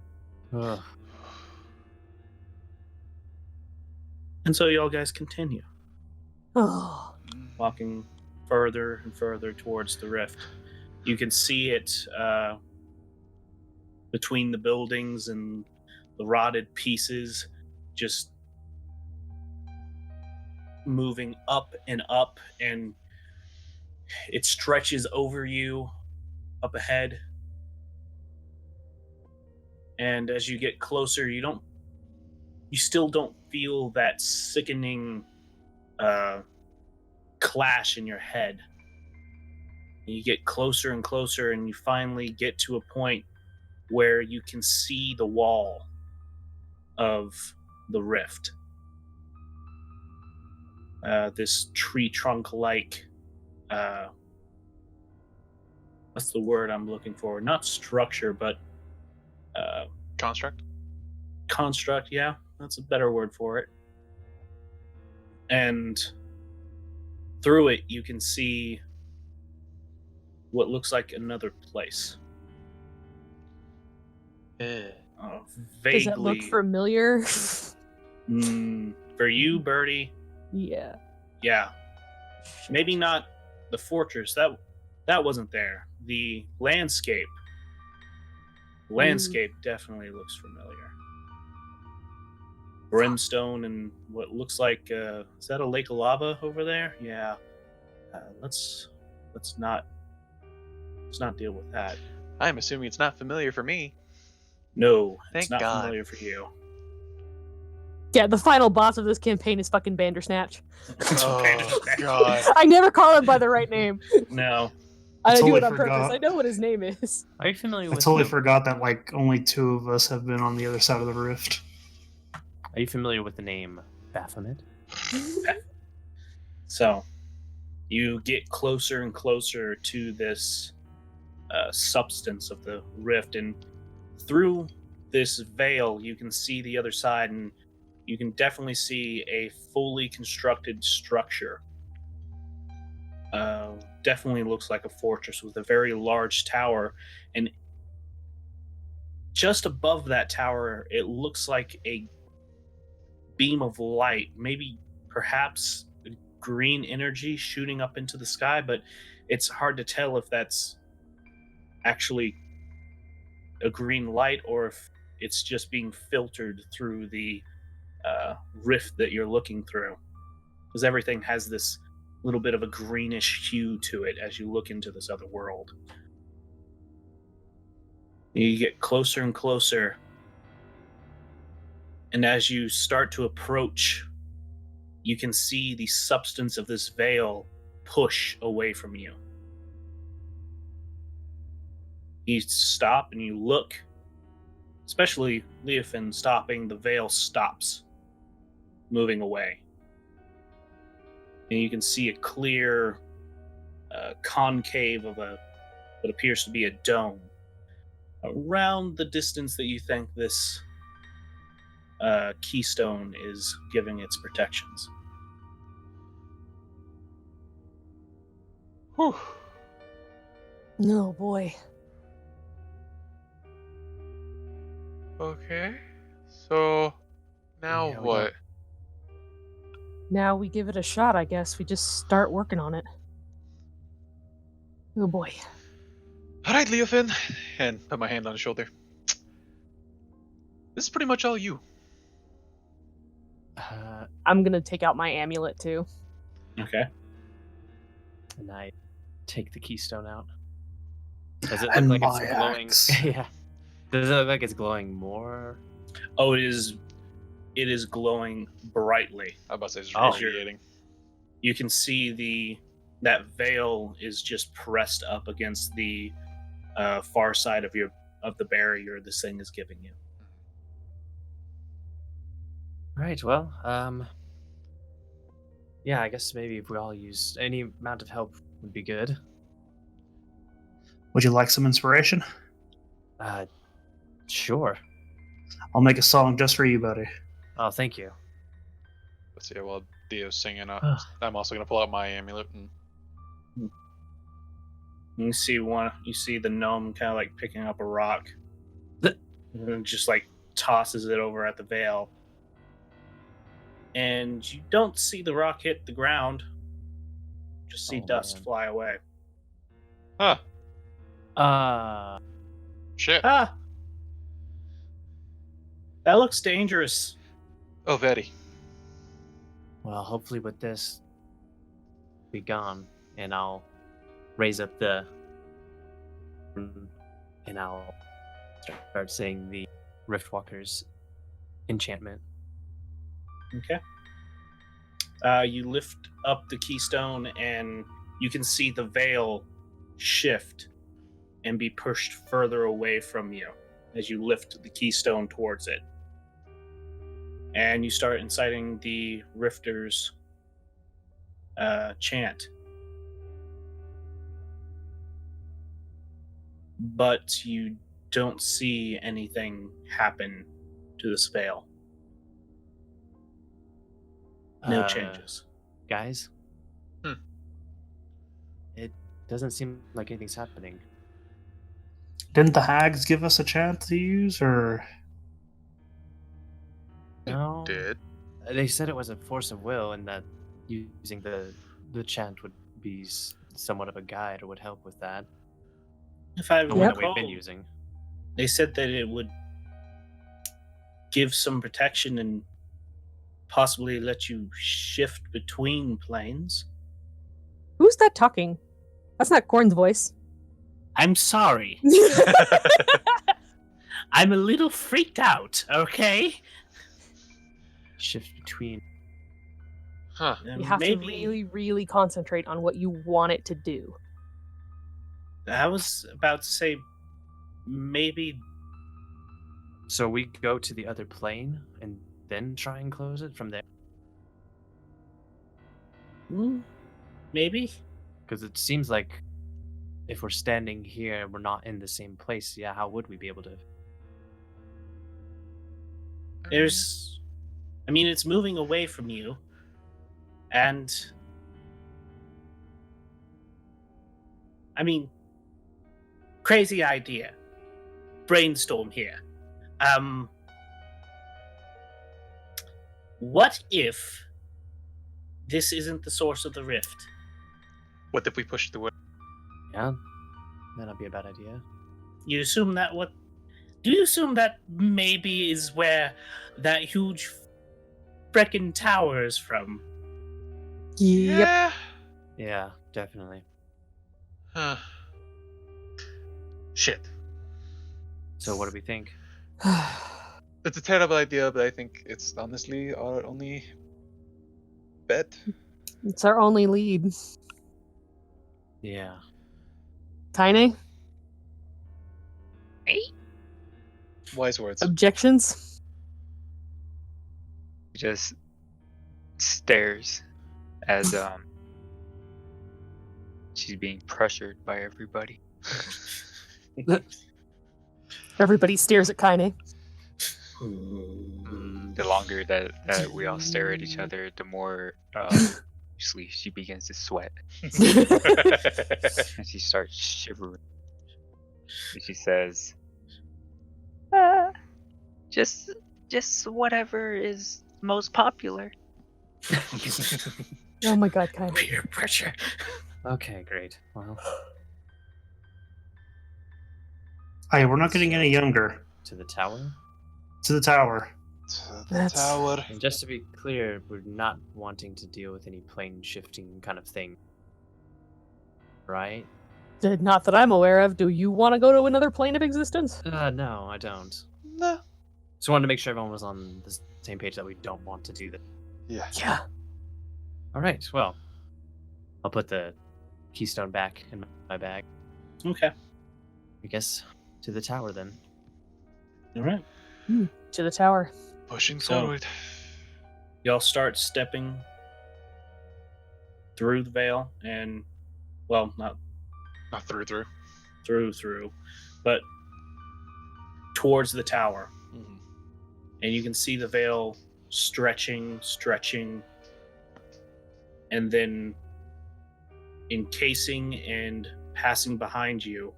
Ugh. And so y'all guys continue, Oh. walking further and further towards the rift. You can see it between the buildings and the rotted pieces, just moving up, and it stretches over you up ahead. And as you get closer, you still don't feel that sickening clash in your head. You get closer and closer, and you finally get to a point where you can see the wall of the rift. This tree trunk-like, what's the word I'm looking for? Not structure, but Construct? Construct, yeah, that's a better word for it. And through it, you can see what looks like another place. Yeah. Vaguely. Does that look familiar? For you, Birdie, Yeah. yeah. Maybe not the fortress. That wasn't there. The landscape. Landscape definitely looks familiar. Brimstone and what looks like is that a lake of lava over there? Yeah. Let's not deal with that. I'm assuming it's not familiar for me. No, Thank it's not God. familiar for you. Yeah, the final boss of this campaign is fucking Bandersnatch. Oh, God. I never call him by the right name. No. I do totally it on forgot. purpose. I know what his name is. Are you familiar I with? totally forgot that like only 2 of us have been on the other side of the rift. Are you familiar with the name Baphomet? So, you get closer and closer to this substance of the rift, and through this veil, you can see the other side, and you can definitely see a fully constructed structure. Definitely looks like a fortress with a very large tower, and just above that tower, it looks like a beam of light, maybe perhaps green energy shooting up into the sky, but it's hard to tell if that's actually a green light or if it's just being filtered through the rift that you're looking through, because everything has this little bit of a greenish hue to it as you look into this other world. You get closer and closer, and as you start to approach, you can see the substance of this veil push away from you. You stop and you look, especially Leofin stopping, the veil stops, moving away. And you can see a clear concave of what appears to be a dome around the distance that you think this keystone is giving its protections. Whew. No, boy. Okay. So now Yeah, we what? Now we give it a shot, I guess. We just start working on it. Oh boy. All right, Leofin, and put my hand on his shoulder. This is pretty much all you. I'm gonna take out my amulet too. Okay. And I take the keystone out. Does it look And like it's my glowing? axe. Yeah. Does it look like it's glowing more? Oh, it is glowing brightly. I'm about to say it's Oh. radiating. You can see that veil is just pressed up against the far side of the barrier this thing is giving you. Right, well, yeah, I guess maybe if we all use any amount of help would be good. Would you like some inspiration? Sure. I'll make a song just for you, buddy. Oh, thank you. Let's see. While Dio's singing, I'm also gonna pull out my amulet and You see the gnome kind of like picking up a rock, and just like tosses it over at the veil. And you don't see the rock hit the ground. Just see Oh, dust man. fly away. shit. Ah! That looks dangerous. Oh, very. Well, hopefully with this, be gone, and I'll raise up and I'll start saying the Riftwalker's enchantment. Okay. You lift up the keystone, and you can see the veil shift and be pushed further away from you as you lift the keystone towards it. And you start inciting the Rifter's chant. But you don't see anything happen to this veil. No changes. Guys? Hmm. It doesn't seem like anything's happening. Didn't the hags give us a chant to use, or No. Did. They said it was a force of will, and that using the chant would be somewhat of a guide or would help with that. If I The one that recall, we've been using. they said that it would give some protection and possibly let you shift between planes. Who's that talking? That's not Corn's voice. I'm sorry. I'm a little freaked out, okay? Shift between. Huh. And You have maybe, to really, really concentrate on what you want it to do. I was about to say, maybe So we go to the other plane, and then try and close it from there? Maybe. Because it seems like if we're standing here and we're not in the same place, yeah, how would we be able to? It's moving away from you. And crazy idea. Brainstorm here. What if this isn't the source of the rift? What if we push the way? Yeah, that'd be a bad idea. Do you assume that maybe is where that huge frickin' tower is from? Yep. Yeah, definitely. Shit. So what do we think? It's a terrible idea, but I think it's honestly our only bet. It's our only lead. Yeah. Tiny? Wise words. Objections? Just stares as she's being pressured by everybody. Everybody stares at Kaine. The longer that we all stare at each other, the more she begins to sweat. And she starts shivering. And she says, just whatever is most popular. Oh my god, Kaine. Peer pressure. Okay, great. Well, Hey, we're not getting any younger. to the tower. To the tower. To the That's- tower. And just to be clear, we're not wanting to deal with any plane shifting kind of thing. Right? Not that I'm aware of. Do you want to go to another plane of existence? No, I don't. No. Just wanted to make sure everyone was on the same page that we don't want to do that. Yeah. Yeah. All right, well, I'll put the keystone back in my bag. Okay. I guess to the tower then. All right. To the tower. Pushing So- forward. Y'all start stepping through the veil and, well, not Not through. through, but towards the tower. Mhm. And you can see the veil stretching, and then encasing and passing behind you.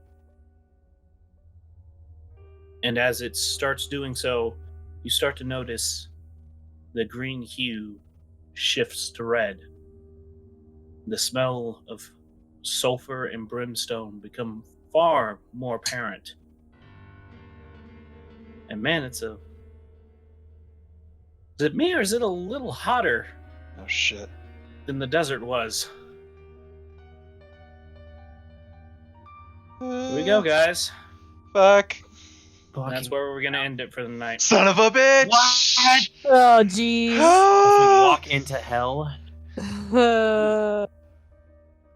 And as it starts doing so, you start to notice the green hue shifts to red. The smell of sulfur and brimstone become far more apparent. And man, is it me or is it a little hotter Oh shit. than the desert was? Here we go, guys. Fuck. And that's where we're gonna end it for the night. Son of a bitch. Oh, jeez. If we walk into hell.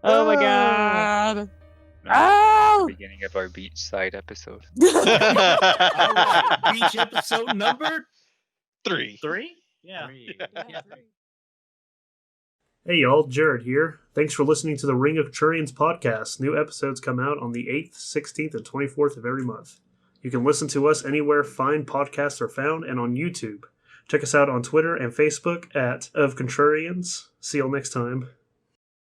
Oh my god. No, Oh! beginning of our beachside episode. All right, beach episode number 3. 3? Yeah. Hey y'all, Jared here. Thanks for listening to the Ring of Contrarians podcast. New episodes come out on the 8th, 16th, and 24th of every month. You can listen to us anywhere fine podcasts are found and on YouTube. Check us out on Twitter and Facebook at Of Contrarians. See y'all next time.